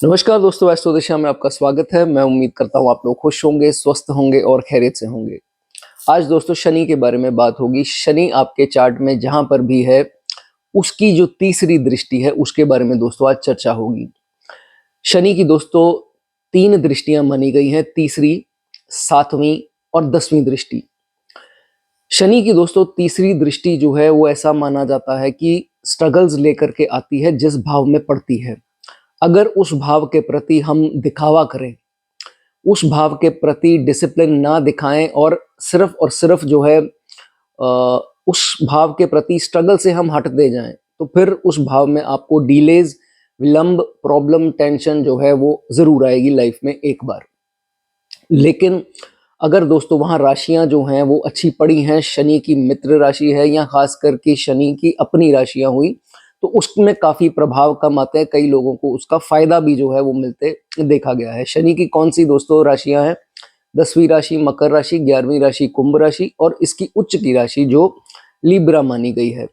नमस्कार दोस्तों, एस्ट्रो दिशा में आपका स्वागत है। मैं उम्मीद करता हूँ आप लोग खुश होंगे, स्वस्थ होंगे और खैरियत से होंगे। आज दोस्तों शनि के बारे में बात होगी। शनि आपके चार्ट में जहां पर भी है, उसकी जो तीसरी दृष्टि है उसके बारे में दोस्तों आज चर्चा होगी। शनि की दोस्तों 3 दृष्टियां मानी गई हैं, तीसरी, 7वीं और 10वीं दृष्टि। शनि की दोस्तों तीसरी दृष्टि जो है वो ऐसा माना जाता है कि स्ट्रगल्स लेकर के आती है जिस भाव में पड़ती है। अगर उस भाव के प्रति हम दिखावा करें, उस भाव के प्रति डिसिप्लिन ना दिखाएं और सिर्फ जो है उस भाव के प्रति स्ट्रगल से हम हटते जाएं, तो फिर उस भाव में आपको डिलेज, विलंब, प्रॉब्लम, टेंशन जो है वो जरूर आएगी लाइफ में एक बार। लेकिन अगर दोस्तों वहां राशियां जो हैं वो अच्छी पड़ी हैं, शनि की मित्र राशि है या खास करके शनि की अपनी राशियां हुई, तो उसमें काफी प्रभाव कम आते हैं। कई लोगों को उसका फायदा भी जो है वो मिलते देखा गया है। शनि की कौन सी दोस्तों राशियां हैं? 10वीं राशि मकर राशि, 11वीं राशि कुंभ राशि और इसकी उच्च की राशि जो लिब्रा मानी गई है,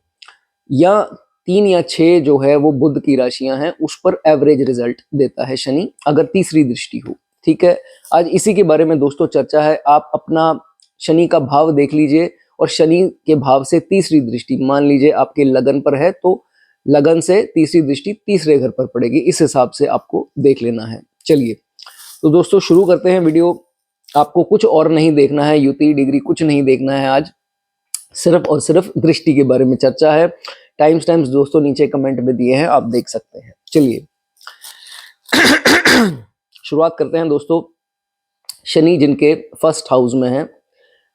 या 3 या 6 जो है वो बुध की राशियां हैं, उस पर एवरेज रिजल्ट देता है शनि, अगर तीसरी दृष्टि हो। ठीक है, आज इसी के बारे में दोस्तों चर्चा है। आप अपना शनि का भाव देख लीजिए और शनि के भाव से तीसरी दृष्टि, मान लीजिए आपके लगन पर है तो लगन से तीसरी दृष्टि तीसरे घर पर पड़ेगी, इस हिसाब से आपको देख लेना है। चलिए तो दोस्तों शुरू करते हैं वीडियो। आपको कुछ और नहीं देखना है, युति डिग्री कुछ नहीं देखना है। आज सिर्फ और सिर्फ दृष्टि के बारे में चर्चा है। टाइम्स दोस्तों नीचे कमेंट में दिए हैं, आप देख सकते हैं। चलिए शुरुआत करते हैं दोस्तों। शनि जिनके फर्स्ट हाउस में है,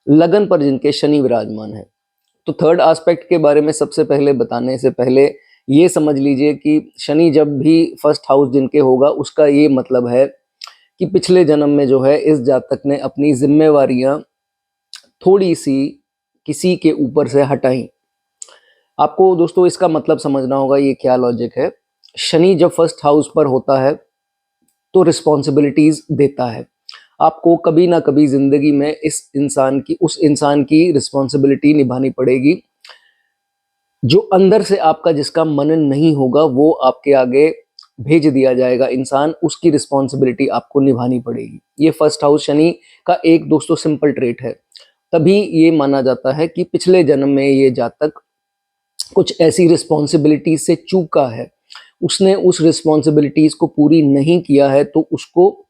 लगन पर जिनके शनि विराजमान है, तो थर्ड एस्पेक्ट के बारे में सबसे पहले बताने से पहले ये समझ लीजिए कि शनि जब भी फर्स्ट हाउस जिनके होगा, उसका ये मतलब है कि पिछले जन्म में जो है इस जातक ने अपनी जिम्मेवारियां थोड़ी सी किसी के ऊपर से हटाई। आपको दोस्तों इसका मतलब समझना होगा, ये क्या लॉजिक है। शनि जब फर्स्ट हाउस पर होता है तो रिस्पॉन्सिबिलिटीज देता है आपको। कभी ना कभी जिंदगी में उस इंसान की रिस्पॉन्सिबिलिटी निभानी पड़ेगी। जो अंदर से आपका जिसका मनन नहीं होगा वो आपके आगे भेज दिया जाएगा इंसान, उसकी रिस्पॉन्सिबिलिटी आपको निभानी पड़ेगी। ये फर्स्ट हाउस शनि का एक दोस्तों सिंपल ट्रेट है। तभी ये माना जाता है कि पिछले जन्म में ये जातक कुछ ऐसी रिस्पॉन्सिबिलिटी से चूका है, उसने उस रिस्पॉन्सिबिलिटीज को पूरी नहीं किया है, तो उसको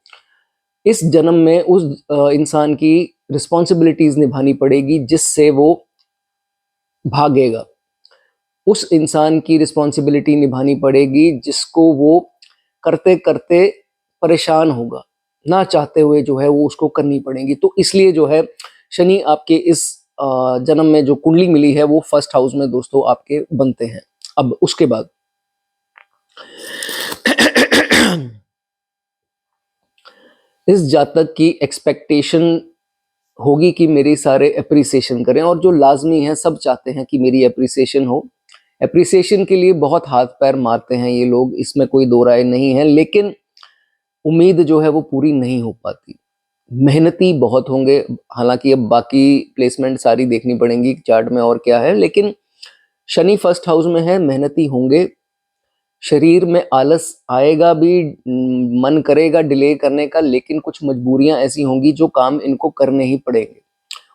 इस जन्म में उस इंसान की रिस्पॉन्सिबिलिटीज निभानी पड़ेगी जिससे वो भागेगा। उस इंसान की रिस्पॉन्सिबिलिटी निभानी पड़ेगी जिसको वो करते करते परेशान होगा, ना चाहते हुए जो है वो उसको करनी पड़ेगी। तो इसलिए जो है शनि आपके इस जन्म में जो कुंडली मिली है वो फर्स्ट हाउस में दोस्तों आपके बनते हैं। अब उसके बाद इस जातक की एक्सपेक्टेशन होगी कि मेरी सारे अप्रिसिएशन करें, और जो लाजमी है, सब चाहते हैं कि मेरी अप्रिसिएशन हो। अप्रिसिएशन के लिए बहुत हाथ पैर मारते हैं ये लोग, इसमें कोई दो राय नहीं है, लेकिन उम्मीद जो है वो पूरी नहीं हो पाती। मेहनती बहुत होंगे, हालांकि अब बाकी प्लेसमेंट सारी देखनी पड़ेंगी चार्ट में और क्या है, लेकिन शनि फर्स्ट हाउस में है, मेहनती होंगे। शरीर में आलस आएगा भी, मन करेगा डिले करने का, लेकिन कुछ मजबूरियां ऐसी होंगी जो काम इनको करने ही पड़ेंगे।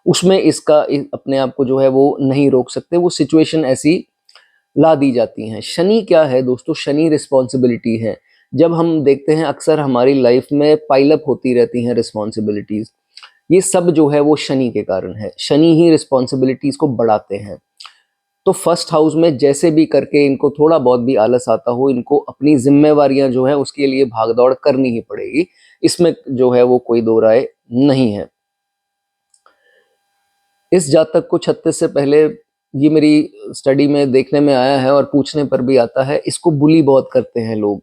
उसमें अपने आप को जो है वो नहीं रोक सकते, वो सिचुएशन ऐसी ला दी जाती हैं। शनि क्या है दोस्तों? शनि रिस्पॉन्सिबिलिटी है। जब हम देखते हैं अक्सर हमारी लाइफ में पाइलअप होती रहती हैं रिस्पॉन्सिबिलिटीज, ये सब जो है वो शनि के कारण है। शनि ही रिस्पॉन्सिबिलिटीज को बढ़ाते हैं। तो फर्स्ट हाउस में जैसे भी करके इनको थोड़ा बहुत भी आलस आता हो, इनको अपनी जिम्मेवारियां जो है उसके लिए भागदौड़ करनी ही पड़ेगी, इसमें जो है वो कोई दो राय नहीं है। इस जातक को 36 से पहले, ये मेरी स्टडी में देखने में आया है और पूछने पर भी आता है, इसको बुली बहुत करते हैं लोग,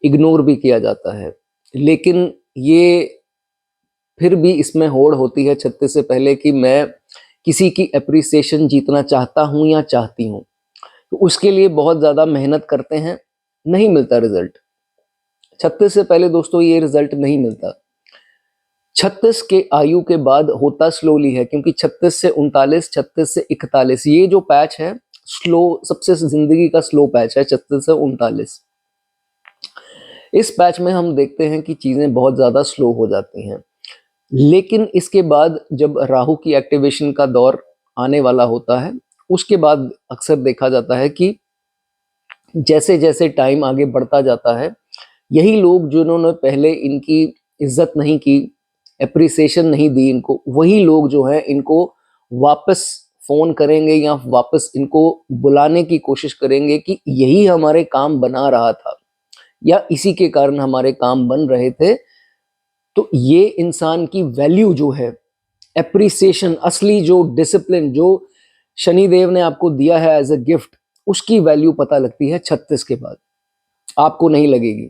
इग्नोर भी किया जाता है, लेकिन ये फिर भी इसमें होड़ होती है 36 से पहले कि मैं किसी की अप्रिसिएशन जीतना चाहता हूं या चाहती हूं, तो उसके लिए बहुत ज्यादा मेहनत करते हैं, नहीं मिलता रिजल्ट। 36 से पहले दोस्तों ये रिजल्ट नहीं मिलता। 36 के आयु के बाद होता स्लोली है, क्योंकि 36 से 39, 36 से 41, ये जो पैच है स्लो, सबसे जिंदगी का स्लो पैच है 36 से 39। इस पैच में हम देखते हैं कि चीज़ें बहुत ज़्यादा स्लो हो जाती हैं, लेकिन इसके बाद जब राहु की एक्टिवेशन का दौर आने वाला होता है, उसके बाद अक्सर देखा जाता है कि जैसे जैसे टाइम आगे बढ़ता जाता है, यही लोग जिन्होंने पहले इनकी इज्जत नहीं की, एप्रिसिएशन नहीं दी इनको, वही लोग जो है इनको वापस फोन करेंगे या वापस इनको बुलाने की कोशिश करेंगे कि यही हमारे काम बना रहा था या इसी के कारण हमारे काम बन रहे थे। तो ये इंसान की वैल्यू जो है, एप्रिसिएशन, असली जो डिसिप्लिन जो शनिदेव ने आपको दिया है एज अ गिफ्ट, उसकी वैल्यू पता लगती है 36 के बाद। आपको नहीं लगेगी,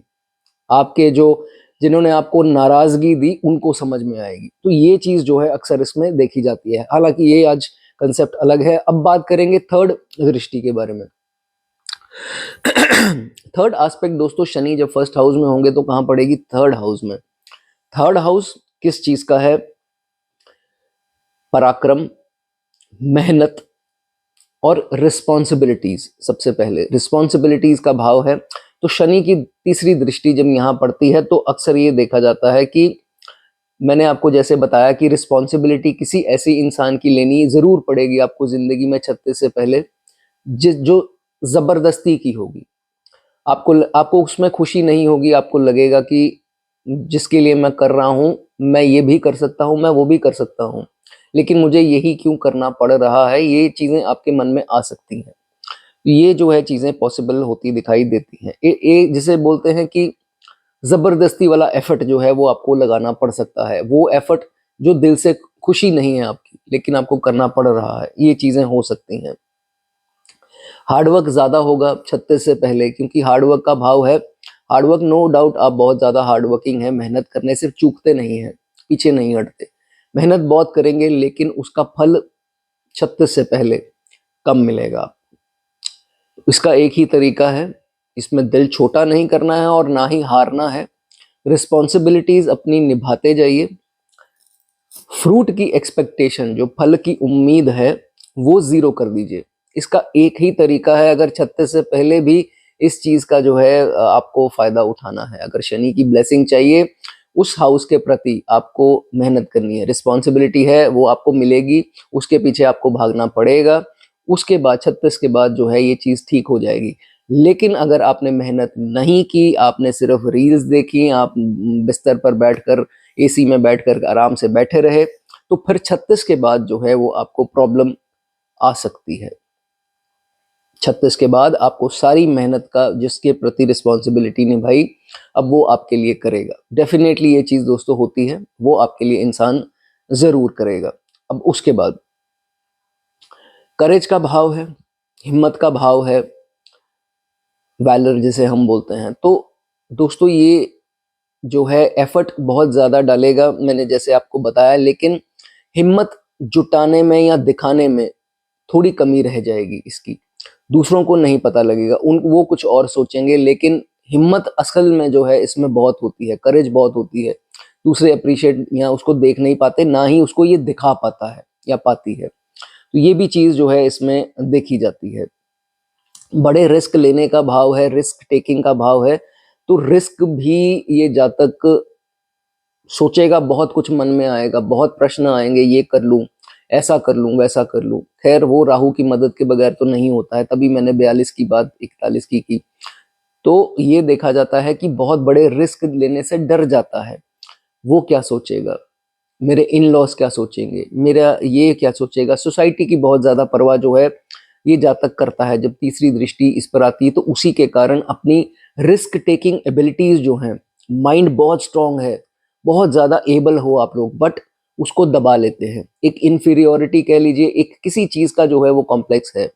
आपके जो जिन्होंने आपको नाराजगी दी उनको समझ में आएगी। तो ये चीज जो है अक्सर इसमें देखी जाती है। हालांकि ये आज कंसेप्ट अलग है। अब बात करेंगे थर्ड दृष्टि के बारे में। थर्ड एस्पेक्ट दोस्तों, शनि जब फर्स्ट हाउस में होंगे तो कहां पड़ेगी? थर्ड हाउस में। थर्ड हाउस किस चीज का है? पराक्रम, मेहनत और रिस्पॉन्सिबिलिटीज। सबसे पहले रिस्पॉन्सिबिलिटीज का भाव है, तो शनि की तीसरी दृष्टि जब यहाँ पड़ती है तो अक्सर ये देखा जाता है कि मैंने आपको जैसे बताया कि रिस्पॉन्सिबिलिटी किसी ऐसी इंसान की लेनी जरूर पड़ेगी आपको जिंदगी में 36 से पहले, जो जबरदस्ती की होगी। आपको उसमें खुशी नहीं होगी, आपको लगेगा कि जिसके लिए मैं कर रहा हूँ मैं ये भी कर सकता हूँ, मैं वो भी कर सकता हूँ, लेकिन मुझे यही क्यों करना पड़ रहा है। ये चीजें आपके मन में आ सकती हैं। ये जो है चीजें पॉसिबल होती दिखाई देती हैं। जिसे बोलते हैं कि जबरदस्ती वाला एफर्ट जो है वो आपको लगाना पड़ सकता है। वो एफर्ट जो दिल से खुशी नहीं है आपकी, लेकिन आपको करना पड़ रहा है, ये चीजें हो सकती हैं। हार्डवर्क ज्यादा होगा 36 से पहले, क्योंकि हार्डवर्क का भाव है। हार्डवर्क नो डाउट आप बहुत ज्यादा हार्डवर्किंग है, मेहनत करने से चूकते नहीं है, पीछे नहीं हटते, मेहनत बहुत करेंगे, लेकिन उसका फल 36 से पहले कम मिलेगा। इसका एक ही तरीका है, इसमें दिल छोटा नहीं करना है और ना ही हारना है। रिस्पॉन्सिबिलिटीज अपनी निभाते जाइए। फ्रूट की एक्सपेक्टेशन, जो फल की उम्मीद है, वो जीरो कर दीजिए। इसका एक ही तरीका है, अगर 36 से पहले भी इस चीज का जो है आपको फायदा उठाना है, अगर शनि की ब्लेसिंग चाहिए, उस हाउस के प्रति आपको मेहनत करनी है। रिस्पॉन्सिबिलिटी है वो आपको मिलेगी, उसके पीछे आपको भागना पड़ेगा। उसके बाद 36 के बाद जो है ये चीज ठीक हो जाएगी। लेकिन अगर आपने मेहनत नहीं की, आपने सिर्फ रील्स देखी, आप बिस्तर पर बैठकर एसी में बैठकर आराम से बैठे रहे, तो फिर 36 के बाद जो है वो आपको प्रॉब्लम आ सकती है। 36 के बाद आपको सारी मेहनत का जिसके प्रति रिस्पॉन्सिबिलिटी निभाई, अब वो आपके लिए करेगा। डेफिनेटली ये चीज दोस्तों होती है, वो आपके लिए इंसान जरूर करेगा। अब उसके बाद करेज का भाव है, हिम्मत का भाव है, वैलर जिसे हम बोलते हैं। तो दोस्तों ये जो है एफर्ट बहुत ज्यादा डालेगा, मैंने जैसे आपको बताया, लेकिन हिम्मत जुटाने में या दिखाने में थोड़ी कमी रह जाएगी इसकी। दूसरों को नहीं पता लगेगा, वो कुछ और सोचेंगे, लेकिन हिम्मत असल में जो है इसमें बहुत होती है, करेज बहुत होती है। दूसरे अप्रिशिएट या उसको देख नहीं पाते, ना ही उसको ये दिखा पाता है या पाती है। तो ये भी चीज जो है इसमें देखी जाती है। बड़े रिस्क लेने का भाव है, रिस्क टेकिंग का भाव है। तो रिस्क भी ये जातक सोचेगा, बहुत कुछ मन में आएगा, बहुत प्रश्न आएंगे, ये कर लूं, ऐसा कर लूं, वैसा कर लूं। खैर वो राहु की मदद के बगैर तो नहीं होता है, तभी मैंने 42 की बात 41 की। तो ये देखा जाता है कि बहुत बड़े रिस्क लेने से डर जाता है। वो क्या सोचेगा, मेरे इन लॉस क्या सोचेंगे, मेरा ये क्या सोचेगा, सोसाइटी की बहुत ज्यादा परवाह जो है ये जातक करता है। जब तीसरी दृष्टि इस पर आती है तो उसी के कारण अपनी रिस्क टेकिंग एबिलिटीज जो हैं, माइंड बहुत स्ट्रांग है, बहुत ज्यादा एबल हो आप लोग, बट उसको दबा लेते हैं। एक इन्फीरियोरिटी कह लीजिए, एक किसी चीज का जो है वो कॉम्प्लेक्स है,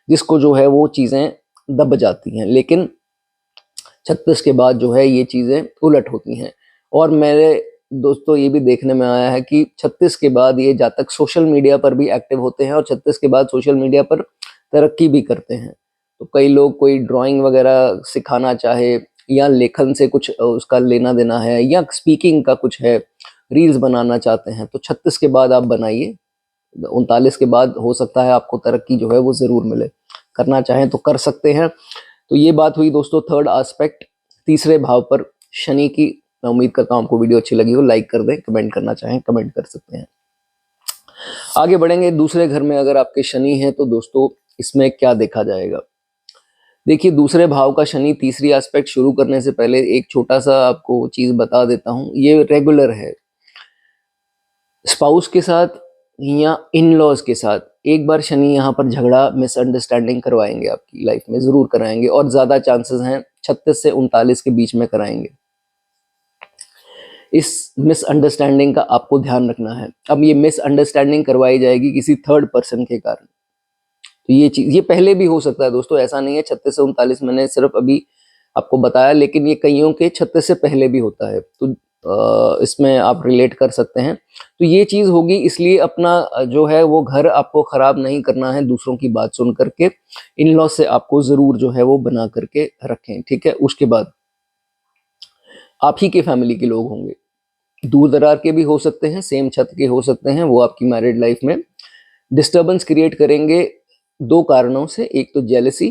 जिसको जो है वो चीजें दब जाती हैं। लेकिन 36 के बाद जो है ये चीजें उलट होती हैं। और मेरे दोस्तों ये भी देखने में आया है कि 36 के बाद ये जातक सोशल मीडिया पर भी एक्टिव होते हैं और 36 के बाद सोशल मीडिया पर तरक्की भी करते हैं। तो कई लोग कोई ड्राइंग वगैरह सिखाना चाहे या लेखन से कुछ उसका लेना देना है या स्पीकिंग का कुछ है, रील्स बनाना चाहते हैं, तो 36 के बाद आप बनाइए। 39 के बाद हो सकता है आपको तरक्की जो है वो जरूर मिले, करना चाहें तो कर सकते हैं। तो ये बात हुई दोस्तों थर्ड एस्पेक्ट, तीसरे भाव पर शनि की। मैं उम्मीद करता हूँ आपको वीडियो अच्छी लगी हो, लाइक कर दें, कमेंट करना चाहें कमेंट कर सकते हैं। आगे बढ़ेंगे। दूसरे घर में अगर आपके शनि है तो दोस्तों इसमें क्या देखा जाएगा। देखिए, दूसरे भाव का शनि, तीसरी एस्पेक्ट शुरू करने से पहले एक छोटा सा आपको चीज बता देता हूँ। ये रेगुलर है, स्पाउस के साथ या इन लॉज के साथ एक बार शनि यहाँ पर झगड़ा, मिसअंडरस्टैंडिंग करवाएंगे, आपकी लाइफ में जरूर कराएंगे, और ज्यादा चांसेस हैं 36 से 39 के बीच में कराएंगे। इस मिसअंडरस्टैंडिंग का आपको ध्यान रखना है। अब ये मिसअंडरस्टैंडिंग करवाई जाएगी किसी थर्ड पर्सन के कारण, तो ये चीज, ये पहले भी हो सकता है दोस्तों, ऐसा नहीं है 36 से 39 मैंने सिर्फ अभी आपको बताया, लेकिन ये कईयों के 36 से पहले भी होता है, तो इसमें आप रिलेट कर सकते हैं। तो ये चीज होगी, इसलिए अपना जो है वो घर आपको खराब नहीं करना है दूसरों की बात सुन करके। इन लॉ से आपको जरूर जो है वो बना करके रखें, ठीक है। उसके बाद आप ही के फैमिली के लोग होंगे, दूर दरार के भी हो सकते हैं, सेम छत के हो सकते हैं, वो आपकी मैरिड लाइफ में डिस्टर्बेंस क्रिएट करेंगे दो कारणों से। एक तो जेलसी,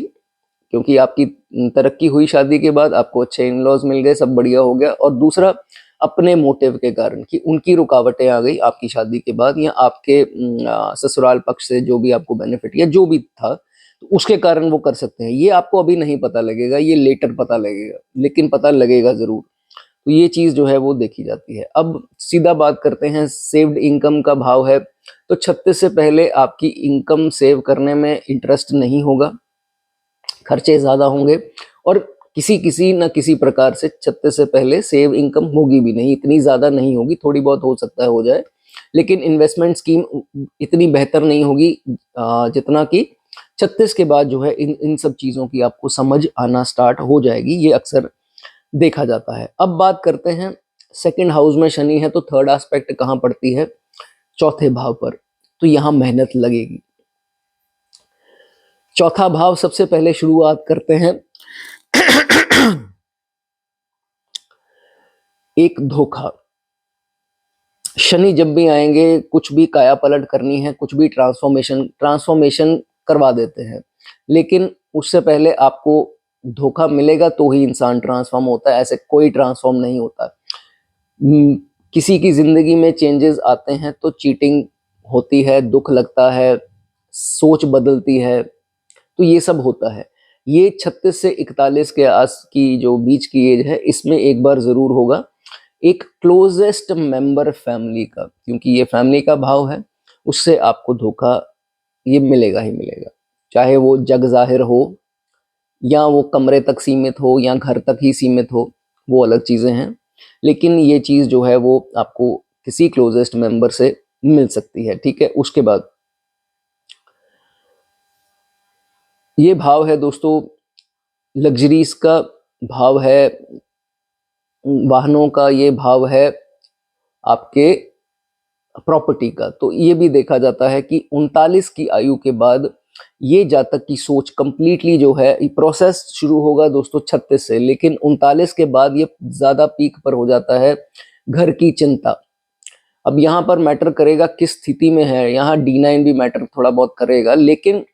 क्योंकि आपकी तरक्की हुई शादी के बाद, आपको अच्छे इन लॉज मिल गए, सब बढ़िया हो गया, और दूसरा अपने मोटिव के कारण कि उनकी रुकावटें आ गई आपकी शादी के बाद, या आपके ससुराल पक्ष से जो भी आपको बेनिफिट या जो भी था, तो उसके कारण वो कर सकते हैं। ये आपको अभी नहीं पता लगेगा, ये लेटर पता लगेगा, लेकिन पता लगेगा जरूर। तो ये चीज जो है वो देखी जाती है। अब सीधा बात करते हैं, सेव्ड इनकम का भाव है, तो 36 से पहले आपकी इनकम सेव करने में इंटरेस्ट नहीं होगा, खर्चे ज्यादा होंगे, और किसी किसी न किसी प्रकार से 36 से पहले सेव इनकम होगी भी नहीं, इतनी ज्यादा नहीं होगी, थोड़ी बहुत हो सकता है हो जाए, लेकिन इन्वेस्टमेंट स्कीम इतनी बेहतर नहीं होगी जितना कि 36 के बाद जो है इन सब चीजों की आपको समझ आना स्टार्ट हो जाएगी। ये अक्सर देखा जाता है। अब बात करते हैं, सेकंड हाउस में शनि है तो थर्ड एस्पेक्ट कहाँ पड़ती है, चौथे भाव पर, तो यहां मेहनत लगेगी। चौथा भाव, सबसे पहले शुरुआत करते हैं एक धोखा। शनि जब भी आएंगे, कुछ भी काया पलट करनी है, कुछ भी ट्रांसफॉर्मेशन करवा देते हैं, लेकिन उससे पहले आपको धोखा मिलेगा तो ही इंसान ट्रांसफॉर्म होता है, ऐसे कोई ट्रांसफॉर्म नहीं होता। किसी की जिंदगी में चेंजेस आते हैं तो चीटिंग होती है, दुख लगता है, सोच बदलती है, तो ये सब होता है। ये 36 से 41 के आस की जो बीच की एज है, इसमें एक बार जरूर होगा एक क्लोजेस्ट मेंबर फैमिली का, क्योंकि ये फैमिली का भाव है, उससे आपको धोखा ये मिलेगा ही मिलेगा, चाहे वो जग जाहिर हो या वो कमरे तक सीमित हो या घर तक ही सीमित हो, वो अलग चीजें हैं, लेकिन ये चीज जो है वो आपको किसी क्लोजेस्ट मेंबर से मिल सकती है, ठीक है। उसके बाद ये भाव है दोस्तों लग्जरीज का भाव है, वाहनों का ये भाव है, आपके प्रॉपर्टी का। तो ये भी देखा जाता है कि 39 की आयु के बाद ये जातक की सोच कंप्लीटली जो है, प्रोसेस शुरू होगा दोस्तों 36 से, लेकिन 39 के बाद ये ज्यादा पीक पर हो जाता है घर की चिंता। अब यहाँ पर मैटर करेगा किस स्थिति में है, यहाँ D9 भी मैटर थोड़ा बहुत करेगा, लेकिन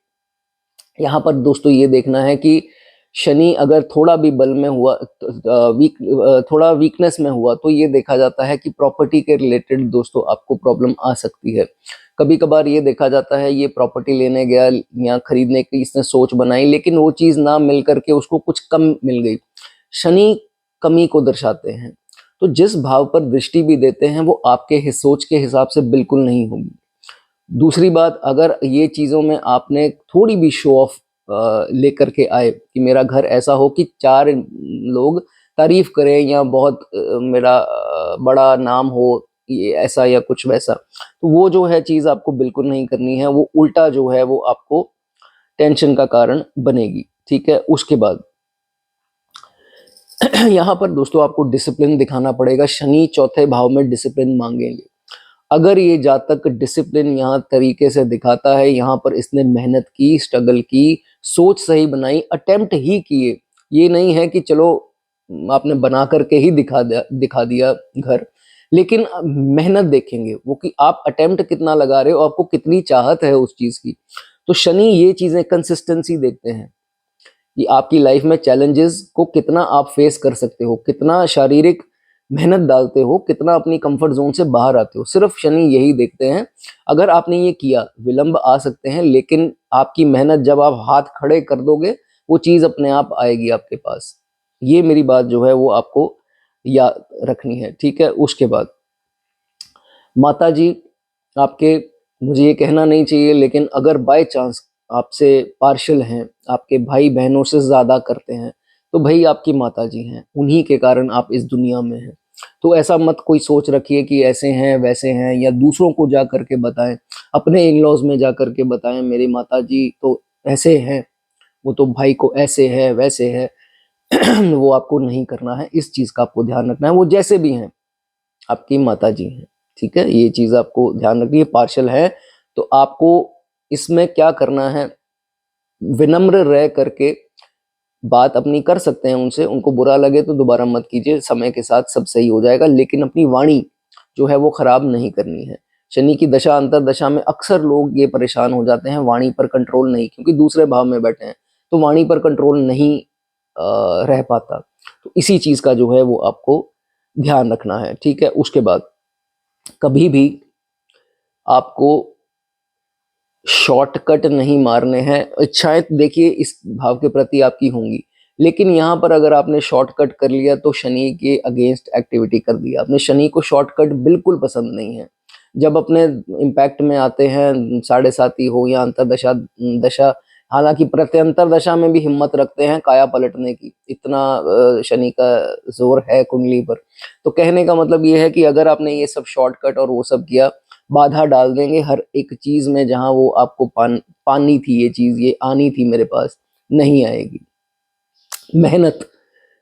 यहाँ पर दोस्तों ये देखना है कि शनि अगर थोड़ा भी बल में हुआ, थोड़ा वीकनेस में हुआ, तो ये देखा जाता है कि प्रॉपर्टी के रिलेटेड दोस्तों आपको प्रॉब्लम आ सकती है। कभी कभार ये देखा जाता है ये प्रॉपर्टी लेने गया या खरीदने की इसने सोच बनाई, लेकिन वो चीज ना मिल करके उसको कुछ कम मिल गई। शनि कमी को दर्शाते हैं, तो जिस भाव पर दृष्टि भी देते हैं वो आपके सोच के हिसाब से बिल्कुल नहीं होगी। दूसरी बात, अगर ये चीजों में आपने थोड़ी भी शो ऑफ लेकर के आए कि मेरा घर ऐसा हो कि 4 लोग तारीफ करें या बहुत मेरा बड़ा नाम हो, ये ऐसा या कुछ वैसा, तो वो जो है चीज आपको बिल्कुल नहीं करनी है, वो उल्टा जो है वो आपको टेंशन का कारण बनेगी, ठीक है। उसके बाद यहाँ पर दोस्तों आपको डिसिप्लिन दिखाना पड़ेगा। शनि चौथे भाव में डिसिप्लिन मांगेंगे। अगर ये जातक डिसिप्लिन यहाँ तरीके से दिखाता है, यहाँ पर इसने मेहनत की, स्ट्रगल की, सोच सही बनाई, अटेम्प्ट ही किए, ये नहीं है कि चलो आपने बना करके ही दिखा दिया घर, लेकिन मेहनत देखेंगे वो कि आप अटेम्प्ट कितना लगा रहे हो, आपको कितनी चाहत है उस चीज की। तो शनि ये चीजें कंसिस्टेंसी देखते हैं कि आपकी लाइफ में चैलेंजेस को कितना आप फेस कर सकते हो, कितना शारीरिक मेहनत डालते हो, कितना अपनी कंफर्ट जोन से बाहर आते हो। सिर्फ शनि यही देखते हैं। अगर आपने ये किया, विलंब आ सकते हैं, लेकिन आपकी मेहनत जब आप हाथ खड़े कर दोगे, वो चीज अपने आप आएगी आपके पास। ये मेरी बात जो है वो आपको याद रखनी है, ठीक है। उसके बाद माता जी आपके, मुझे ये कहना नहीं चाहिए, लेकिन अगर बाय चांस आपसे पार्शल हैं, आपके भाई बहनों से ज्यादा करते हैं, तो भाई आपकी माता जी हैं, उन्हीं के कारण आप इस दुनिया में हैं। तो ऐसा मत कोई सोच रखिए कि ऐसे हैं वैसे हैं, या दूसरों को जा करके बताएं, अपने इन लॉज में जा करके बताएं मेरी माता जी तो ऐसे हैं, वो तो भाई को ऐसे है वैसे है। वो आपको नहीं करना है, इस चीज का आपको ध्यान रखना है। वो जैसे भी हैं आपकी माता जी हैं, ठीक है। ये चीज आपको ध्यान रखनी है। पार्शल है तो आपको इसमें क्या करना है, विनम्र रह करके बात अपनी कर सकते हैं उनसे। उनको बुरा लगे तो दोबारा मत कीजिए, समय के साथ सब सही हो जाएगा, लेकिन अपनी वाणी जो है वो खराब नहीं करनी है। शनि की दशा अंतर दशा में अक्सर लोग ये परेशान हो जाते हैं, वाणी पर कंट्रोल नहीं, क्योंकि दूसरे भाव में बैठे हैं तो वाणी पर कंट्रोल नहीं रह पाता। तो इसी चीज का जो है वो आपको ध्यान रखना है, ठीक है। उसके बाद कभी भी आपको शॉर्टकट नहीं मारने हैं। इच्छाएं देखिए इस भाव के प्रति आपकी होंगी, लेकिन यहाँ पर अगर आपने शॉर्टकट कर लिया तो शनि के अगेंस्ट एक्टिविटी कर दिया आपने। शनि को शॉर्टकट बिल्कुल पसंद नहीं है। जब अपने इम्पैक्ट में आते हैं, साढ़े साती हो या अंतरदशा दशा, हालांकि प्रत्यंतर दशा में भी हिम्मत रखते हैं काया पलटने की, इतना शनि का जोर है कुंडली पर। तो कहने का मतलब ये है कि अगर आपने ये सब शॉर्टकट और वो सब किया, बाधा डाल देंगे हर एक चीज में, जहां वो आपको पानी थी, ये चीज ये आनी थी मेरे पास, नहीं आएगी। मेहनत,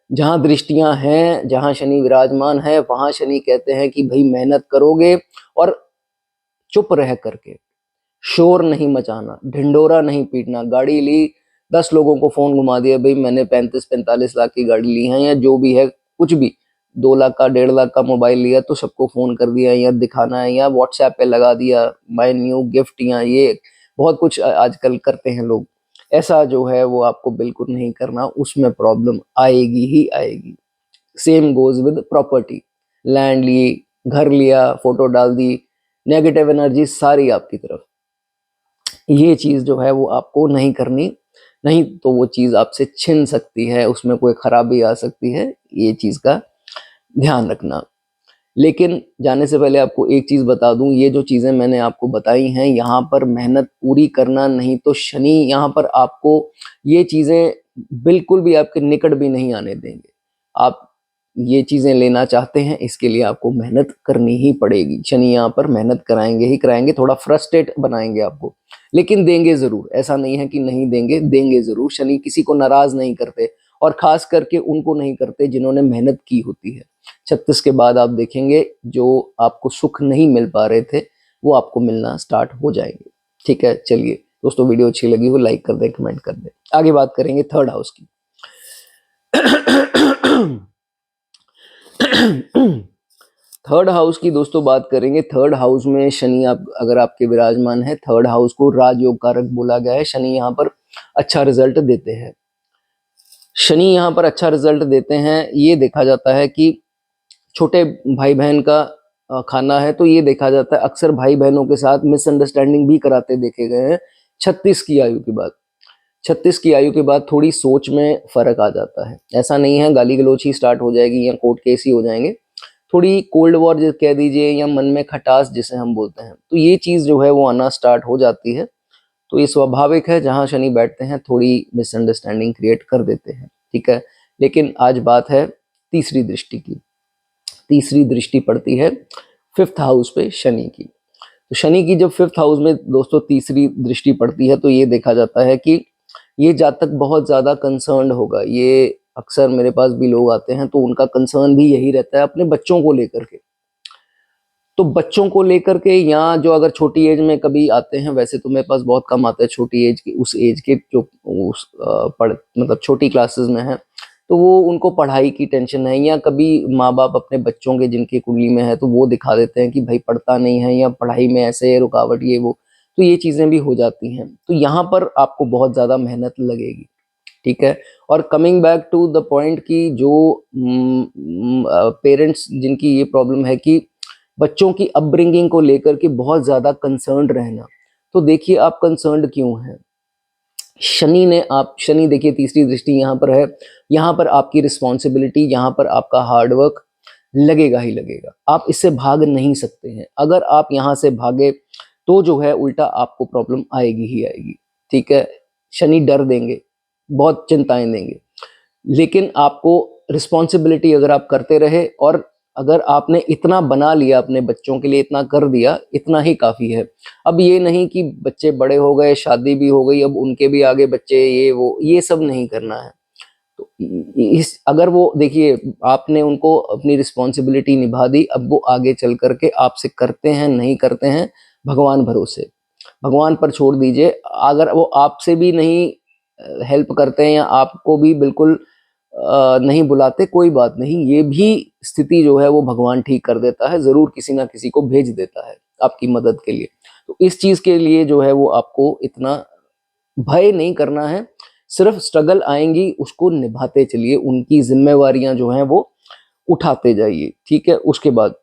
जहां दृष्टियां हैं, जहां शनि विराजमान है, वहां शनि कहते हैं कि भाई मेहनत करोगे और चुप रह करके, शोर नहीं मचाना, ढिंडोरा नहीं पीटना। गाड़ी ली, 10 लोगों को फोन घुमा दिया, भाई मैंने 35-45 लाख की गाड़ी ली है, या जो भी है, कुछ भी, 2 लाख का 1.5 लाख का मोबाइल लिया तो सबको फोन कर दिया, या दिखाना है, या व्हाट्सएप पे लगा दिया माय न्यू गिफ्ट, या ये बहुत कुछ आजकल करते हैं लोग। ऐसा जो है वो आपको बिल्कुल नहीं करना, उसमें प्रॉब्लम आएगी ही आएगी। Same goes with property, land ली, घर लिया, फोटो डाल दी, नेगेटिव एनर्जी सारी आपकी तरफ। ये चीज जो है वो आपको नहीं करनी, नहीं तो वो चीज आपसे छिन सकती है, उसमें कोई खराबी आ सकती है, ये चीज का ध्यान रखना। लेकिन जाने से पहले आपको एक चीज बता दूं, ये जो चीजें मैंने आपको बताई हैं, यहाँ पर मेहनत पूरी करना, नहीं तो शनि यहाँ पर आपको ये चीजें बिल्कुल भी आपके निकट भी नहीं आने देंगे। आप ये चीजें लेना चाहते हैं, इसके लिए आपको मेहनत करनी ही पड़ेगी। शनि यहाँ पर मेहनत कराएंगे ही कराएंगे, थोड़ा फ्रस्ट्रेट बनाएंगे आपको, लेकिन देंगे जरूर। ऐसा नहीं है कि नहीं देंगे, देंगे जरूर। शनि किसी को नाराज नहीं करते, और खास करके उनको नहीं करते जिन्होंने मेहनत की होती है। 36 के बाद आप देखेंगे जो आपको सुख नहीं मिल पा रहे थे, वो आपको मिलना स्टार्ट हो जाएंगे, ठीक है। चलिए दोस्तों, वीडियो अच्छी लगी हो लाइक कर दें, कमेंट कर दें। आगे बात करेंगे थर्ड हाउस की। थर्ड हाउस की दोस्तों बात करेंगे। थर्ड हाउस में शनि आप अगर आपके विराजमान है, थर्ड हाउस को राजयोग कारक बोला गया है। शनि यहाँ पर अच्छा रिजल्ट देते हैं। शनि यहाँ पर अच्छा रिजल्ट देते हैं, ये देखा जाता है कि छोटे भाई बहन का खाना है, तो ये देखा जाता है अक्सर भाई बहनों के साथ मिसअंडरस्टैंडिंग भी कराते देखे गए हैं 36 की आयु के बाद। 36 की आयु के बाद थोड़ी सोच में फर्क आ जाता है। ऐसा नहीं है गाली गलौच ही स्टार्ट हो जाएगी या कोर्ट केस ही हो जाएंगे, थोड़ी कोल्ड वॉर कह दीजिए, या मन में खटास जिसे हम बोलते हैं, तो ये चीज जो है वो आना स्टार्ट हो जाती है। तो ये स्वाभाविक है, जहां शनि बैठते हैं थोड़ी मिसअंडरस्टैंडिंग क्रिएट कर देते हैं, ठीक है। लेकिन आज बात है तीसरी दृष्टि की। तीसरी दृष्टि पड़ती है फिफ्थ हाउस पे शनि की। तो शनि की जब फिफ्थ हाउस में दोस्तों तीसरी दृष्टि पड़ती है, तो ये देखा जाता है कि ये जातक बहुत ज्यादा कंसर्न्ड होगा। ये अक्सर मेरे पास भी लोग आते हैं तो उनका कंसर्न भी यही रहता है अपने बच्चों को लेकर के। तो बच्चों को लेकर के, या जो अगर छोटी एज में कभी आते हैं, वैसे तो मेरे पास बहुत कम आते हैं छोटी एज की, उस एज के जो उस मतलब छोटी क्लासेस में है, तो वो उनको पढ़ाई की टेंशन है, या कभी माँ बाप अपने बच्चों के जिनके कुंडली में है तो वो दिखा देते हैं कि भाई पढ़ता नहीं है, या पढ़ाई में ऐसे है रुकावट, ये वो। तो ये चीजें भी हो जाती हैं। तो यहाँ पर आपको बहुत ज्यादा मेहनत लगेगी, ठीक है। और coming back to the point कि जो पेरेंट्स जिनकी ये प्रॉब्लम है कि बच्चों की अपब्रिंगिंग को लेकर के बहुत ज़्यादा कंसर्न्ड रहना, तो देखिए आप कंसर्न्ड क्यों हैं? शनि देखिए तीसरी दृष्टि यहाँ पर है, यहाँ पर आपकी रिस्पॉन्सिबिलिटी, यहाँ पर आपका हार्डवर्क लगेगा ही लगेगा, आप इससे भाग नहीं सकते हैं। अगर आप यहाँ से भागे तो जो है उल्टा आपको प्रॉब्लम आएगी ही आएगी, ठीक है। शनि डर देंगे, बहुत चिंताएं देंगे, लेकिन आपको रिस्पॉन्सिबिलिटी अगर आप करते रहे और अगर आपने इतना बना लिया अपने बच्चों के लिए, इतना कर दिया, इतना ही काफ़ी है। अब ये नहीं कि बच्चे बड़े हो गए, शादी भी हो गई, अब उनके भी आगे बच्चे, ये सब नहीं करना है। तो इस अगर वो देखिए आपने उनको अपनी रिस्पॉन्सिबिलिटी निभा दी, अब वो आगे चल करके आपसे करते हैं नहीं करते हैं, भगवान भरोसे, भगवान पर छोड़ दीजिए। अगर वो आपसे भी नहीं हेल्प करते हैं या आपको भी बिल्कुल नहीं बुलाते, कोई बात नहीं, ये भी स्थिति जो है वो भगवान ठीक कर देता है, ज़रूर किसी ना किसी को भेज देता है आपकी मदद के लिए। तो इस चीज़ के लिए जो है वो आपको इतना भय नहीं करना है, सिर्फ स्ट्रगल आएंगी उसको निभाते चलिए, उनकी जिम्मेवारियां जो हैं वो उठाते जाइए, ठीक है। उसके बाद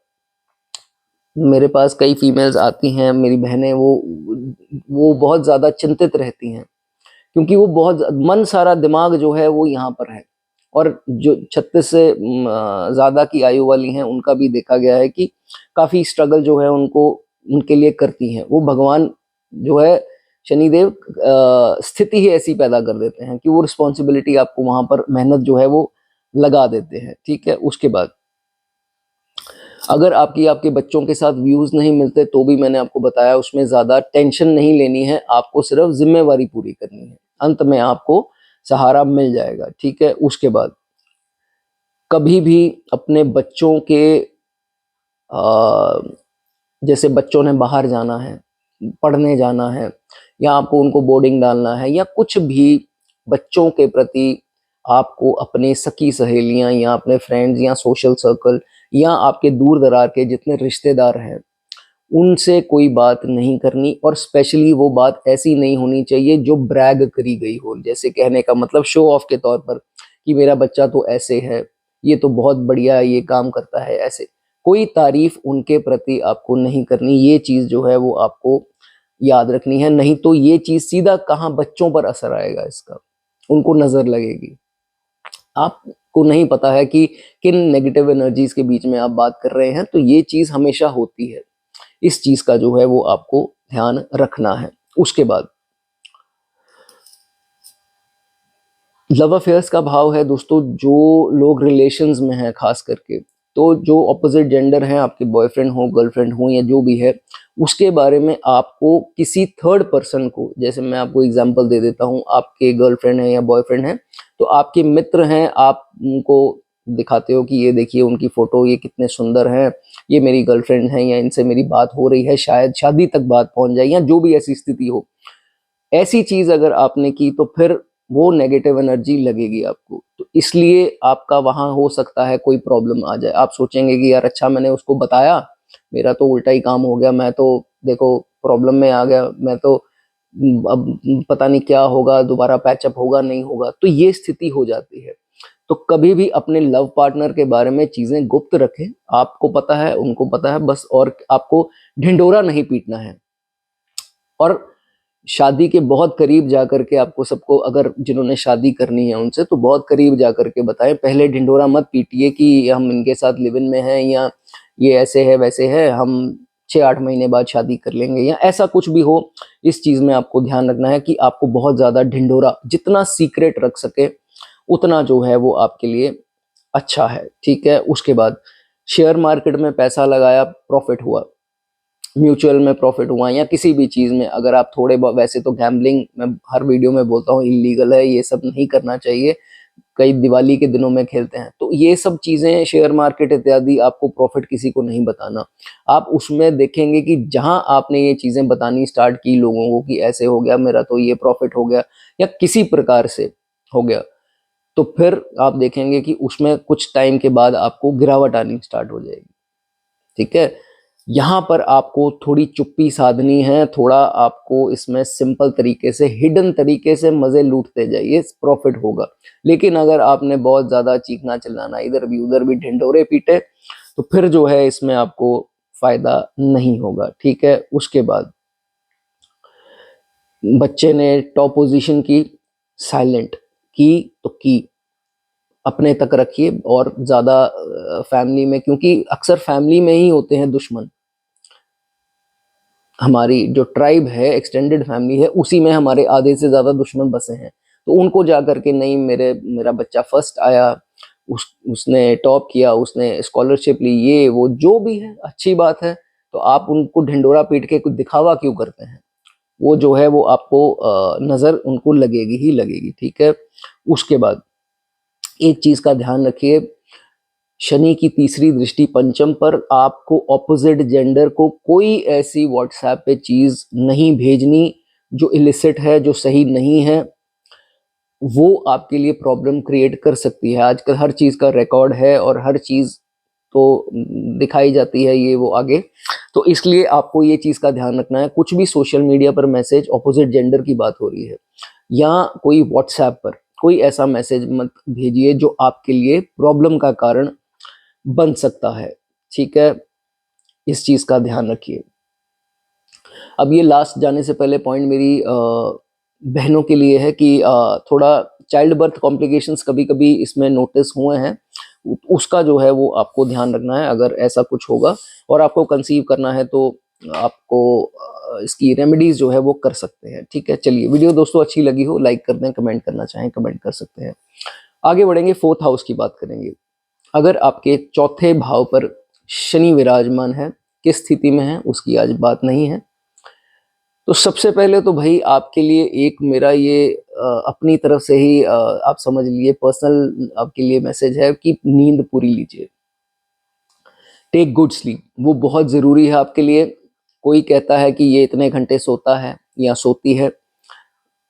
मेरे पास कई फीमेल्स आती हैं, मेरी बहनें, वो बहुत ज़्यादा चिंतित रहती हैं, क्योंकि वो बहुत मन सारा दिमाग जो है वो यहाँ पर है। और जो 36 से ज़्यादा की आयु वाली हैं उनका भी देखा गया है कि काफ़ी स्ट्रगल जो है उनको उनके लिए करती हैं। वो भगवान जो है शनिदेव स्थिति ही ऐसी पैदा कर देते हैं कि वो रिस्पॉन्सिबिलिटी आपको वहाँ पर मेहनत जो है वो लगा देते हैं, ठीक है। उसके बाद अगर आपके बच्चों के साथ व्यूज़ नहीं मिलते तो भी मैंने आपको बताया उसमें ज़्यादा टेंशन नहीं लेनी है, आपको सिर्फ जिम्मेवारी पूरी करनी है, अंत में आपको सहारा मिल जाएगा, ठीक है। उसके बाद कभी भी अपने बच्चों के जैसे बच्चों ने बाहर जाना है, पढ़ने जाना है, या आपको उनको बोर्डिंग डालना है, या कुछ भी बच्चों के प्रति आपको अपने सखी सहेलियां या अपने फ्रेंड्स या सोशल सर्कल या आपके दूर दरार के जितने रिश्तेदार हैं उनसे कोई बात नहीं करनी। और स्पेशली वो बात ऐसी नहीं होनी चाहिए जो ब्रैग करी गई हो, जैसे कहने का मतलब शो ऑफ के तौर पर कि मेरा बच्चा तो ऐसे है, ये तो बहुत बढ़िया ये काम करता है, ऐसे कोई तारीफ उनके प्रति आपको नहीं करनी। ये चीज़ जो है वो आपको याद रखनी है, नहीं तो ये चीज़ सीधा कहाँ बच्चों पर असर आएगा, इसका उनको नज़र लगेगी। आपको नहीं पता है कि किन नेगेटिव एनर्जीज के बीच में आप बात कर रहे हैं, तो ये चीज़ हमेशा होती है, इस चीज़ का जो है वो आपको ध्यान रखना है। उसके बाद लव अफेयर्स का भाव है दोस्तों, जो लोग रिलेशंस में हैं खास करके, तो जो ऑपोजिट जेंडर हैं, आपके बॉयफ्रेंड हो, गर्लफ्रेंड हो, या जो भी है, उसके बारे में आपको किसी थर्ड पर्सन को, जैसे मैं आपको एग्जांपल दे देता हूँ, आपके गर्लफ्रेंड है या बॉयफ्रेंड है, तो आपके मित्र हैं, आप उनको दिखाते हो कि ये देखिए उनकी फ़ोटो, ये कितने सुंदर हैं, ये मेरी गर्लफ्रेंड है, या इनसे मेरी बात हो रही है, शायद शादी तक बात पहुँच जाए, या जो भी ऐसी स्थिति हो, ऐसी चीज़ अगर आपने की तो फिर वो नेगेटिव एनर्जी लगेगी आपको। तो इसलिए आपका वहाँ हो सकता है कोई प्रॉब्लम आ जाए। आप सोचेंगे कि यार अच्छा मैंने उसको बताया, मेरा तो उल्टा ही काम हो गया, मैं तो देखो प्रॉब्लम में आ गया, मैं तो अब पता नहीं क्या होगा, दोबारा पैचअप होगा नहीं होगा, तो ये स्थिति हो जाती है। तो कभी भी अपने लव पार्टनर के बारे में चीज़ें गुप्त रखें, आपको पता है, उनको पता है बस, और आपको ढिंढोरा नहीं पीटना है। और शादी के बहुत करीब जाकर के आपको सबको, अगर जिन्होंने शादी करनी है उनसे, तो बहुत करीब जाकर के बताएं, पहले ढिंढोरा मत पीटिए कि हम इनके साथ लिव इन में हैं, या ये ऐसे है वैसे है, हम 6-8 महीने बाद शादी कर लेंगे, या ऐसा कुछ भी हो। इस चीज़ में आपको ध्यान रखना है कि आपको बहुत ज़्यादा ढिंढोरा, जितना सीक्रेट रख सके उतना जो है वो आपके लिए अच्छा है, ठीक है। उसके बाद शेयर मार्केट में पैसा लगाया, प्रॉफिट हुआ, म्यूचुअल में प्रॉफिट हुआ, या किसी भी चीज़ में अगर आप थोड़े बहुत, वैसे तो गैम्बलिंग मैं हर वीडियो में बोलता हूँ इलीगल है, ये सब नहीं करना चाहिए, कई दिवाली के दिनों में खेलते हैं, तो ये सब चीज़ें शेयर मार्केट इत्यादि आपको प्रॉफिट किसी को नहीं बताना। आप उसमें देखेंगे कि जहां आपने ये चीज़ें बतानी स्टार्ट की लोगों को कि ऐसे हो गया, मेरा तो ये प्रॉफिट हो गया, या किसी प्रकार से हो गया, तो फिर आप देखेंगे कि उसमें कुछ टाइम के बाद आपको गिरावट आनी स्टार्ट हो जाएगी, ठीक है। यहाँ पर आपको थोड़ी चुप्पी साधनी है, थोड़ा आपको इसमें सिंपल तरीके से, हिडन तरीके से मजे लूटते जाइए, प्रॉफिट होगा। लेकिन अगर आपने बहुत ज्यादा चीखना चिल्लाना, इधर भी उधर भी ढिंढोरे पीटे, तो फिर जो है इसमें आपको फायदा नहीं होगा, ठीक है। उसके बाद बच्चे ने टॉप पोजीशन की, साइलेंट की तो की, अपने तक रखिए। और ज्यादा फैमिली में, क्योंकि अक्सर फैमिली में ही होते हैं दुश्मन, हमारी जो ट्राइब है, एक्सटेंडेड फैमिली है, उसी में हमारे आधे से ज्यादा दुश्मन बसे हैं। तो उनको जा करके, नहीं मेरा बच्चा फर्स्ट आया, उसने टॉप किया, उसने स्कॉलरशिप ली, ये वो जो भी है अच्छी बात है, तो आप उनको ढिंडोरा पीट के कुछ दिखावा क्यों करते हैं? वो जो है वो आपको नजर उनको लगेगी ही लगेगी, ठीक है। उसके बाद एक चीज का ध्यान रखिए, शनि की तीसरी दृष्टि पंचम पर, आपको ऑपोजिट जेंडर को कोई ऐसी व्हाट्सएप पे चीज नहीं भेजनी जो इलिसिट है, जो सही नहीं है। वो आपके लिए प्रॉब्लम क्रिएट कर सकती है। आजकल हर चीज का रिकॉर्ड है और हर चीज तो दिखाई जाती है, ये वो आगे। तो इसलिए आपको ये चीज का ध्यान रखना है, कुछ भी सोशल मीडिया पर मैसेज ऑपोजिट जेंडर की बात हो रही है या कोई व्हाट्सएप पर कोई ऐसा मैसेज मत भेजिए जो आपके लिए प्रॉब्लम का कारण बन सकता है, ठीक है। इस चीज का ध्यान रखिए। अब ये लास्ट जाने से पहले पॉइंट मेरी बहनों के लिए है कि थोड़ा चाइल्ड बर्थ कॉम्प्लिकेशंस कभी कभी इसमें नोटिस हुए हैं, उसका जो है वो आपको ध्यान रखना है। अगर ऐसा कुछ होगा और आपको कंसीव करना है तो आपको इसकी रेमेडीज जो है वो कर सकते हैं, ठीक है। चलिए, वीडियो दोस्तों अच्छी लगी हो लाइक कर दें, कमेंट करना चाहें कमेंट कर सकते हैं। आगे बढ़ेंगे, फोर्थ हाउस की बात करेंगे। अगर आपके चौथे भाव पर शनि विराजमान है, किस स्थिति में है उसकी आज बात नहीं है। तो सबसे पहले तो भाई आपके लिए एक मेरा ये अपनी तरफ से ही आप समझ लिए पर्सनल आपके लिए मैसेज है कि नींद पूरी लीजिए, टेक गुड स्लीप, वो बहुत ज़रूरी है आपके लिए। कोई कहता है कि ये इतने घंटे सोता है या सोती है,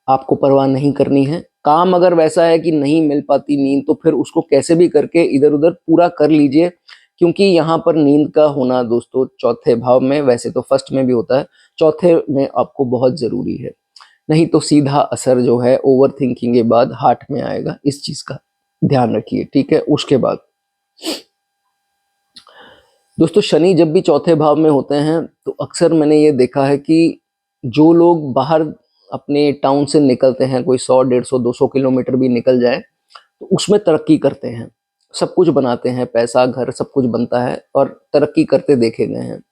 आपको परवाह नहीं करनी है। काम अगर वैसा है कि नहीं मिल पाती नींद, तो फिर उसको कैसे भी करके इधर उधर पूरा कर लीजिए, क्योंकि यहाँ पर नींद का होना दोस्तों चौथे भाव में, वैसे तो फर्स्ट में भी होता है, चौथे में आपको बहुत ज़रूरी है। नहीं तो सीधा असर जो है ओवर थिंकिंग के बाद हार्ट में आएगा, इस चीज़ का ध्यान रखिए, ठीक है। उसके बाद दोस्तों शनि जब भी चौथे भाव में होते हैं तो अक्सर मैंने ये देखा है कि जो लोग बाहर अपने टाउन से निकलते हैं, कोई 100 150 200 किलोमीटर भी निकल जाए, तो उसमें तरक्की करते हैं, सब कुछ बनाते हैं, पैसा घर सब कुछ बनता है और तरक्की करते देखे गए हैं।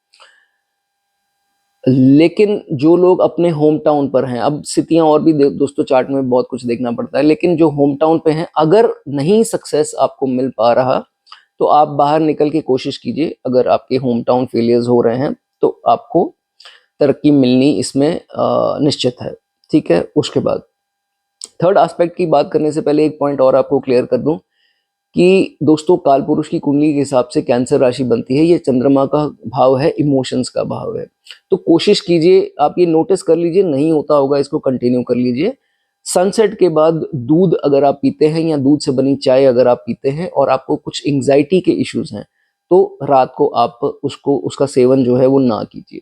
लेकिन जो लोग अपने होम टाउन पर हैं, अब स्थितियां और भी दोस्तों चार्ट में बहुत कुछ देखना पड़ता है, लेकिन जो होम टाउन पे हैं, अगर नहीं सक्सेस आपको मिल पा रहा तो आप बाहर निकल के कोशिश कीजिए। अगर आपके होम टाउन फेलियर्स हो रहे हैं तो आपको तरक्की मिलनी इसमें निश्चित है, ठीक है। उसके बाद थर्ड एस्पेक्ट की बात करने से पहले एक पॉइंट और आपको क्लियर कर दूं कि दोस्तों काल पुरुष की कुंडली के हिसाब से कैंसर राशि बनती है, ये चंद्रमा का भाव है, इमोशंस का भाव है। तो कोशिश कीजिए, आप ये नोटिस कर लीजिए, नहीं होता होगा इसको कंटिन्यू कर लीजिए। सनसेट के बाद दूध अगर आप पीते हैं या दूध से बनी चाय अगर आप पीते हैं और आपको कुछ एंग्जाइटी के इश्यूज हैं, तो रात को आप उसका सेवन जो है वो ना कीजिए।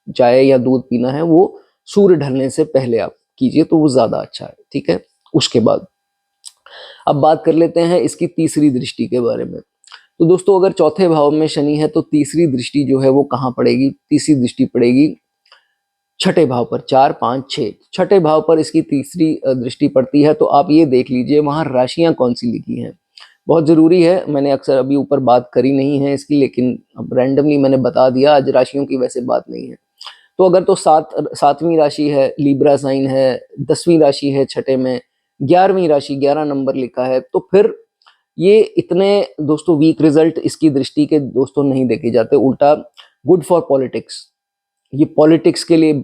चाय या दूध पीना है वो सूर्य ढलने से पहले आप कीजिए, तो वो ज्यादा अच्छा है, ठीक है। उसके बाद अब बात कर लेते हैं इसकी तीसरी दृष्टि के बारे में। तो दोस्तों अगर चौथे भाव में शनि है तो तीसरी दृष्टि जो है वो कहाँ पड़ेगी? तीसरी दृष्टि पड़ेगी छठे भाव पर, 4 5 6 छठे भाव पर इसकी तीसरी दृष्टि पड़ती है। तो आप ये देख लीजिए वहां राशियां कौन सी लिखी हैं, बहुत जरूरी है। मैंने अक्सर अभी ऊपर बात करी नहीं है इसकी, लेकिन अब रैंडमली मैंने बता दिया, आज राशियों की वैसे बात नहीं है। तो अगर तो सातवीं राशि है, लीब्रा साइन है, 10वीं राशि है छठे में, 11वीं राशि 11 नंबर लिखा है, तो फिर ये इतने दोस्तों वीक रिजल्ट इसकी दृष्टि के दोस्तों नहीं देखे जाते, उल्टा गुड फॉर पॉलिटिक्स। ये पॉलिटिक्स के लिए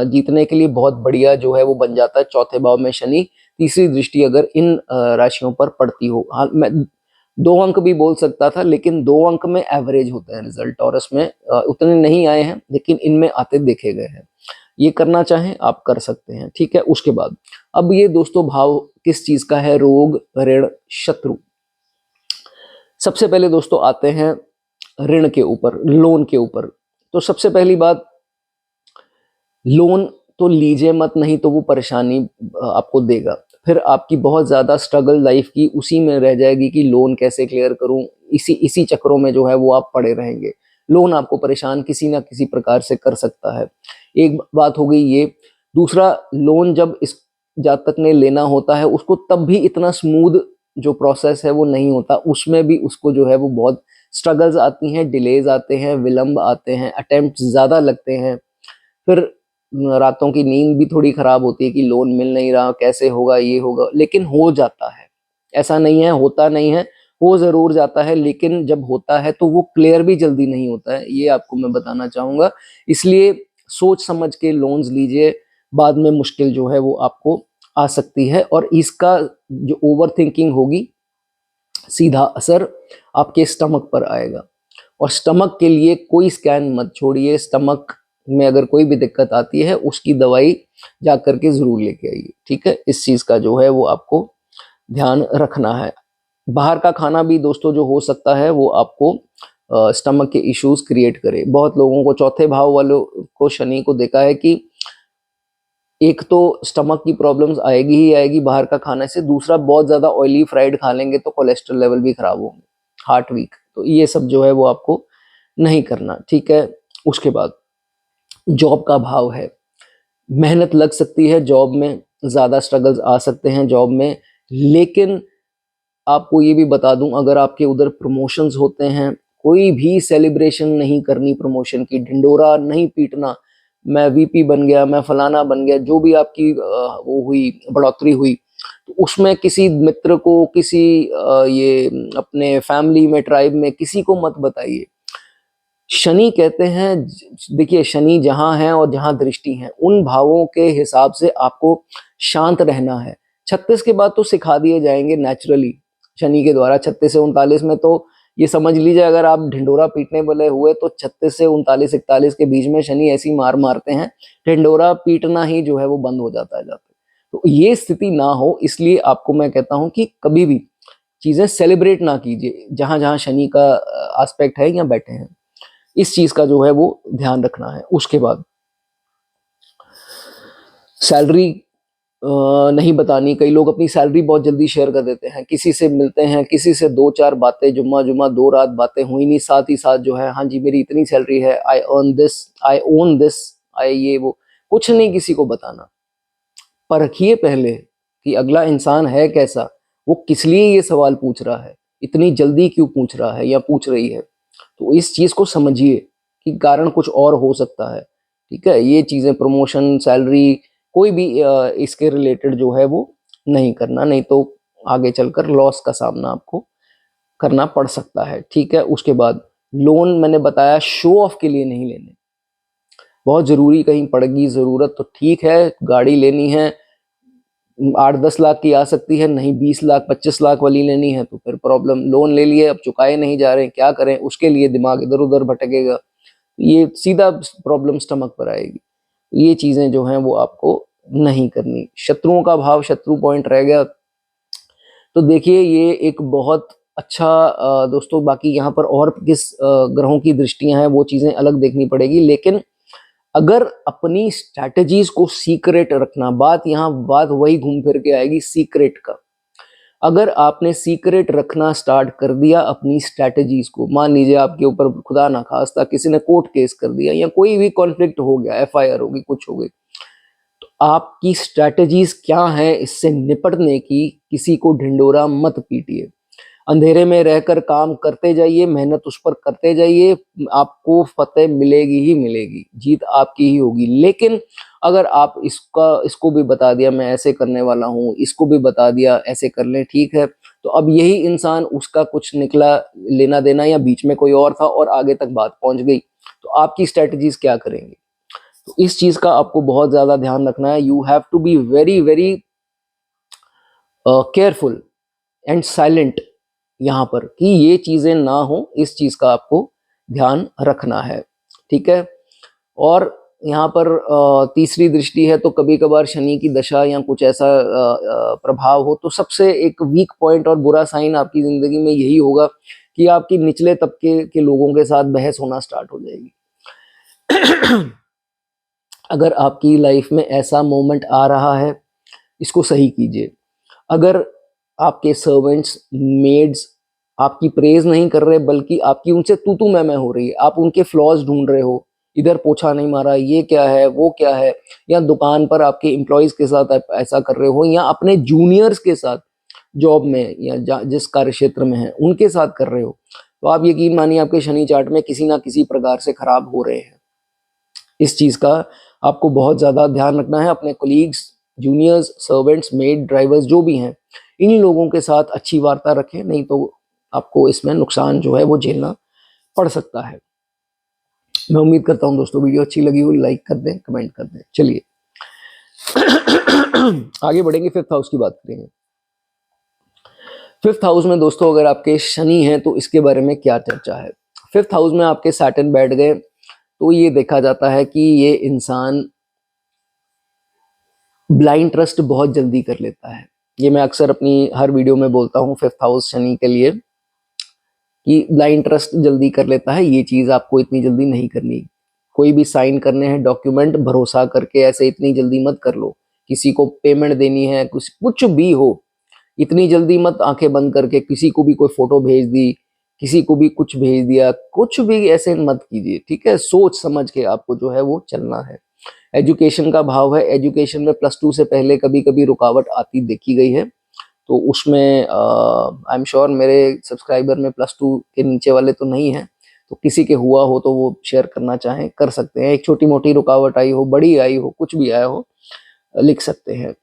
जीतने के लिए बहुत बढ़िया जो है वो बन जाता है। चौथे भाव में शनि, तीसरी दृष्टि अगर इन राशियों पर पड़ती हो, हाँ मैं 2 अंक भी बोल सकता था, लेकिन 2 अंक में एवरेज होते हैं रिजल्ट, और इसमें उतने नहीं आए हैं, लेकिन इनमें आते देखे गए हैं। ये करना चाहें आप कर सकते हैं, ठीक है। उसके बाद अब ये दोस्तों भाव किस चीज का है? रोग, ऋण, शत्रु। सबसे पहले दोस्तों आते हैं ऋण के ऊपर, लोन के ऊपर। तो सबसे पहली बात, लोन तो लीजिए मत, नहीं तो वो परेशानी आपको देगा। फिर आपकी बहुत ज़्यादा स्ट्रगल लाइफ की उसी में रह जाएगी कि लोन कैसे क्लियर करूं, इसी इसी चक्करों में जो है वो आप पड़े रहेंगे। लोन आपको परेशान किसी ना किसी प्रकार से कर सकता है। एक बात हो गई ये। दूसरा, लोन जब इस जातक ने लेना होता है उसको तब भी इतना स्मूथ जो प्रोसेस है वो नहीं होता, उसमें भी उसको जो है वो बहुत स्ट्रगल्स आती हैं, डिलेज आते हैं, विलंब आते हैं, अटेम्प्ट ज़्यादा लगते हैं। फिर रातों की नींद भी थोड़ी खराब होती है कि लोन मिल नहीं रहा, कैसे होगा, ये होगा, लेकिन हो जाता है। ऐसा नहीं है होता नहीं है, हो जरूर जाता है, लेकिन जब होता है तो वो क्लियर भी जल्दी नहीं होता है, ये आपको मैं बताना चाहूंगा। इसलिए सोच समझ के लोन्स लीजिए, बाद में मुश्किल जो है वो आपको आ सकती है। और इसका जो ओवर थिंकिंग होगी, सीधा असर आपके स्टमक पर आएगा। और स्टमक के लिए कोई स्कैन मत छोड़िए। स्टमक में अगर कोई भी दिक्कत आती है उसकी दवाई जा करके जरूर लेके आइए, ठीक है। इस चीज का जो है वो आपको ध्यान रखना है। बाहर का खाना भी दोस्तों जो हो सकता है वो आपको स्टमक के इश्यूज क्रिएट करे। बहुत लोगों को, चौथे भाव वालों को, शनि को देखा है कि एक तो स्टमक की प्रॉब्लम्स आएगी ही आएगी बाहर का खाने से, दूसरा बहुत ज्यादा ऑयली फ्राइड खा लेंगे तो कोलेस्ट्रॉल लेवल भी खराब होंगे, हार्ट वीक। तो ये सब जो है वो आपको नहीं करना, ठीक है। उसके बाद जॉब का भाव है, मेहनत लग सकती है जॉब में, ज़्यादा स्ट्रगल्स आ सकते हैं जॉब में, लेकिन आपको ये भी बता दूं, अगर आपके उधर प्रमोशंस होते हैं, कोई भी सेलिब्रेशन नहीं करनी प्रमोशन की, ढिंडोरा नहीं पीटना, मैं वीपी बन गया, मैं फलाना बन गया, जो भी आपकी वो हुई, बढ़ोतरी हुई, तो उसमें किसी मित्र को, किसी ये अपने फैमिली में, ट्राइब में किसी को मत बताइए। शनि कहते हैं, देखिए शनि जहां है और जहां दृष्टि है, उन भावों के हिसाब से आपको शांत रहना है। 36 के बाद तो सिखा दिए जाएंगे नेचुरली शनि के द्वारा। 36 से 39 में तो ये समझ लीजिए, अगर आप ढिंडोरा पीटने वाले हुए तो 36 से 39 41 के बीच में शनि ऐसी मार मारते हैं, ढिंडोरा पीटना ही जो है वो बंद हो जाता है जाते। तो ये स्थिति ना हो, इसलिए आपको मैं कहता हूं कि कभी भी चीजें सेलिब्रेट ना कीजिए जहां जहां शनि का एस्पेक्ट है या बैठे हैं। इस चीज का जो है वो ध्यान रखना है। उसके बाद सैलरी नहीं बतानी। कई लोग अपनी सैलरी बहुत जल्दी शेयर कर देते हैं, किसी से मिलते हैं, किसी से दो चार बातें, जुम्मा जुम्मा 2 रात बातें हुई नहीं, साथ ही साथ जो है, हाँ जी मेरी इतनी सैलरी है, I earn this, I own this, I ये वो, कुछ नहीं किसी को बताना। परखिए पहले कि अगला इंसान है कैसा, वो किस लिए ये सवाल पूछ रहा है, इतनी जल्दी क्यों पूछ रहा है या पूछ रही है। तो इस चीज को समझिए कि कारण कुछ और हो सकता है, ठीक है। ये चीजें, प्रमोशन, सैलरी, कोई भी इसके रिलेटेड जो है वो नहीं करना, नहीं तो आगे चलकर लॉस का सामना आपको करना पड़ सकता है, ठीक है। उसके बाद लोन मैंने बताया शो ऑफ के लिए नहीं लेने। बहुत जरूरी कहीं पड़ेगी जरूरत तो ठीक है, गाड़ी लेनी है 8-10 लाख की आ सकती है, नहीं 20 लाख 25 लाख वाली लेनी है तो फिर प्रॉब्लम। लोन ले लिए, अब चुकाए नहीं जा रहे, क्या करें, उसके लिए दिमाग इधर उधर भटकेगा, ये सीधा प्रॉब्लम स्टमक पर आएगी। ये चीजें जो हैं वो आपको नहीं करनी। शत्रुओं का भाव, शत्रु पॉइंट रह गया, तो देखिए ये एक बहुत अच्छा दोस्तों, बाकी यहाँ पर और किस ग्रहों की दृष्टियां हैं वो चीजें अलग देखनी पड़ेगी, लेकिन अगर अपनी स्ट्रैटेजीज को सीक्रेट रखना, बात वही घूम फिर के आएगी सीक्रेट का। अगर आपने सीक्रेट रखना स्टार्ट कर दिया अपनी स्ट्रैटेजीज को, मान लीजिए आपके ऊपर खुदा ना खास्ता किसी ने कोर्ट केस कर दिया या कोई भी कॉन्फ्लिक्ट हो गया, एफआईआर होगी, कुछ हो गई, तो आपकी स्ट्रैटेजीज क्या है इससे निपटने की, किसी को ढिंडोरा मत पीटिए। अंधेरे में रहकर काम करते जाइए, मेहनत उस पर करते जाइए, आपको फतेह मिलेगी ही मिलेगी, जीत आपकी ही होगी। लेकिन अगर आप इसको भी बता दिया मैं ऐसे करने वाला हूँ, इसको भी बता दिया ऐसे कर ले, ठीक है, तो अब यही इंसान, उसका कुछ निकला लेना देना, या बीच में कोई और था और आगे तक बात पहुंच गई, तो आपकी स्ट्रेटजीज क्या करेंगे। तो इस चीज का आपको बहुत ज्यादा ध्यान रखना है। You have to be very very careful and silent यहाँ पर, कि ये चीजें ना हो, इस चीज का आपको ध्यान रखना है, ठीक है। और यहाँ पर तीसरी दृष्टि है, तो कभी कभार शनि की दशा या कुछ ऐसा प्रभाव हो, तो सबसे एक वीक पॉइंट और बुरा साइन आपकी जिंदगी में यही होगा कि आपकी निचले तबके के लोगों के साथ बहस होना स्टार्ट हो जाएगी। अगर आपकी लाइफ में ऐसा मोमेंट आ रहा है, इसको सही कीजिए। अगर आपके सर्वेंट्स, मेड्स आपकी प्रेज नहीं कर रहे बल्कि आपकी उनसे तू तू मैं हो रही है, आप उनके फ्लॉज ढूंढ रहे हो, इधर पोछा नहीं मारा, ये क्या है, वो क्या है, या दुकान पर आपके एम्प्लॉयज के साथ आप ऐसा कर रहे हो, या अपने जूनियर्स के साथ जॉब में या जिस कार्य क्षेत्र में है उनके साथ कर रहे हो, तो आप यकीन मानिए आपके शनि चार्ट में किसी ना किसी प्रकार से खराब हो रहे हैं। इस चीज का आपको बहुत ज्यादा ध्यान रखना है। अपने colleagues, juniors, servants, made, drivers जो भी हैं, इन लोगों के साथ अच्छी वार्ता रखें, नहीं तो आपको इसमें नुकसान जो है वो झेलना पड़ सकता है। मैं उम्मीद करता हूं दोस्तों वीडियो अच्छी लगी हो, लाइक कर दें, कमेंट कर दें। चलिए आगे बढ़ेंगे, फिफ्थ हाउस की बात करेंगे। फिफ्थ हाउस में दोस्तों अगर आपके शनि हैं तो इसके बारे में क्या चर्चा है। फिफ्थ हाउस में आपके सैटर्न बैठ गए तो ये देखा जाता है कि ये इंसान ब्लाइंड ट्रस्ट बहुत जल्दी कर लेता है। ये मैं अक्सर अपनी हर वीडियो में बोलता हूँ फिफ्थ हाउस शनि के लिए कि ब्लाइंड ट्रस्ट जल्दी कर लेता है। ये चीज आपको इतनी जल्दी नहीं करनी। कोई भी साइन करने हैं डॉक्यूमेंट, भरोसा करके ऐसे इतनी जल्दी मत कर लो। किसी को पेमेंट देनी है, कुछ भी हो, इतनी जल्दी मत आंखें बंद करके किसी को भी कोई फोटो भेज दी, किसी को भी कुछ भेज दिया, कुछ भी ऐसे मत कीजिए, ठीक है। सोच समझ के आपको जो है वो चलना है। एजुकेशन का भाव है, एजुकेशन में +2 से पहले कभी कभी रुकावट आती देखी गई है, तो उसमें आई एम श्योर मेरे सब्सक्राइबर में +2 के नीचे वाले तो नहीं है, तो किसी के हुआ हो तो वो शेयर करना चाहें कर सकते हैं। एक छोटी मोटी रुकावट आई हो, बड़ी आई हो, कुछ भी आया हो, लिख सकते हैं।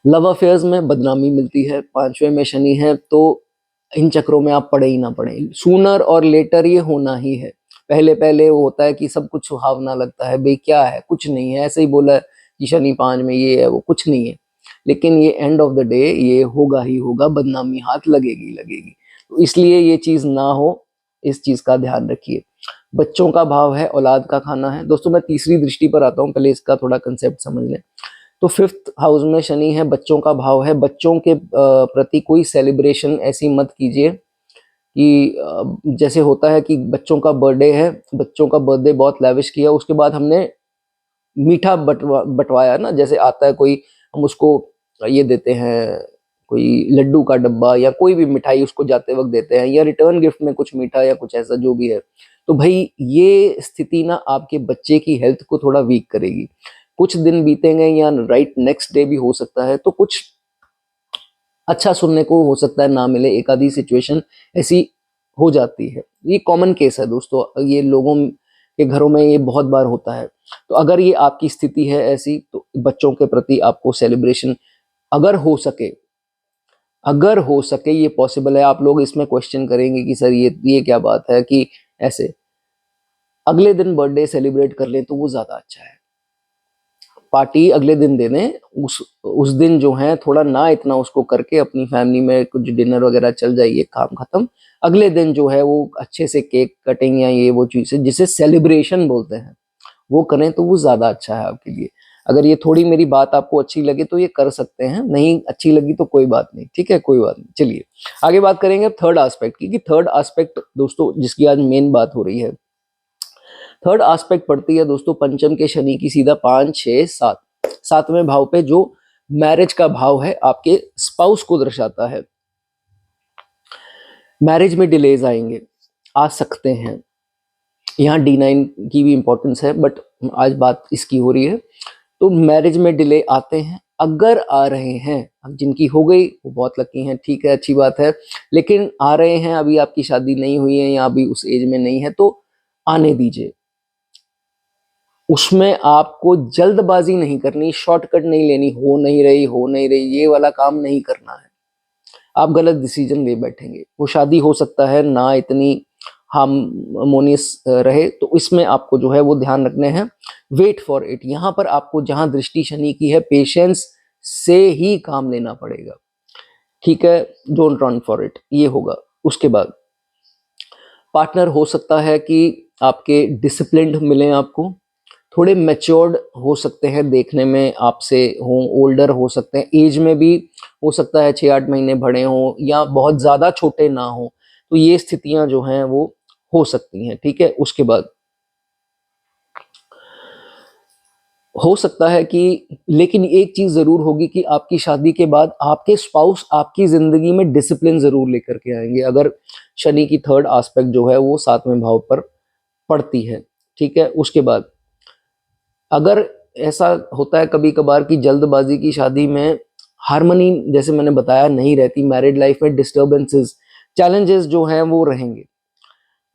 लव अफेयर्स में बदनामी मिलती है, 5वें में शनि है, तो इन चक्रों में आप पड़े ही ना पड़े, सूनर और लेटर ये होना ही है। पहले पहले वो होता है कि सब कुछ सुहावना लगता है, भाई क्या है, कुछ नहीं है, ऐसे ही बोला कि शनि 5 में ये है, वो कुछ नहीं है, लेकिन ये एंड ऑफ द डे ये होगा ही होगा, बदनामी हाथ लगेगी लगेगी। तो इसलिए ये चीज ना हो, इस चीज का ध्यान रखिए। बच्चों का भाव है, औलाद का खाना है। दोस्तों मैं तीसरी दृष्टि पर आता हूँ, पहले इसका थोड़ा कंसेप्ट समझ लें। तो फिफ्थ हाउस में शनि है, बच्चों का भाव है। बच्चों के प्रति कोई सेलिब्रेशन ऐसी मत कीजिए कि जैसे होता है कि बच्चों का बर्थडे है, बच्चों का बर्थडे बहुत लैविश किया, उसके बाद हमने मीठा बटवाया ना, जैसे आता है कोई, हम उसको ये देते हैं, कोई लड्डू का डब्बा या कोई भी मिठाई उसको जाते वक्त देते हैं, या रिटर्न गिफ्ट में कुछ मीठा या कुछ ऐसा जो भी है। तो भाई ये स्थिति ना आपके बच्चे की हेल्थ को थोड़ा वीक करेगी। कुछ दिन बीतेंगे या राइट नेक्स्ट डे भी हो सकता है, तो कुछ अच्छा सुनने को हो सकता है ना मिले, एक आधी सिचुएशन ऐसी हो जाती है। ये कॉमन केस है दोस्तों, ये लोगों के घरों में ये बहुत बार होता है। तो अगर ये आपकी स्थिति है ऐसी, तो बच्चों के प्रति आपको सेलिब्रेशन अगर हो सके, अगर हो सके, ये पॉसिबल है। आप लोग इसमें क्वेश्चन करेंगे कि सर ये क्या बात है कि ऐसे अगले दिन बर्थडे सेलिब्रेट कर लें तो वो ज्यादा अच्छा है। पार्टी अगले दिन दे दें, उस दिन जो है थोड़ा ना इतना उसको करके अपनी फैमिली में कुछ डिनर वगैरह चल जाइए, काम खत्म। अगले दिन जो है वो अच्छे से केक कटिंग या ये वो चीजें जिसे सेलिब्रेशन बोलते हैं वो करें, तो वो ज्यादा अच्छा है आपके लिए। अगर ये थोड़ी मेरी बात आपको अच्छी लगे तो ये कर सकते हैं, नहीं अच्छी लगी तो कोई बात नहीं, ठीक है, कोई बात नहीं। चलिए आगे बात करेंगे थर्ड एस्पेक्ट की, कि थर्ड एस्पेक्ट दोस्तों जिसकी आज मेन बात हो रही है। थर्ड एस्पेक्ट पड़ती है दोस्तों पंचम के शनि की, सीधा 5, 6, 7, 7वें भाव पे, जो मैरिज का भाव है, आपके स्पाउस को दर्शाता है। मैरिज में डिलेज आएंगे, आ सकते हैं। यहाँ D9 की भी इंपॉर्टेंस है, बट आज बात इसकी हो रही है। तो मैरिज में डिले आते हैं, अगर आ रहे हैं, अब जिनकी हो गई वो बहुत लकी हैं, ठीक है, अच्छी बात है। लेकिन आ रहे हैं, अभी आपकी शादी नहीं हुई है या अभी उस एज में नहीं है, तो आने दीजिए। उसमें आपको जल्दबाजी नहीं करनी, शॉर्टकट नहीं लेनी, हो नहीं रही, ये वाला काम नहीं करना है। आप गलत डिसीजन ले बैठेंगे। वो शादी हो सकता है ना इतनी हार्मोनियस रहे, तो इसमें आपको जो है वो ध्यान रखने हैं। वेट फॉर इट, यहाँ पर आपको जहां दृष्टि शनि की है, पेशेंस से ही काम लेना पड़ेगा, ठीक है। डोंट रन फॉर इट, ये होगा। उसके बाद पार्टनर हो सकता है कि आपके डिसिप्लिन्ड मिले आपको, थोड़े मैच्योर्ड हो सकते हैं, देखने में आपसे हो, ओल्डर हो सकते हैं, एज में भी हो सकता है 6-8 महीने बड़े हों या बहुत ज़्यादा छोटे ना हो, तो ये स्थितियां जो हैं वो हो सकती हैं, ठीक है। उसके बाद हो सकता है कि, लेकिन एक चीज जरूर होगी कि आपकी शादी के बाद आपके स्पाउस आपकी जिंदगी में डिसिप्लिन जरूर लेकर के आएंगे, अगर शनि की थर्ड एस्पेक्ट जो है वो 7वें भाव पर पड़ती है। ठीक है, उसके बाद अगर ऐसा होता है कभी कभार कि जल्दबाजी की शादी में हार्मनी, जैसे मैंने बताया, नहीं रहती, मैरिड लाइफ में डिस्टर्बेंसेस, चैलेंजेस जो हैं वो रहेंगे,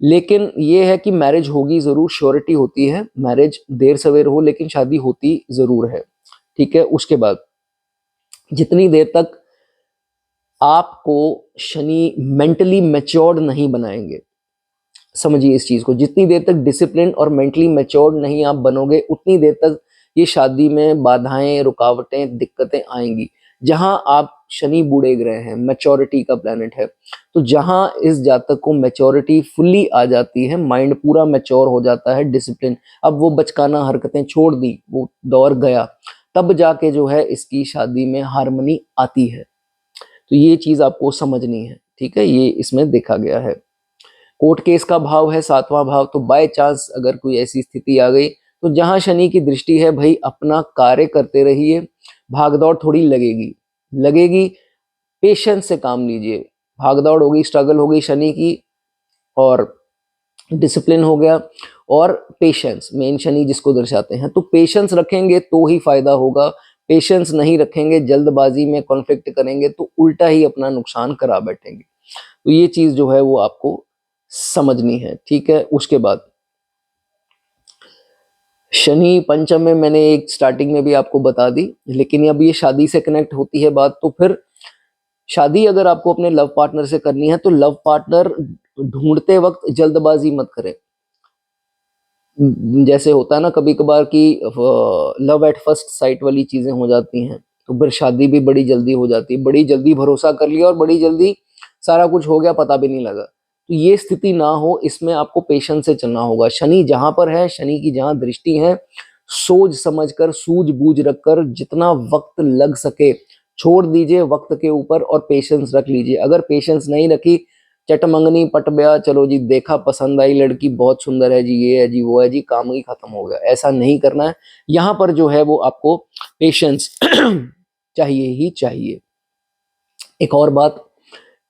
लेकिन ये है कि मैरिज होगी जरूर, श्योरिटी होती है, मैरिज देर सवेर हो लेकिन शादी होती जरूर है। ठीक है, उसके बाद जितनी देर तक आपको शनि मेंटली मैच्योर्ड नहीं बनाएंगे, समझिए इस चीज को, जितनी देर तक डिसिप्लिन और मेंटली मैच्योर्ड नहीं आप बनोगे उतनी देर तक ये शादी में बाधाएं, रुकावटें, दिक्कतें आएंगी। जहां आप, शनि बूढ़े ग्रह हैं, मैच्योरिटी का प्लेनेट है, तो जहां इस जातक को मैच्योरिटी फुल्ली आ जाती है, माइंड पूरा मैच्योर हो जाता है, डिसिप्लिन, अब वो बचकाना हरकतें छोड़ दी, वो दौर गया, तब जाके जो है इसकी शादी में हार्मनी आती है। तो ये चीज आपको समझनी है। ठीक है, ये इसमें देखा गया है। कोर्ट केस का भाव है 7वां भाव, तो बाय चांस अगर कोई ऐसी स्थिति आ गई तो जहां शनि की दृष्टि है, भाई अपना कार्य करते रहिए, भागदौड़ थोड़ी लगेगी, लगेगी, पेशेंस से काम लीजिए, भागदौड़ होगी, स्ट्रगल होगी शनि की, और डिसिप्लिन हो गया, और पेशेंस, मेन शनि जिसको दर्शाते हैं, तो पेशेंस रखेंगे तो ही फायदा होगा, पेशेंस नहीं रखेंगे, जल्दबाजी में कॉन्फ्लिक्ट करेंगे तो उल्टा ही अपना नुकसान करा बैठेंगे। तो ये चीज जो है वो आपको समझनी है। ठीक है, उसके बाद शनि पंचम में मैंने एक स्टार्टिंग में भी आपको बता दी, लेकिन अब ये शादी से कनेक्ट होती है बात, तो फिर शादी अगर आपको अपने लव पार्टनर से करनी है तो लव पार्टनर ढूंढते वक्त जल्दबाजी मत करें। जैसे होता है ना कभी कभार कि लव एट फर्स्ट साइट वाली चीजें हो जाती हैं, तो फिर शादी भी बड़ी जल्दी हो जाती है, बड़ी जल्दी भरोसा कर लिया और बड़ी जल्दी सारा कुछ हो गया, पता भी नहीं लगा। तो ये स्थिति ना हो, इसमें आपको पेशेंस से चलना होगा। शनि जहां पर है, शनि की जहां दृष्टि है, सोच समझकर, सूझबूझ रखकर, जितना वक्त लग सके छोड़ दीजिए वक्त के ऊपर और पेशेंस रख लीजिए। अगर पेशेंस नहीं रखी, चटमंगनी पट गया, चलो जी देखा, पसंद आई लड़की, बहुत सुंदर है जी, ये है जी, वो है जी, काम ही खत्म हो गया, ऐसा नहीं करना है। यहाँ पर जो है वो आपको पेशेंस चाहिए ही चाहिए। एक और बात,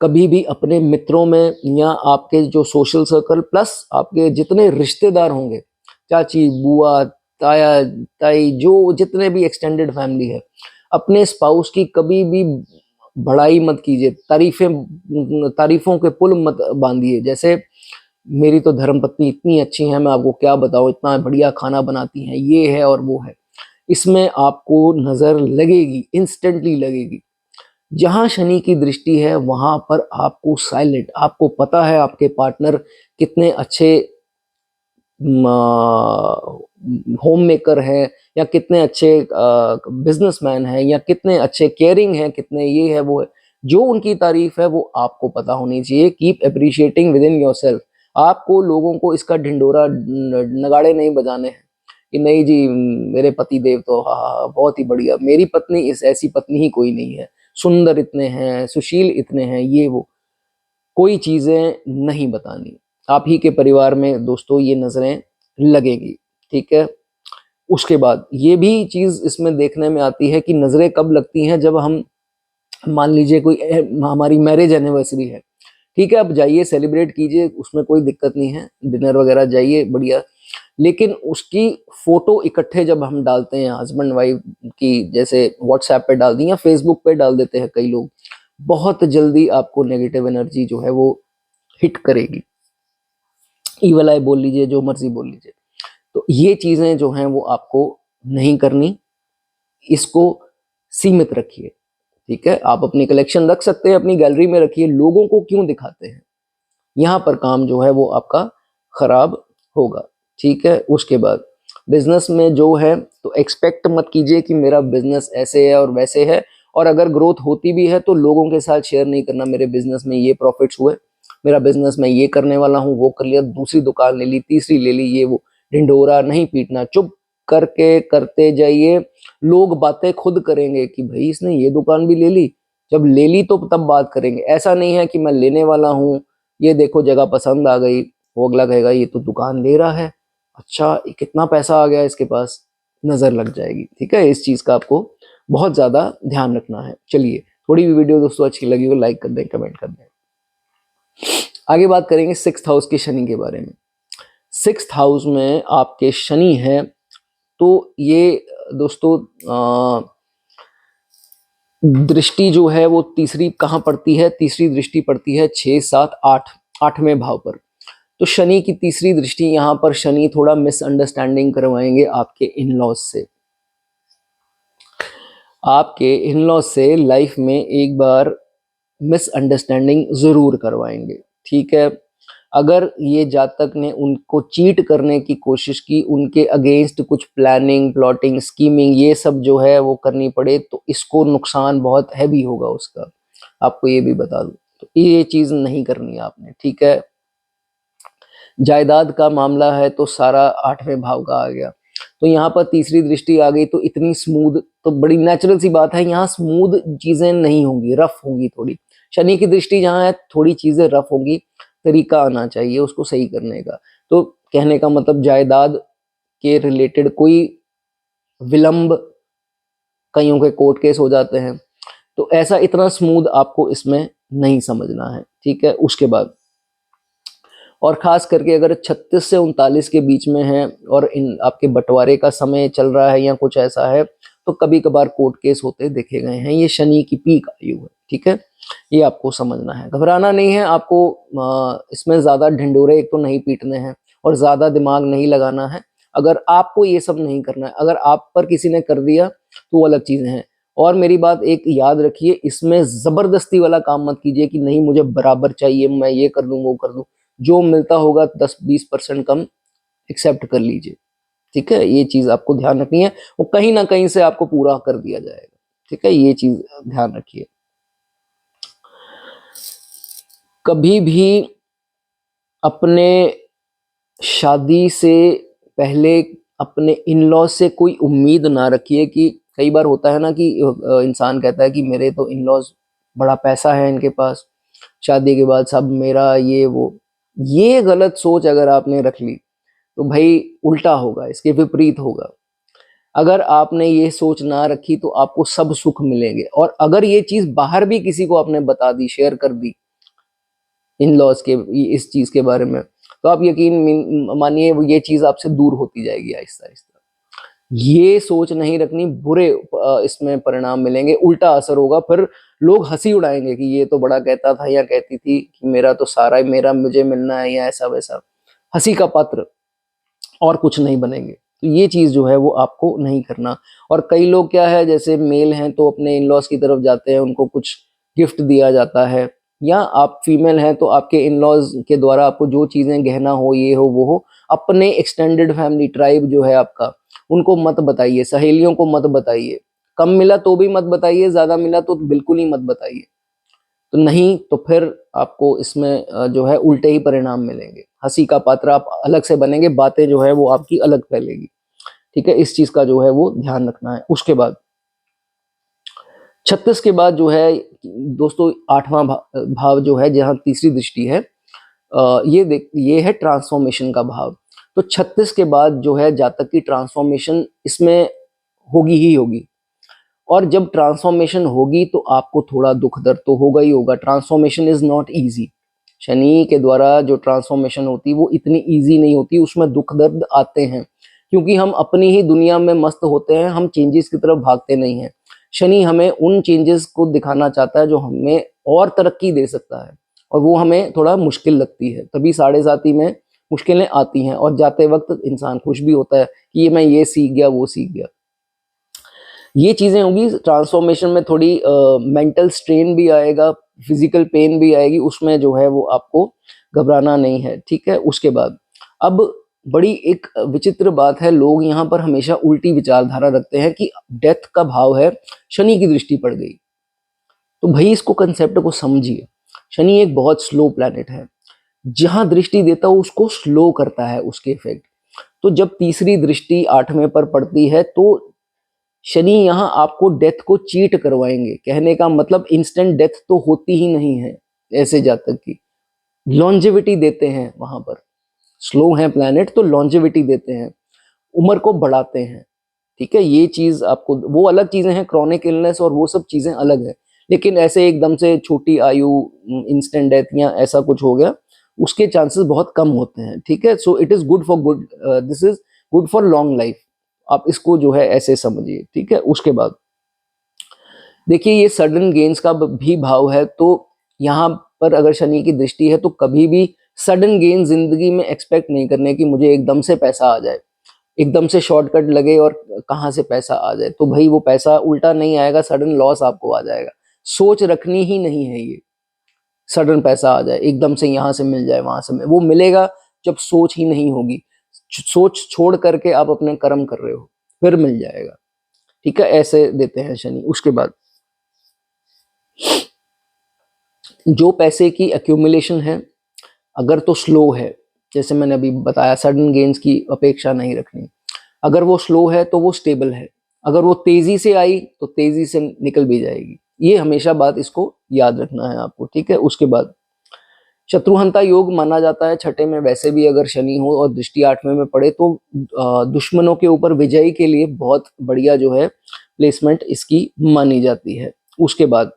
कभी भी अपने मित्रों में या आपके जो सोशल सर्कल प्लस आपके जितने रिश्तेदार होंगे, चाची, बुआ, ताया, ताई, जो जितने भी एक्सटेंडेड फैमिली है, अपने स्पाउस की कभी भी बड़ाई मत कीजिए, तारीफों के पुल मत बांधिए। जैसे मेरी तो धर्मपत्नी इतनी अच्छी है, मैं आपको क्या बताऊं, इतना बढ़िया खाना बनाती हैं, ये है और वो है, इसमें आपको नजर लगेगी, इंस्टेंटली लगेगी। जहां शनि की दृष्टि है वहां पर आपको साइलेंट, आपको पता है आपके पार्टनर कितने अच्छे होम मेकर हैं, या कितने अच्छे बिजनेसमैन हैं, या कितने अच्छे केयरिंग हैं, कितने ये है वो है, जो उनकी तारीफ है वो आपको पता होनी चाहिए। Keep appreciating with in your self. आपको लोगों को इसका ढिंडोरा नगाड़े नहीं बजाने हैं कि नहीं जी मेरे पति देव तो हाँ हाँ हाँ, बहुत ही बढ़िया, मेरी पत्नी, इस ऐसी पत्नी ही कोई नहीं है, सुंदर इतने हैं, सुशील इतने हैं, ये वो कोई चीजें नहीं बतानी। आप ही के परिवार में दोस्तों ये नजरें लगेगी। ठीक है, उसके बाद ये भी चीज इसमें देखने में आती है कि नजरें कब लगती हैं, जब हम, मान लीजिए कोई हमारी मैरिज एनिवर्सरी है, ठीक है, अब जाइए सेलिब्रेट कीजिए, उसमें कोई दिक्कत नहीं है, डिनर वगैरह जाइए बढ़िया, लेकिन उसकी फोटो इकट्ठे जब हम डालते हैं हस्बैंड वाइफ की, जैसे व्हाट्सएप पे डाल दी या फेसबुक पे डाल देते हैं कई लोग, बहुत जल्दी आपको नेगेटिव एनर्जी जो है वो हिट करेगी, ईवल आई बोल लीजिए, जो मर्जी बोल लीजिए। तो ये चीजें जो हैं वो आपको नहीं करनी, इसको सीमित रखिए। ठीक है, आप अपनी कलेक्शन रख सकते हैं, अपनी गैलरी में रखिए, लोगों को क्यों दिखाते हैं, यहाँ पर काम जो है वो आपका खराब होगा। ठीक है, उसके बाद बिजनेस में जो है तो एक्सपेक्ट मत कीजिए कि मेरा बिजनेस ऐसे है और वैसे है, और अगर ग्रोथ होती भी है तो लोगों के साथ शेयर नहीं करना, मेरे बिजनेस में ये प्रॉफिट्स हुए, मेरा बिजनेस में ये करने वाला हूँ, वो कर लिया, दूसरी दुकान ले ली, तीसरी ले ली, ये वो ढिंढोरा नहीं पीटना, चुप करके करते जाइए। लोग बातें खुद करेंगे कि भाई इसने ये दुकान भी ले ली, जब ले ली तो तब बात करेंगे। ऐसा नहीं है कि मैं लेने वाला हूँ, ये देखो जगह पसंद आ गई, वो अगला कहेगा ये तो दुकान ले रहा है, अच्छा कितना पैसा आ गया इसके पास, नजर लग जाएगी। ठीक है, इस चीज का आपको बहुत ज्यादा ध्यान रखना है। चलिए, थोड़ी भी वीडियो दोस्तों अच्छी लगी हो लाइक कर दें, कमेंट कर दें। आगे बात करेंगे 6th हाउस के शनि के बारे में। 6th हाउस में आपके शनि है, तो ये दोस्तों दृष्टि जो है वो तीसरी कहाँ पड़ती है? तीसरी दृष्टि पड़ती है 6, 7, 8, 8वें भाव पर। तो शनि की तीसरी दृष्टि, यहाँ पर शनि थोड़ा मिसअंडरस्टैंडिंग करवाएंगे आपके इन लॉज से। आपके इन लॉज से लाइफ में एक बार मिसअंडरस्टैंडिंग जरूर करवाएंगे। ठीक है, अगर ये जातक ने उनको चीट करने की कोशिश की, उनके अगेंस्ट कुछ प्लानिंग, प्लॉटिंग, स्कीमिंग ये सब जो है वो करनी पड़े, तो इसको नुकसान बहुत हैवी होगा उसका, आपको ये भी बता दूं। तो ये चीज नहीं करनी है आपने। ठीक है, जायदाद का मामला है तो सारा 8वें भाव का आ गया। तो यहाँ पर तीसरी दृष्टि आ गई, तो इतनी स्मूथ, तो बड़ी नेचुरल सी बात है, यहाँ स्मूथ चीजें नहीं होंगी, रफ होंगी थोड़ी। शनि की दृष्टि जहाँ है थोड़ी चीजें रफ होंगी, तरीका आना चाहिए उसको सही करने का। तो कहने का मतलब जायदाद के रिलेटेड कोई विलंब, कईयों के कोर्ट केस हो जाते हैं, तो ऐसा इतना स्मूथ आपको इसमें नहीं समझना है। ठीक है, उसके बाद और खास करके अगर 36 से 39 के बीच में है और इन आपके बंटवारे का समय चल रहा है या कुछ ऐसा है, तो कभी कभार कोर्ट केस होते देखे गए हैं। ये शनि की पीक आयु है। ठीक है, ये आपको समझना है, घबराना नहीं है आपको। इसमें ज्यादा ढिंडोरे एक तो नहीं पीटने हैं और ज्यादा दिमाग नहीं लगाना है। अगर आपको ये सब नहीं करना है, अगर आप पर किसी ने कर दिया तो वो अलग चीजें हैं। और मेरी बात एक याद रखिए, इसमें जबरदस्ती वाला काम मत कीजिए कि नहीं मुझे बराबर चाहिए, मैं ये कर दूं वो कर दूं। जो मिलता होगा 10-20% कम एक्सेप्ट कर लीजिए। ठीक है, ये चीज आपको ध्यान रखनी है, वो कहीं ना कहीं से आपको पूरा कर दिया जाएगा। ठीक है, ये चीज ध्यान रखिए। कभी भी अपने शादी से पहले अपने इन लॉ से कोई उम्मीद ना रखिए। कि कई बार होता है ना कि इंसान कहता है कि मेरे तो इन लॉज बड़ा पैसा है इनके पास, शादी के बाद सब मेरा, ये वो। ये गलत सोच अगर आपने रख ली तो भाई उल्टा होगा, इसके विपरीत होगा। अगर आपने ये सोच ना रखी तो आपको सब सुख मिलेंगे। और अगर ये चीज बाहर भी किसी को आपने बता दी, शेयर कर दी इन लॉज के इस चीज के बारे में, तो आप यकीन मानिए ये चीज आपसे दूर होती जाएगी आहिस्ता आहिस्ता। ये सोच नहीं रखनी, बुरे इसमें परिणाम मिलेंगे, उल्टा असर होगा। फिर लोग हंसी उड़ाएंगे कि ये तो बड़ा कहता था या कहती थी कि मेरा तो सारा ही मेरा, मुझे मिलना है, या ऐसा वैसा। हंसी का पात्र और कुछ नहीं बनेंगे। तो ये चीज जो है वो आपको नहीं करना। और कई लोग क्या है, जैसे मेल हैं तो अपने इन लॉज की तरफ जाते हैं, उनको कुछ गिफ्ट दिया जाता है, या आप फीमेल हैं तो आपके इन लॉज के द्वारा आपको जो चीजें, गहना हो, ये हो वो हो, अपने एक्सटेंडेड फैमिली ट्राइब जो है आपका, उनको मत बताइए, सहेलियों को मत बताइए। कम मिला तो भी मत बताइए, ज्यादा मिला तो बिल्कुल ही मत बताइए। तो नहीं तो फिर आपको इसमें जो है उल्टे ही परिणाम मिलेंगे, हंसी का पात्र आप अलग से बनेंगे, बातें जो है वो आपकी अलग फैलेगी। ठीक है, इस चीज का जो है वो ध्यान रखना है। उसके बाद 36 के बाद जो है दोस्तों 8वां भाव जो है, जहां तीसरी दृष्टि है, ये है ट्रांसफॉर्मेशन का भाव। तो 36 के बाद जो है जातक की ट्रांसफॉर्मेशन इसमें होगी ही होगी। और जब ट्रांसफॉर्मेशन होगी तो आपको थोड़ा दुख दर्द तो होगा ही होगा। Transformation is not easy. Shani के द्वारा जो ट्रांसफॉर्मेशन होती है वो इतनी इजी नहीं होती, उसमें दुख दर्द आते हैं, क्योंकि हम अपनी ही दुनिया में मस्त होते हैं, हम चेंजेस की तरफ भागते नहीं हैं। शनि हमें उन चेंजेस को दिखाना चाहता है जो हमें और तरक्की दे सकता है, और वो हमें थोड़ा मुश्किल लगती है, तभी 7.5 में मुश्किलें आती हैं। और जाते वक्त इंसान खुश भी होता है कि ये मैं ये सीख गया, वो सीख गया। ये चीजें होंगी ट्रांसफॉर्मेशन में, थोड़ी मेंटल स्ट्रेन भी आएगा, फिजिकल पेन भी आएगी, उसमें जो है वो आपको घबराना नहीं है। ठीक है, उसके बाद अब बड़ी एक विचित्र बात है, लोग यहाँ पर हमेशा उल्टी विचारधारा रखते हैं कि डेथ का भाव है, शनि की दृष्टि पड़ गई। तो भाई इसको कंसेप्ट को समझिए। शनि एक बहुत स्लो प्लैनेट है, जहां दृष्टि देता है उसको स्लो करता है उसके इफेक्ट। तो जब तीसरी दृष्टि 8वें पर पड़ती है तो शनि यहाँ आपको डेथ को चीट करवाएंगे। कहने का मतलब इंस्टेंट डेथ तो होती ही नहीं है ऐसे जातक की, लॉन्जेविटी देते हैं वहां पर। स्लो है प्लैनेट तो लॉन्जेविटी देते हैं, उम्र को बढ़ाते हैं। ठीक है, ये चीज आपको, वो अलग चीजें हैं, क्रॉनिक इलनेस और वो सब चीजें अलग है, लेकिन ऐसे एकदम से छोटी आयु, इंस्टेंट डेथ या ऐसा कुछ हो गया, उसके चांसेस बहुत कम होते हैं। ठीक है, so it is good for good, this is good for long life, आप इसको जो है ऐसे समझिए। ठीक है, उसके बाद देखिए ये सडन गेन्स का भी भाव है, तो यहाँ पर अगर शनि की दृष्टि है तो कभी भी सडन गेन जिंदगी में एक्सपेक्ट नहीं करने की मुझे एकदम से पैसा आ जाए, एकदम से शॉर्टकट लगे और कहाँ से पैसा आ जाए, तो भाई वो पैसा उल्टा नहीं आएगा, सडन लॉस आपको आ जाएगा। सोच रखनी ही नहीं है ये, सडन पैसा आ जाए एकदम से, यहाँ से मिल जाए वहां से वो मिलेगा जब सोच ही नहीं होगी। सोच छोड़ करके आप अपने कर्म कर रहे हो, फिर मिल जाएगा। ठीक है, ऐसे देते हैं शनि। उसके बाद जो पैसे की एक्यूमुलेशन है, अगर तो स्लो है, जैसे मैंने अभी बताया सडन गेन्स की अपेक्षा नहीं रखनी, अगर वो स्लो है तो वो स्टेबल है, अगर वो तेजी से आई तो तेजी से निकल भी जाएगी, ये हमेशा बात इसको याद रखना है आपको। ठीक है, उसके बाद शत्रुहंता योग माना जाता है छठे में, वैसे भी अगर शनि हो और दृष्टि आठवें में पड़े तो दुश्मनों के ऊपर विजयी के लिए बहुत बढ़िया जो है प्लेसमेंट इसकी मानी जाती है। उसके बाद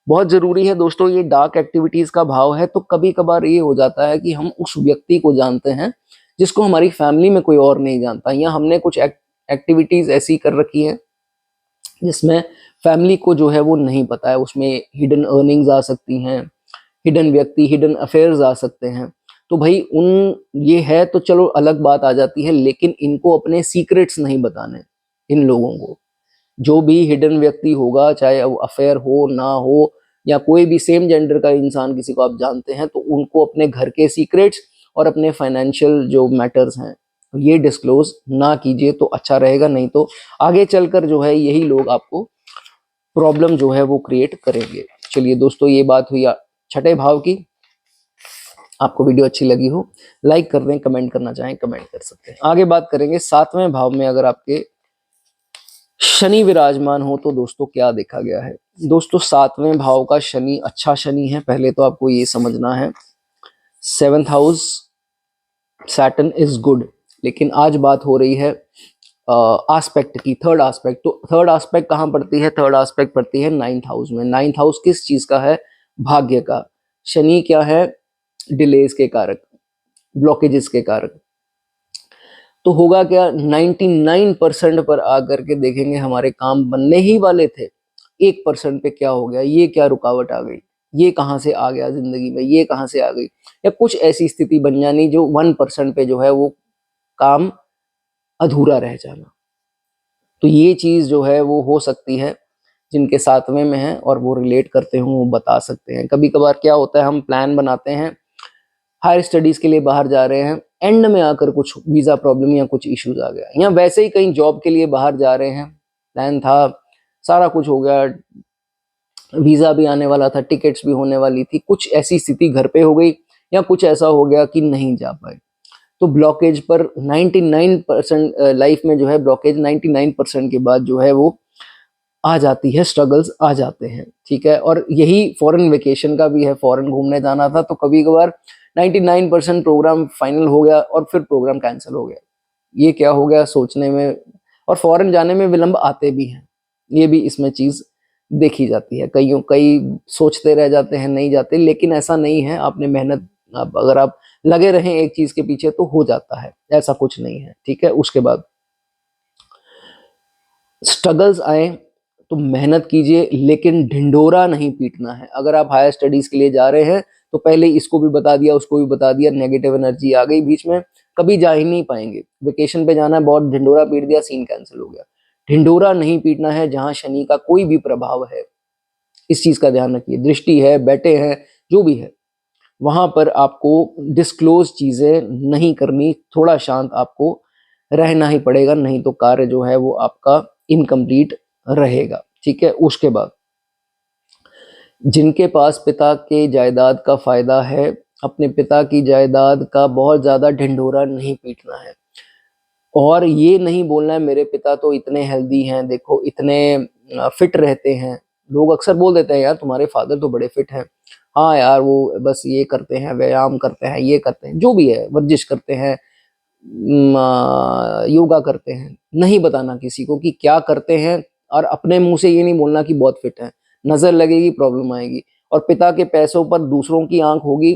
बहुत जरूरी है दोस्तों, ये डार्क एक्टिविटीज का भाव है, तो कभी कभार ये हो जाता है कि हम उस व्यक्ति को जानते हैं जिसको हमारी फैमिली में कोई और नहीं जानता, या हमने कुछ एक्टिविटीज ऐसी कर रखी है जिसमें फैमिली को जो है वो नहीं पता है, उसमें हिडन अर्निंग्स आ सकती हैं, हिडन व्यक्ति, हिडन अफेयर्स आ सकते हैं, तो भाई उन ये है तो चलो अलग बात आ जाती है, लेकिन इनको अपने सीक्रेट्स नहीं बताने इन लोगों को। जो भी हिडन व्यक्ति होगा, चाहे वो अफेयर हो ना हो, या कोई भी सेम जेंडर का इंसान किसी को आप जानते हैं, तो उनको अपने घर के सीक्रेट्स और अपने फाइनेंशियल जो मैटर्स हैं ये डिस्क्लोज ना कीजिए तो अच्छा रहेगा, नहीं तो आगे चलकर जो है यही लोग आपको प्रॉब्लम जो है वो क्रिएट करेंगे। चलिए दोस्तों, ये बात हुई छठे भाव की। आपको वीडियो अच्छी लगी हो लाइक कर दें, कमेंट करना चाहें कमेंट कर सकते हैं। आगे बात करेंगे सातवें भाव में अगर आपके शनि विराजमान हो तो दोस्तों क्या देखा गया है। दोस्तों सातवें भाव का शनि अच्छा शनि है, पहले तो आपको ये समझना है। Seventh house Saturn is good, लेकिन आज बात हो रही है आस्पेक्ट की, थर्ड आस्पेक्ट। तो थर्ड आस्पेक्ट कहाँ पड़ती है? थर्ड आस्पेक्ट पड़ती है नाइन्थ हाउस में। नाइन्थ हाउस किस चीज का है? भाग्य का। शनि क्या है? डिलेज के कारक, ब्लॉकेजेस के कारक। तो होगा क्या, 99% पर आकर के देखेंगे हमारे काम बनने ही वाले थे, 1% पे क्या हो गया, ये क्या रुकावट आ गई, ये कहाँ से आ गया जिंदगी में, ये कहाँ से आ गई, या कुछ ऐसी स्थिति बन जानी जो 1% पे जो है वो काम अधूरा रह जाना। तो ये चीज जो है वो हो सकती है जिनके सातवें में है और वो रिलेट करते हो वो बता सकते हैं। कभी कभार क्या होता है, हम प्लान बनाते हैं हायर स्टडीज के लिए बाहर जा रहे हैं, एंड में आकर कुछ वीजा प्रॉब्लम या कुछ इश्यूज आ गया, या वैसे ही कहीं जॉब के लिए बाहर जा रहे हैं, प्लान था, सारा कुछ हो गया, वीजा भी आने वाला था, टिकट्स भी होने वाली थी, कुछ ऐसी स्थिति घर पे हो गई या कुछ ऐसा हो गया कि नहीं जा पाए। तो ब्लॉकेज पर 99% लाइफ में जो है ब्लॉकेज 99% के बाद जो है वो आ जाती है, स्ट्रगल्स आ जाते हैं। ठीक है, और यही फॉरेन वेकेशन का भी है, फॉरेन घूमने जाना था तो कभी कभार 99% प्रोग्राम फाइनल हो गया और फिर प्रोग्राम कैंसिल हो गया, ये क्या हो गया सोचने में, और फॉरेन जाने में विलंब आते भी हैं, ये भी इसमें चीज देखी जाती है। कई सोचते रह जाते हैं, नहीं जाते, लेकिन ऐसा नहीं है, आपने मेहनत, अगर आप लगे रहें एक चीज के पीछे तो हो जाता है, ऐसा कुछ नहीं है। ठीक है, उसके बाद स्ट्रगल्स आए तो मेहनत कीजिए, लेकिन ढिंढोरा नहीं पीटना है। अगर आप हायर स्टडीज के लिए जा रहे हैं तो पहले इसको भी बता दिया, उसको भी बता दिया, नेगेटिव एनर्जी आ गई बीच में, कभी जा ही नहीं पाएंगे। वेकेशन पे जाना है, बहुत ढिंडोरा पीट दिया, सीन कैंसिल हो गया। ढिंडोरा नहीं पीटना है जहां शनि का कोई भी प्रभाव है, इस चीज का ध्यान रखिए। दृष्टि है, बैठे हैं, जो भी है, वहां पर आपको डिस्क्लोज चीजें नहीं करनी, थोड़ा शांत आपको रहना ही पड़ेगा, नहीं तो कार्य जो है वो आपका इनकम्प्लीट रहेगा। ठीक है, उसके बाद जिनके पास पिता के जायदाद का फायदा है, अपने पिता की जायदाद का बहुत ज्यादा ढिंढोरा नहीं पीटना है, और ये नहीं बोलना है मेरे पिता तो इतने हेल्दी हैं, देखो इतने फिट रहते हैं। लोग अक्सर बोल देते हैं यार तुम्हारे फादर तो बड़े फिट हैं, हाँ यार वो बस ये करते हैं, व्यायाम करते हैं, ये करते हैं, जो भी है, वर्जिश करते हैं, योगा करते हैं, नहीं बताना किसी को कि क्या करते हैं, और अपने मुंह से ये नहीं बोलना कि बहुत फिट है, नजर लगेगी, प्रॉब्लम आएगी। और पिता के पैसों पर दूसरों की आंख होगी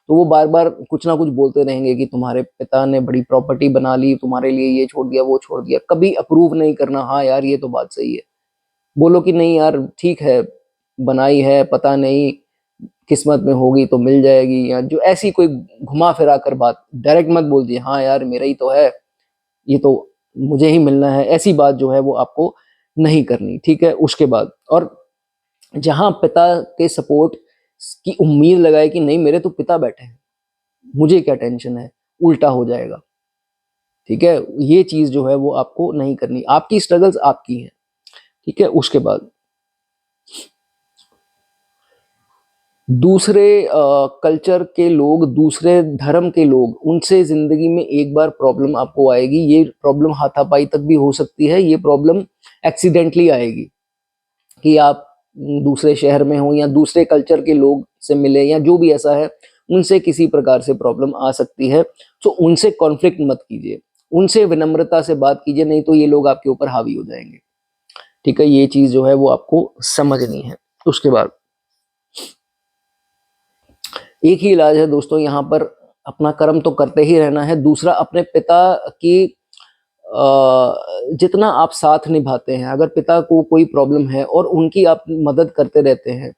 तो वो बार बार कुछ ना कुछ बोलते रहेंगे कि तुम्हारे पिता ने बड़ी प्रॉपर्टी बना ली, तुम्हारे लिए ये छोड़ दिया, वो छोड़ दिया। कभी अप्रूव नहीं करना, हाँ यार ये तो बात सही है, बोलो कि नहीं यार ठीक है, बनाई है, पता नहीं किस्मत में होगी तो मिल जाएगी, या जो ऐसी कोई घुमा फिरा कर बात, डायरेक्ट मत बोल दिए हाँ यार मेरा ही तो है, ये तो मुझे ही मिलना है, ऐसी बात जो है वो आपको नहीं करनी, ठीक है। उसके बाद, और जहां पिता के सपोर्ट की उम्मीद लगाए कि नहीं मेरे तो पिता बैठे हैं, मुझे क्या टेंशन है, उल्टा हो जाएगा, ठीक है। ये चीज जो है वो आपको नहीं करनी, आपकी स्ट्रगल्स आपकी हैं, ठीक है। उसके बाद दूसरे कल्चर के लोग, दूसरे धर्म के लोग, उनसे जिंदगी में एक बार प्रॉब्लम आपको आएगी। ये प्रॉब्लम हाथापाई तक भी हो सकती है, ये प्रॉब्लम एक्सीडेंटली आएगी कि आप दूसरे शहर में हो या दूसरे कल्चर के लोग से मिले या जो भी ऐसा है, उनसे किसी प्रकार से प्रॉब्लम आ सकती है। तो उनसे कॉन्फ्लिक्ट मत कीजिए, उनसे विनम्रता से बात कीजिए, नहीं तो ये लोग आपके ऊपर हावी हो जाएंगे, ठीक है। ये चीज जो है वो आपको समझनी है। उसके बाद एक ही इलाज है दोस्तों यहाँ पर, अपना कर्म तो करते ही रहना है। दूसरा, अपने पिता की जितना आप साथ निभाते हैं, अगर पिता को कोई प्रॉब्लम है और उनकी आप मदद करते रहते हैं,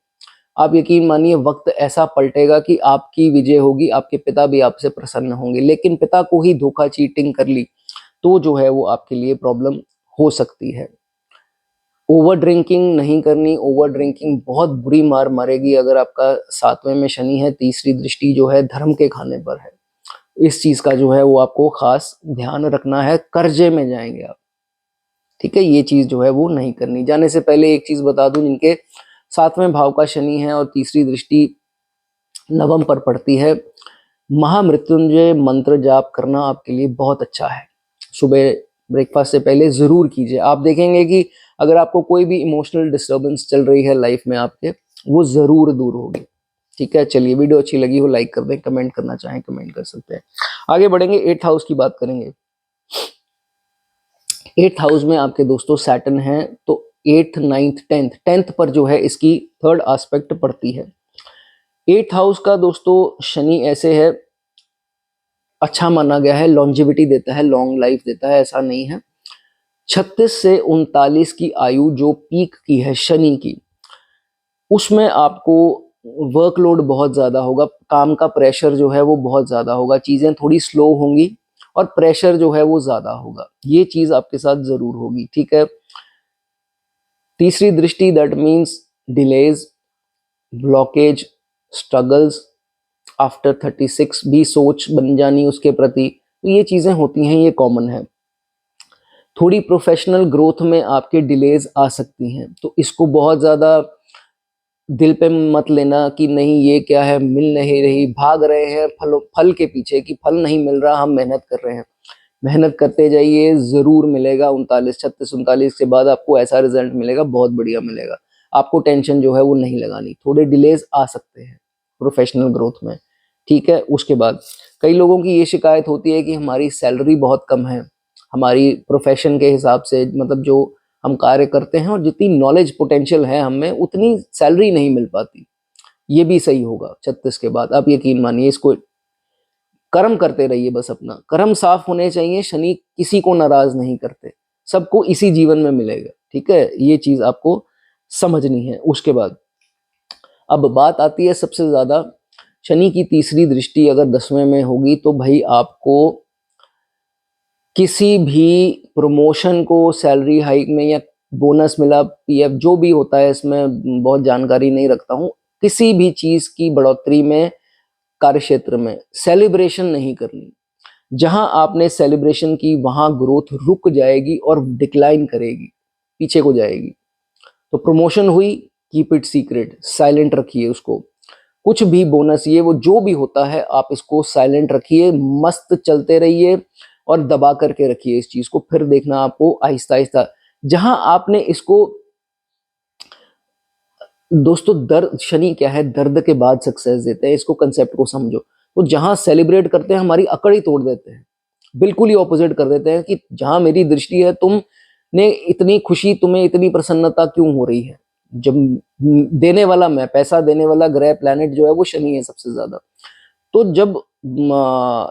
आप यकीन मानिए वक्त ऐसा पलटेगा कि आपकी विजय होगी, आपके पिता भी आपसे प्रसन्न होंगे। लेकिन पिता को ही धोखा, चीटिंग कर ली तो जो है वो आपके लिए प्रॉब्लम हो सकती है। ओवर ड्रिंकिंग नहीं करनी, ओवर ड्रिंकिंग बहुत बुरी मार मारेगी। अगर आपका 7वें में शनि है, तीसरी दृष्टि जो है धर्म के खाने पर है, इस चीज का जो है वो आपको खास ध्यान रखना है, कर्जे में जाएंगे आप, ठीक है। ये चीज जो है वो नहीं करनी। जाने से पहले एक चीज बता दूं, जिनके 7वें भाव का शनि है और तीसरी दृष्टि नवम पर पड़ती है, महामृत्युंजय मंत्र जाप करना आपके लिए बहुत अच्छा है। सुबह ब्रेकफास्ट से पहले जरूर कीजिए। आप देखेंगे कि अगर आपको कोई भी इमोशनल डिस्टर्बेंस चल रही है लाइफ में आपके, वो जरूर दूर होगी, ठीक है। चलिए, वीडियो अच्छी लगी हो लाइक कर दें, कमेंट करना चाहें कमेंट कर सकते हैं। आगे बढ़ेंगे, 8th हाउस की बात करेंगे। 8th हाउस में आपके दोस्तों सैटर्न है, तो 8th 9th 10th पर जो है इसकी थर्ड एस्पेक्ट पड़ती है। 8th हाउस का दोस्तों शनि ऐसे है, अच्छा माना गया है, लॉन्जिविटी देता है, लॉन्ग लाइफ देता है, ऐसा नहीं है। 36 से 39 की आयु जो पीक की है शनि की, उसमें आपको वर्कलोड बहुत ज्यादा होगा, काम का प्रेशर जो है वो बहुत ज्यादा होगा, चीजें थोड़ी स्लो होंगी और प्रेशर जो है वो ज्यादा होगा, ये चीज आपके साथ जरूर होगी, ठीक है। तीसरी दृष्टि, that means delays, blockage, struggles after 36 भी सोच बन जानी उसके प्रति, तो ये चीजें होती हैं, ये कॉमन है। थोड़ी प्रोफेशनल ग्रोथ में आपके डिलेज आ सकती हैं, तो इसको बहुत ज़्यादा दिल पे मत लेना कि नहीं ये क्या है, मिल नहीं रही, भाग रहे हैं फल के पीछे कि फल नहीं मिल रहा, हम मेहनत कर रहे हैं। मेहनत करते जाइए, ज़रूर मिलेगा। 39 36 39 के बाद आपको ऐसा रिजल्ट मिलेगा, बहुत बढ़िया मिलेगा। आपको टेंशन जो है वो नहीं लगानी, थोड़े डिलेज आ सकते हैं प्रोफेशनल ग्रोथ में, ठीक है। उसके बाद कई लोगों की ये शिकायत होती है कि हमारी सैलरी बहुत कम है, हमारी प्रोफेशन के हिसाब से, मतलब जो हम कार्य करते हैं और जितनी नॉलेज पोटेंशियल है हम में, उतनी सैलरी नहीं मिल पाती। ये भी सही होगा 36 के बाद, आप यकीन मानिए। इसको कर्म करते रहिए, बस अपना कर्म साफ होने चाहिए। शनि किसी को नाराज नहीं करते, सबको इसी जीवन में मिलेगा, ठीक है। ये चीज आपको समझनी है। उसके बाद अब बात आती है सबसे ज्यादा, शनि की तीसरी दृष्टि अगर 10वें में होगी तो भाई आपको किसी भी प्रमोशन को, सैलरी हाइक में या बोनस मिला, पीएफ जो भी होता है, इसमें बहुत जानकारी नहीं रखता हूँ, किसी भी चीज की बढ़ोतरी में, कार्य क्षेत्र में सेलिब्रेशन नहीं करनी। जहां आपने सेलिब्रेशन की वहां ग्रोथ रुक जाएगी और डिक्लाइन करेगी, पीछे को जाएगी। तो प्रमोशन हुई, कीप इट सीक्रेट, साइलेंट रखिए उसको। कुछ भी बोनस, ये वो जो भी होता है, आप इसको साइलेंट रखिए, मस्त चलते रहिए और दबा करके रखिए इस चीज को। फिर देखना आपको आहिस्ता आहिस्ता, जहां आपने इसको, दोस्तों दर्द, शनि क्या है, दर्द के बाद सक्सेस देते हैं, इसको कंसेप्ट को समझो। तो जहां सेलिब्रेट करते हैं, हमारी अकड़ ही तोड़ देते हैं। बिल्कुल ही ऑपोजिट कर देते हैं कि जहां मेरी दृष्टि है तुमने इतनी खुशी, तुम्हें इतनी प्रसन्नता क्यों हो रही है। जब देने वाला मैं, पैसा देने वाला ग्रह प्लैनेट जो है वो शनि है सबसे ज्यादा। तो जब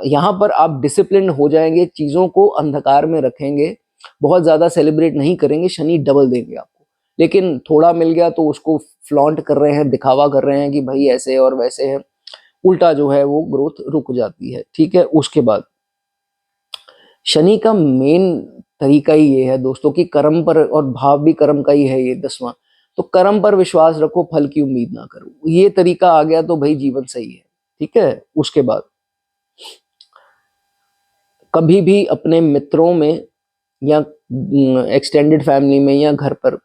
यहाँ पर आप डिसिप्लिन हो जाएंगे, चीजों को अंधकार में रखेंगे, बहुत ज्यादा सेलिब्रेट नहीं करेंगे, शनि डबल देंगे आपको। लेकिन थोड़ा मिल गया तो उसको फ्लॉन्ट कर रहे हैं, दिखावा कर रहे हैं कि भाई ऐसे और वैसे है, उल्टा जो है वो ग्रोथ रुक जाती है। ठीक है, उसके बाद शनि का मेन तरीका ही ये है दोस्तों कि कर्म पर, और भाव भी कर्म का ही है ये 10वां। तो कर्म पर विश्वास रखो, फल की उम्मीद ना करो। ये तरीका आ गया तो भाई जीवन सही है। ठीक है, उसके बाद कभी भी अपने मित्रों में या एक्सटेंडेड फैमिली में या घर पर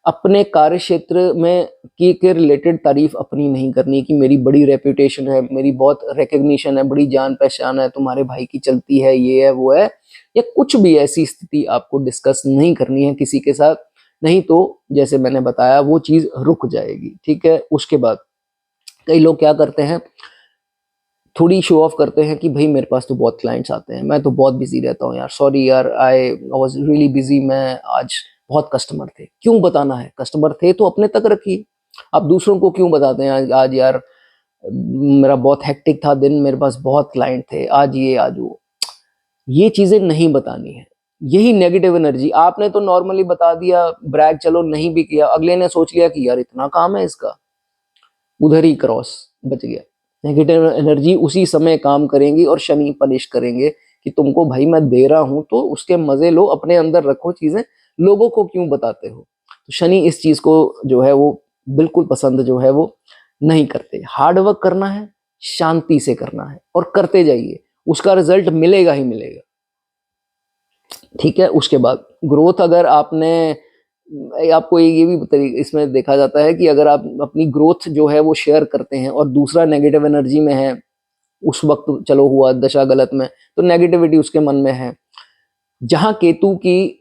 अपने कार्य क्षेत्र में के रिलेटेड तारीफ अपनी नहीं करनी कि मेरी बड़ी रेपुटेशन है, मेरी बहुत रिकग्निशन है, बड़ी जान पहचान है, तुम्हारे भाई की चलती है, ये है वो है, या कुछ भी ऐसी स्थिति आपको डिस्कस नहीं करनी है किसी के साथ। नहीं तो जैसे मैंने बताया वो चीज रुक जाएगी। ठीक है, उसके बाद कई लोग क्या करते हैं, थोड़ी शो ऑफ करते हैं कि भाई मेरे पास तो बहुत क्लाइंट्स आते हैं, मैं तो बहुत बिजी रहता हूँ यार, सॉरी यार, आई वाज रियली बिजी, मैं आज बहुत कस्टमर थे। क्यों बताना है, कस्टमर थे तो अपने तक रखिए। आप दूसरों को क्यों बताते हैं आज यार मेरा बहुत हेक्टिक था दिन, मेरे पास बहुत क्लाइंट थे, आज ये आज वो। ये चीजें नहीं बतानी है। यही नेगेटिव एनर्जी, आपने तो नॉर्मली बता दिया, ब्रैग चलो नहीं भी किया, अगले ने सोच लिया कि यार इतना काम है इसका, उधर ही क्रॉस बच गया। नेगेटिव एनर्जी उसी समय काम करेंगी और शनि पनिश करेंगे कि तुमको भाई मैं दे रहा हूं तो उसके मजे लो, अपने अंदर रखो चीजें, लोगों को क्यों बताते हो। तो शनि इस चीज को जो है वो बिल्कुल पसंद जो है वो नहीं करते। हार्ड वर्क करना है, शांति से करना है और करते जाइए, उसका रिजल्ट मिलेगा ही मिलेगा। ठीक है, उसके बाद ग्रोथ, अगर आपने, आपको ये भी इसमें देखा जाता है कि अगर आप अपनी ग्रोथ जो है वो शेयर करते हैं और दूसरा नेगेटिव एनर्जी में है, उस वक्त चलो हुआ दशा गलत में, तो नेगेटिविटी उसके मन में है। जहां केतु की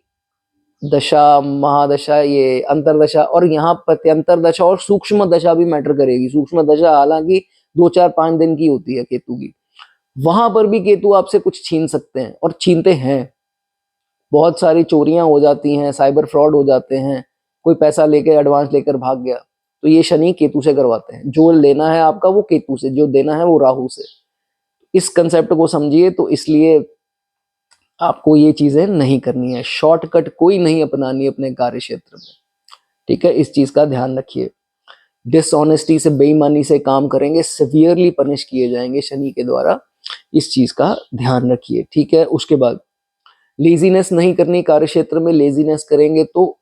दशा, महादशा, ये अंतरदशा, और यहाँ प्रत्यंतर दशा और सूक्ष्म दशा भी मैटर करेगी। सूक्ष्म दशा हालांकि 2 4 5 दिन की होती है केतु की, वहां पर भी केतु आपसे कुछ छीन सकते हैं और छीनते हैं। बहुत सारी चोरियां हो जाती हैं, साइबर फ्रॉड हो जाते हैं, कोई पैसा लेके एडवांस लेकर भाग गया, तो ये शनि केतु से करवाते हैं। जो लेना है आपका वो केतु से, जो देना है वो राहु से। इस कंसेप्ट को समझिए। तो इसलिए आपको ये चीजें नहीं करनी है, शॉर्टकट कोई नहीं अपनानी अपने कार्य क्षेत्र में। ठीक है, इस चीज का ध्यान रखिए। डिसऑनेस्टी से, बेईमानी से काम करेंगे, सिवियरली पनिश किए जाएंगे शनि के द्वारा, इस चीज का ध्यान रखिए। ठीक है, उसके बाद लेजीनेस नहीं करनी, कार्य क्षेत्र में लेजीनेस करेंगे तो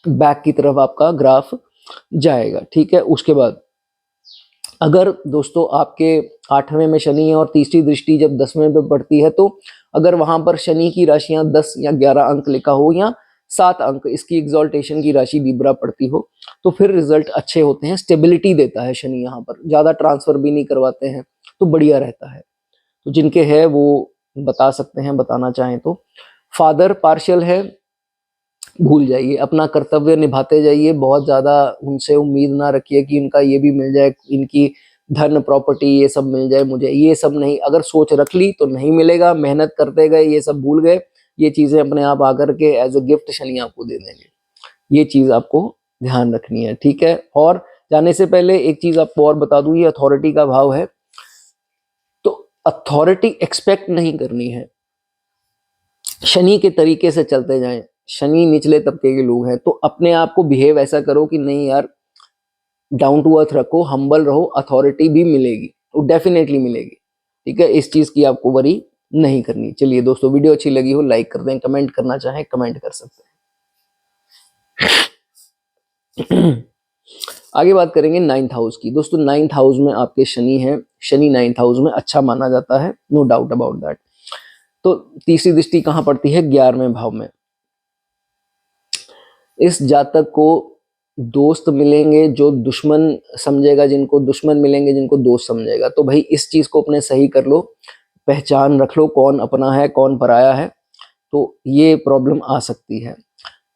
बैक की तरफ आपका ग्राफ जाएगा। ठीक है, उसके बाद अगर दोस्तों आपके 8वें में शनि है और तीसरी दृष्टि जब 10वें पे पड़ती है, तो अगर वहां पर शनि की राशियां 10 या 11 अंक लिखा हो या 7 अंक इसकी एग्जॉल्टेशन की राशि लिब्रा पड़ती हो, तो फिर रिजल्ट अच्छे होते हैं। स्टेबिलिटी देता है शनि, यहाँ पर ज्यादा ट्रांसफर भी नहीं करवाते हैं, तो बढ़िया रहता है। तो जिनके है वो बता सकते हैं, बताना चाहें तो। फादर पार्शियल है, भूल जाइए, अपना कर्तव्य निभाते जाइए, बहुत ज्यादा उनसे उम्मीद ना रखिए कि इनका ये भी मिल जाए, इनकी धन प्रॉपर्टी ये सब मिल जाए मुझे, ये सब नहीं। अगर सोच रख ली तो नहीं मिलेगा, मेहनत करते गए ये सब भूल गए, ये चीजें अपने आप आकर के एज अ गिफ्ट शनि आपको दे देंगे। ये चीज आपको ध्यान रखनी है। ठीक है, और जाने से पहले एक चीज आपको और बता दूं, ये अथॉरिटी का भाव है, तो अथॉरिटी एक्सपेक्ट नहीं करनी है। शनि के तरीके से चलते जाएं। शनि निचले तबके के लोग हैं, तो अपने आप को बिहेव ऐसा करो कि नहीं यार, डाउन टू अर्थ रखो, हम्बल रहो, अथॉरिटी भी मिलेगी, तो डेफिनेटली मिलेगी। ठीक है, इस चीज की आपको वरी नहीं करनी। चलिए दोस्तों, वीडियो अच्छी लगी हो लाइक कर दें, कमेंट करना चाहें कमेंट कर सकते हैं। आगे बात करेंगे 9th हाउस की। दोस्तों 9th हाउस में आपके शनि है, शनि 9th हाउस में अच्छा माना जाता है, नो डाउट अबाउट दैट। तो तीसरी दृष्टि कहां पड़ती है, 11वें भाव में। इस जातक को दोस्त मिलेंगे जो दुश्मन समझेगा, जिनको दुश्मन मिलेंगे जिनको दोस्त समझेगा। तो भाई इस चीज को अपने सही कर लो, पहचान रख लो कौन अपना है कौन पराया है, तो ये प्रॉब्लम आ सकती है।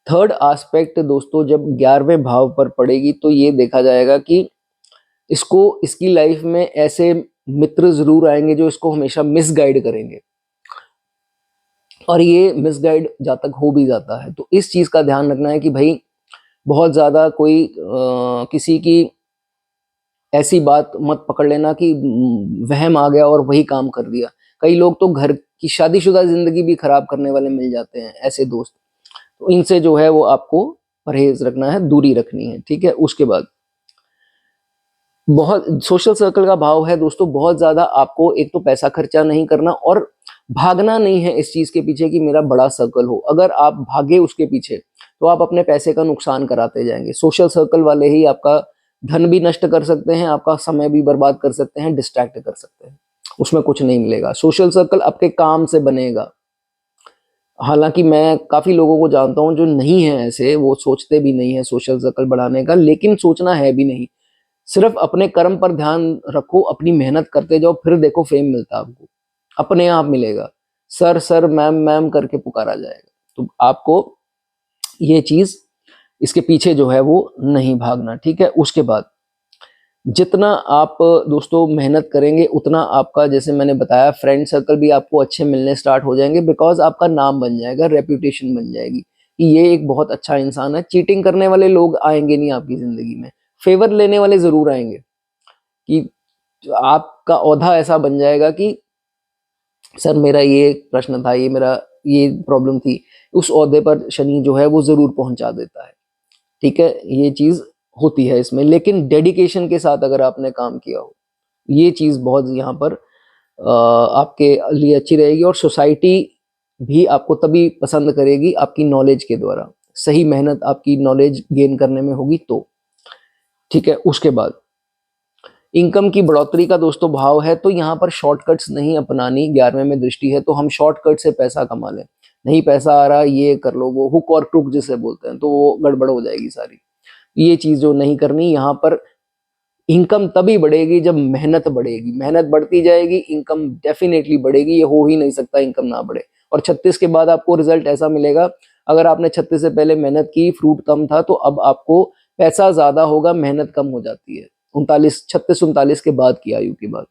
थर्ड एस्पेक्ट दोस्तों, जब 11वें भाव पर पड़ेगी तो ये देखा जाएगा कि इसको, इसकी लाइफ में ऐसे मित्र जरूर आएंगे जो इसको हमेशा मिसगाइड करेंगे। और ये मिसगाइड जातक हो भी जाता है। तो इस चीज़ का ध्यान रखना है कि भाई बहुत ज़्यादा कोई किसी की ऐसी बात मत पकड़ लेना कि वहम आ गया और वही काम कर दिया। कई लोग तो घर की शादीशुदा ज़िंदगी भी खराब करने वाले मिल जाते हैं, ऐसे दोस्त। तो इनसे जो है वो आपको परहेज़ रखना है, दूरी रखनी है, ठीक है? उसके बाद बहुत सोशल सर्कल का भाव है दोस्तों, बहुत ज़्यादा आपको एक तो पैसा खर्चा नहीं करना और भागना नहीं है इस चीज़ के पीछे कि मेरा बड़ा सर्कल हो। अगर आप भागे उसके पीछे, तो आप अपने पैसे का नुकसान कराते जाएँगे। सोशल सर्कल वाले ही आपका धन भी नष्ट कर सकते हैं, आपका समय भी बर्बाद कर सकते हैं, डिस्ट्रैक्ट कर सकते हैं। उसमें कुछ नहीं मिलेगा। सोशल सर्कल आपके काम से बनेगा। हालाँकि मैं काफ़ी लोगों को जानता हूँ जो नहीं है ऐसे, वो सोचते भी नहीं है सोशल सर्कल बढ़ाने का, लेकिन सोचना है भी नहीं। सिर्फ अपने कर्म पर ध्यान रखो, अपनी मेहनत करते जाओ, फिर देखो फेम मिलता है आपको, अपने आप मिलेगा। सर सर मैम मैम करके पुकारा जाएगा। तो आपको ये चीज, इसके पीछे जो है वो नहीं भागना, ठीक है? उसके बाद जितना आप दोस्तों मेहनत करेंगे उतना आपका, जैसे मैंने बताया, फ्रेंड सर्कल भी आपको अच्छे मिलने स्टार्ट हो जाएंगे, बिकॉज आपका नाम बन जाएगा, रेप्यूटेशन बन जाएगी कि ये एक बहुत अच्छा इंसान है। चीटिंग करने वाले लोग आएंगे नहीं आपकी जिंदगी में, फेवर लेने वाले जरूर आएंगे। कि आपका औधा ऐसा बन जाएगा कि सर मेरा ये प्रश्न था, ये मेरा ये प्रॉब्लम थी, उस औहदे पर शनि जो है वो जरूर पहुंचा देता है, ठीक है? ये चीज होती है इसमें, लेकिन डेडिकेशन के साथ अगर आपने काम किया हो, ये चीज बहुत यहाँ पर आपके लिए अच्छी रहेगी। और सोसाइटी भी आपको तभी पसंद करेगी आपकी नॉलेज के द्वारा, सही मेहनत आपकी नॉलेज गेन करने में होगी तो, ठीक है? उसके बाद इनकम की बढ़ोतरी का दोस्तों भाव है, तो यहाँ पर शॉर्टकट्स नहीं अपनानी। 11वें में दृष्टि है तो हम शॉर्टकट से पैसा कमा लें, नहीं पैसा आ रहा ये कर लो, वो हुक और क्रुक जिसे बोलते हैं, तो वो गड़बड़ हो जाएगी सारी। ये चीज जो नहीं करनी यहाँ पर। इनकम तभी बढ़ेगी जब मेहनत बढ़ेगी, मेहनत बढ़ती जाएगी, इनकम डेफिनेटली बढ़ेगी, ये हो ही नहीं सकता इनकम ना बढ़े। और 36 के बाद आपको रिजल्ट ऐसा मिलेगा, अगर आपने 36 से पहले मेहनत की, फ्रूट कम था, तो अब आपको पैसा ज्यादा होगा, मेहनत कम हो जाती है 39, 36 39 के बाद की आयु के बाद।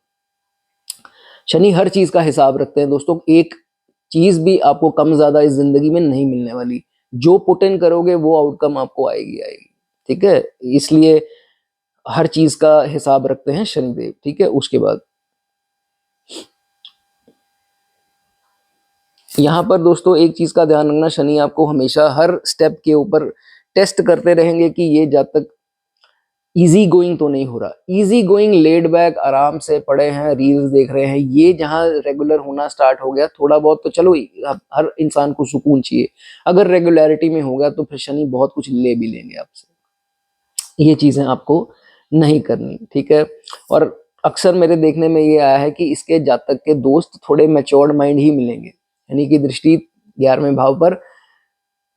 शनि हर चीज का हिसाब रखते हैं दोस्तों, एक चीज भी आपको कम ज्यादा इस जिंदगी में नहीं मिलने वाली। जो पुट इन करोगे वो आउटकम आपको आएगी आएगी, ठीक है? इसलिए हर चीज का हिसाब रखते हैं शनिदेव, ठीक है? उसके बाद यहाँ पर दोस्तों एक चीज का ध्यान रखना, शनि आपको हमेशा हर स्टेप के ऊपर टेस्ट करते रहेंगे कि ये जब तक इजी गोइंग तो नहीं हो रहा। इजी गोइंग, लेड बैक, आराम से पड़े हैं, रील्स देख रहे हैं, ये जहां रेगुलर होना स्टार्ट हो गया, थोड़ा बहुत तो चलो, हर इंसान को सुकून चाहिए। अगर रेगुलरिटी में हो गया तो फिर शनि बहुत कुछ ले भी लेंगे आपसे। ये चीजें आपको नहीं करनी, ठीक है? और अक्सर मेरे देखने में ये आया है कि इसके जातक के दोस्त थोड़े मैच्योर्ड माइंड ही मिलेंगे। यानी कि दृष्टि 11वें भाव पर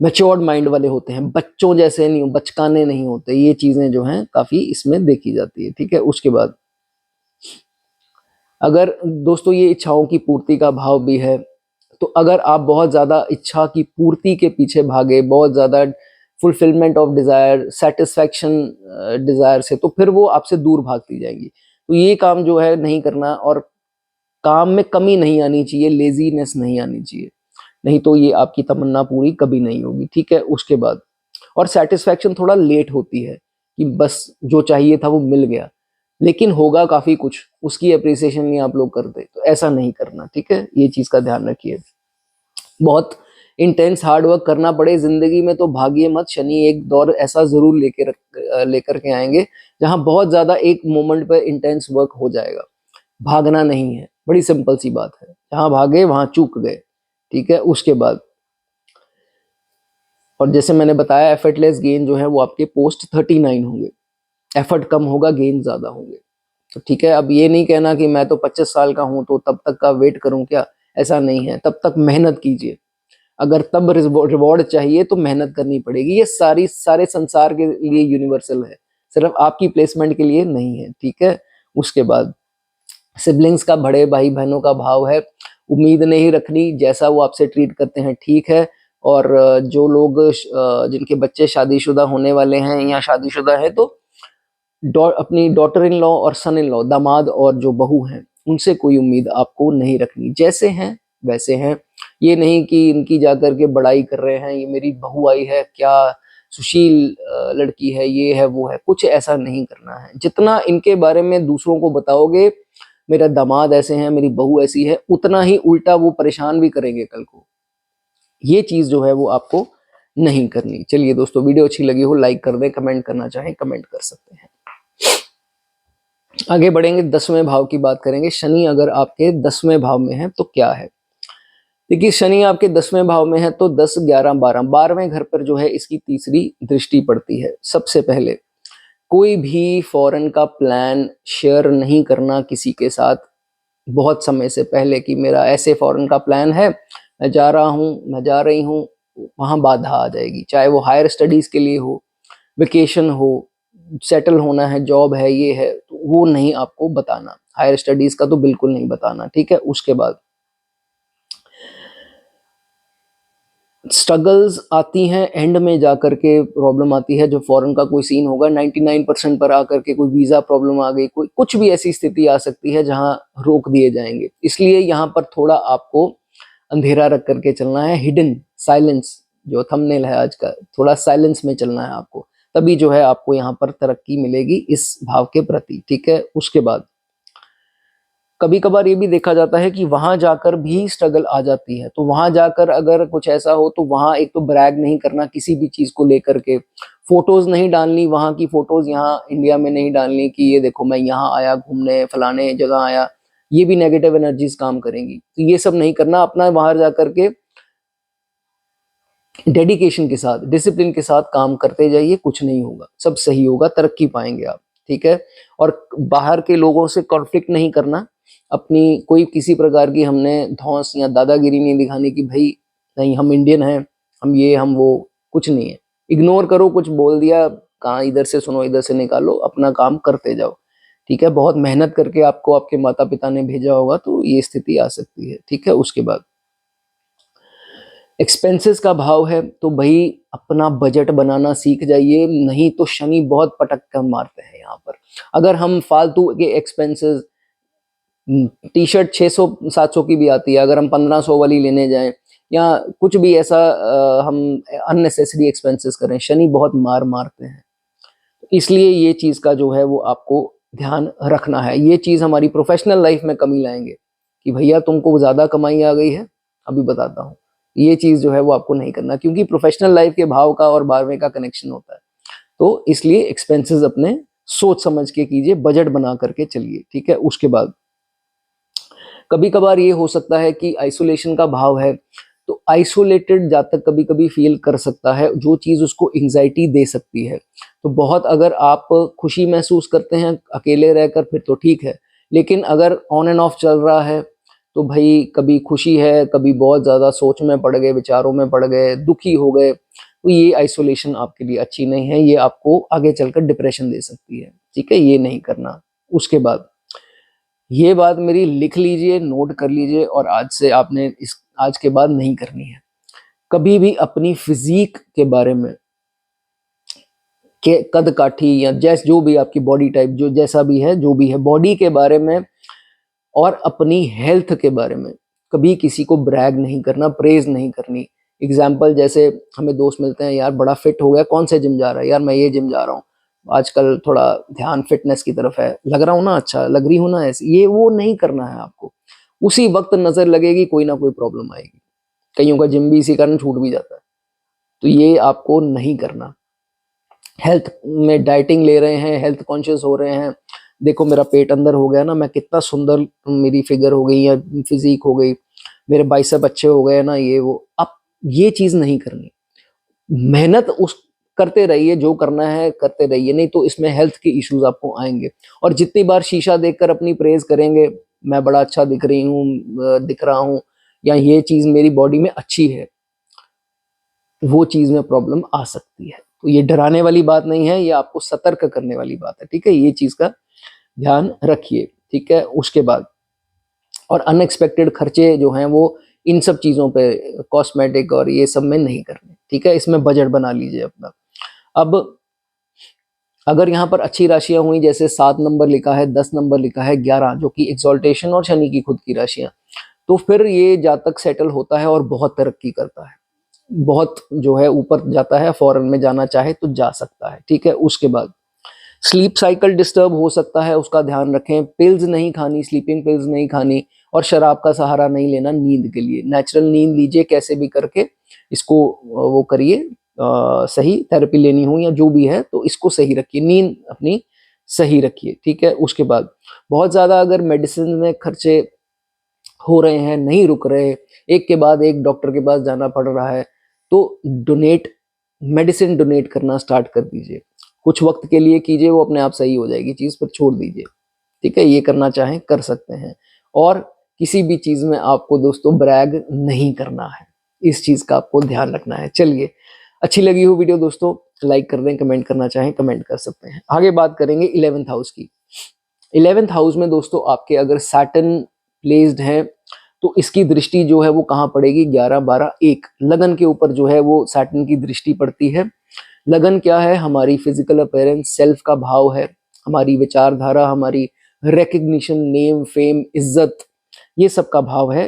मैच्योर्ड माइंड वाले होते हैं, बच्चों जैसे नहीं, बचकाने नहीं होते। ये चीजें जो हैं काफी इसमें देखी जाती है, ठीक है? उसके बाद अगर दोस्तों ये इच्छाओं की पूर्ति का भाव भी है, तो अगर आप बहुत ज्यादा इच्छा की पूर्ति के पीछे भागे, बहुत ज्यादा fulfilment of desire, satisfaction desire से, तो फिर वो आपसे दूर भागती जाएंगी। तो ये काम जो है नहीं करना, और काम में कमी नहीं आनी चाहिए, लेजीनेस नहीं आनी चाहिए, नहीं तो ये आपकी तमन्ना पूरी कभी नहीं होगी, ठीक है? उसके बाद और सेटिस्फैक्शन थोड़ा लेट होती है कि बस जो चाहिए था वो मिल गया, लेकिन होगा काफी कुछ, उसकी अप्रिसिएशन नहीं आप लोग करते, तो ऐसा नहीं करना, ठीक है? ये चीज का ध्यान रखिए। बहुत इंटेंस हार्ड वर्क करना पड़े जिंदगी में तो भागिए मत, शनि एक दौर ऐसा जरूर लेकर के आएंगे जहां बहुत ज्यादा एक मोमेंट पे इंटेंस वर्क हो जाएगा। भागना नहीं है, बड़ी सिंपल सी बात है, जहां भागे वहां चूक गए, ठीक है? उसके बाद और जैसे मैंने बताया, एफर्टलेस गेन जो है वो आपके पोस्ट 39 होंगे, एफर्ट कम होगा, गेन ज्यादा होंगे, तो ठीक है? अब ये नहीं कहना कि मैं तो 25 साल का हूं तो तब तक का वेट करूं क्या, ऐसा नहीं है। तब तक मेहनत कीजिए, अगर तब रिवॉर्ड चाहिए तो मेहनत करनी पड़ेगी। ये सारे संसार के लिए यूनिवर्सल है, सिर्फ आपकी प्लेसमेंट के लिए नहीं है, ठीक है? उसके बाद सिबलिंग्स का, बड़े भाई बहनों का भाव है, उम्मीद नहीं रखनी, जैसा वो आपसे ट्रीट करते हैं ठीक है। और जो लोग जिनके बच्चे शादीशुदा होने वाले हैं या शादीशुदा है, तो अपनी डॉटर इन लॉ और सन इन लॉ, दामाद और जो बहू हैं, उनसे कोई उम्मीद आपको नहीं रखनी, जैसे हैं वैसे हैं। ये नहीं कि इनकी जाकर के बड़ाई कर रहे हैं, ये मेरी बहू आई है, क्या सुशील लड़की है, ये है वो है, कुछ ऐसा नहीं करना है। जितना इनके बारे में दूसरों को बताओगे मेरा दामाद ऐसे हैं, मेरी बहू ऐसी है, उतना ही उल्टा वो परेशान भी करेंगे कल को। ये चीज जो है वो आपको नहीं करनी। चलिए दोस्तों, वीडियो अच्छी लगी हो लाइक कर दें, कमेंट करना चाहें कमेंट कर सकते हैं। आगे बढ़ेंगे, 10वें भाव की बात करेंगे। शनि अगर आपके 10वें भाव में है तो क्या है। देखिए, शनि आपके 10वें भाव में है तो 10, 11, 12, 12वें घर पर जो है इसकी तीसरी दृष्टि पड़ती है। सबसे पहले कोई भी फॉरेन का प्लान शेयर नहीं करना किसी के साथ बहुत समय से पहले, कि मेरा ऐसे फॉरेन का प्लान है, मैं जा रहा हूँ, मैं जा रही हूँ, वहां बाधा आ जाएगी। चाहे वो हायर स्टडीज के लिए हो, वेकेशन हो, सेटल होना है, जॉब है, ये है, तो वो नहीं आपको बताना। हायर स्टडीज का तो बिल्कुल नहीं बताना, ठीक है। उसके बाद स्ट्रगल्स आती हैं, एंड में जाकर के प्रॉब्लम आती है। जो फॉरेन का कोई सीन होगा 99% पर आकर के कोई वीजा प्रॉब्लम आ गई, कोई कुछ भी ऐसी स्थिति आ सकती है जहां रोक दिए जाएंगे। इसलिए यहाँ पर थोड़ा आपको अंधेरा रख करके चलना है, हिडन साइलेंस जो थंबनेल है आज का, थोड़ा साइलेंस में चलना है आपको, तभी जो है आपको यहाँ पर तरक्की मिलेगी इस भाव के प्रति, ठीक है। उसके बाद कभी कभार ये भी देखा जाता है कि वहां जाकर भी स्ट्रगल आ जाती है, तो वहां जाकर अगर कुछ ऐसा हो तो वहां एक तो ब्रैग नहीं करना किसी भी चीज को लेकर के, फोटोज नहीं डालनी, वहां की फोटोज यहाँ इंडिया में नहीं डालनी कि ये देखो मैं यहाँ आया घूमने, फलाने जगह आया, ये भी नेगेटिव एनर्जीज काम करेंगी। तो ये सब नहीं करना, अपना बाहर जाकर के डेडिकेशन के साथ, डिसिप्लिन के साथ काम करते जाइए, कुछ नहीं होगा, सब सही होगा, तरक्की पाएंगे आप, ठीक है। और बाहर के लोगों से कॉन्फ्लिक्ट नहीं करना, अपनी कोई किसी प्रकार की हमने धौंस या दादागिरी नहीं दिखानी कि भाई नहीं हम इंडियन हैं, हम ये हम वो, कुछ नहीं है। इग्नोर करो, कुछ बोल दिया, कहाँ इधर से सुनो इधर से निकालो, अपना काम करते जाओ, ठीक है। बहुत मेहनत करके आपको आपके माता पिता ने भेजा होगा, तो ये स्थिति आ सकती है, ठीक है। उसके बाद एक्सपेंसेस का भाव है, तो भाई अपना बजट बनाना सीख जाइए, नहीं तो शनि बहुत पटक कर मारते हैं यहाँ पर। अगर हम फालतू के एक्सपेंसेस, टी शर्ट 600 700 की भी आती है, अगर हम 1500 वाली लेने जाएं या कुछ भी ऐसा हम अननेसेसरी एक्सपेंसेस करें, शनि बहुत मार मारते हैं। इसलिए ये चीज का जो है वो आपको ध्यान रखना है। ये चीज हमारी प्रोफेशनल लाइफ में कमी लाएंगे कि भैया तुमको ज्यादा कमाई आ गई है, अभी बताता हूँ। ये चीज जो है वो आपको नहीं करना, क्योंकि प्रोफेशनल लाइफ के भाव का और 12वें का कनेक्शन होता है। तो इसलिए एक्सपेंसेस अपने सोच समझ के कीजिए, बजट बना करके चलिए, ठीक है। उसके बाद कभी कभार ये हो सकता है कि आइसोलेशन का भाव है, तो आइसोलेटेड जातक कभी कभी फील कर सकता है, जो चीज उसको एंजाइटी दे सकती है। तो बहुत अगर आप खुशी महसूस करते हैं अकेले रहकर फिर तो ठीक है, लेकिन अगर ऑन एंड ऑफ चल रहा है तो भाई कभी खुशी है, कभी बहुत ज्यादा सोच में पड़ गए, विचारों में पड़ गए, दुखी हो गए, तो ये आइसोलेशन आपके लिए अच्छी नहीं है, ये आपको आगे चलकर डिप्रेशन दे सकती है, ठीक है। ये नहीं करना। उसके बाद ये बात मेरी लिख लीजिए, नोट कर लीजिए, और आज से आपने इस आज के बाद नहीं करनी है। कभी भी अपनी फिजिक के बारे में, के कद काठी या जैस जो भी आपकी बॉडी टाइप जो जैसा भी है, जो भी है बॉडी के बारे में और अपनी हेल्थ के बारे में कभी किसी को ब्रैग नहीं करना, प्रेज नहीं करनी। एग्जाम्पल जैसे हमें दोस्त मिलते हैं, यार बड़ा फिट हो गया, कौन से जिम जा रहा है, यार मैं ये जिम जा रहा हूँ, आजकल थोड़ा ध्यान फिटनेस की तरफ है, लग रहा हूँ ना अच्छा, लग रही हूँ ना ऐसी, ये वो नहीं करना है आपको। उसी वक्त नजर लगेगी, कोई ना कोई प्रॉब्लम आएगी। कईयों का जिम भी इसी कारण छूट भी जाता है, तो ये आपको नहीं करना। हेल्थ में डाइटिंग ले रहे हैं, हेल्थ कॉन्शियस हो रहे हैं, देखो मेरा पेट अंदर हो गया ना, मैं कितना सुंदर, मेरी फिगर हो गई या फिजिक हो गई, मेरे बाइसेप अच्छे हो गए ना, ये वो, अब ये चीज नहीं करनी। मेहनत उस करते रहिए, जो करना है करते रहिए, नहीं तो इसमें हेल्थ के इश्यूज आपको आएंगे। और जितनी बार शीशा देखकर अपनी प्रेज करेंगे, मैं बड़ा अच्छा दिख रही हूँ, दिख रहा हूँ, या ये चीज मेरी बॉडी में अच्छी है, वो चीज में प्रॉब्लम आ सकती है। तो ये डराने वाली बात नहीं है, ये आपको सतर्क करने वाली बात है, ठीक है। ये चीज का ध्यान रखिए, ठीक है। उसके बाद और अनएक्सपेक्टेड खर्चे जो हैं वो इन सब चीजों पे, कॉस्मेटिक और ये सब में नहीं करने, ठीक है। इसमें बजट बना लीजिए अपना। अब अगर यहाँ पर अच्छी राशियां हुई, जैसे 7 नंबर लिखा है, 10 नंबर लिखा है, 11 जो कि एक्सॉल्टेशन और शनि की खुद की राशियां, तो फिर ये जातक सेटल होता है और बहुत तरक्की करता है, बहुत जो है ऊपर जाता है, फॉरेन में जाना चाहे तो जा सकता है। ठीक है, उसके बाद स्लीप साइकिल डिस्टर्ब हो सकता है, उसका ध्यान रखें। पिल्स नहीं खानी, स्लीपिंग पिल्स नहीं खानी, और शराब का सहारा नहीं लेना नींद के लिए। नेचुरल नींद लीजिए कैसे भी करके, इसको वो करिए, सही थेरेपी लेनी हो या जो भी है तो इसको सही रखिए, नींद अपनी सही रखिए। ठीक है, उसके बाद बहुत ज़्यादा अगर मेडिसिन में खर्चे हो रहे हैं, नहीं रुक रहे, एक के बाद एक डॉक्टर के पास जाना पड़ रहा है, तो डोनेट, मेडिसिन डोनेट करना स्टार्ट कर दीजिए। कुछ वक्त के लिए कीजिए, वो अपने आप सही हो जाएगी चीज़, पर छोड़ दीजिए। ठीक है, ये करना चाहें कर सकते हैं। और किसी भी चीज़ में आपको दोस्तों ब्रैग नहीं करना है, इस चीज़ का आपको ध्यान रखना है। चलिए, अच्छी लगी हो वीडियो दोस्तों, लाइक कर दें, कमेंट करना चाहें कमेंट कर सकते हैं। आगे बात करेंगे 11th हाउस की। 11th हाउस में दोस्तों आपके अगर सैटर्न प्लेस्ड है तो इसकी दृष्टि जो है वो कहाँ पड़ेगी, 11, 12, 1 लगन के ऊपर जो है वो सैटर्न की दृष्टि पड़ती है। लगन क्या है, हमारी फिजिकल अपीयरेंस, सेल्फ का भाव है, हमारी विचारधारा, हमारी रिकग्निशन, नेम, फेम, इज्जत, ये सब का भाव है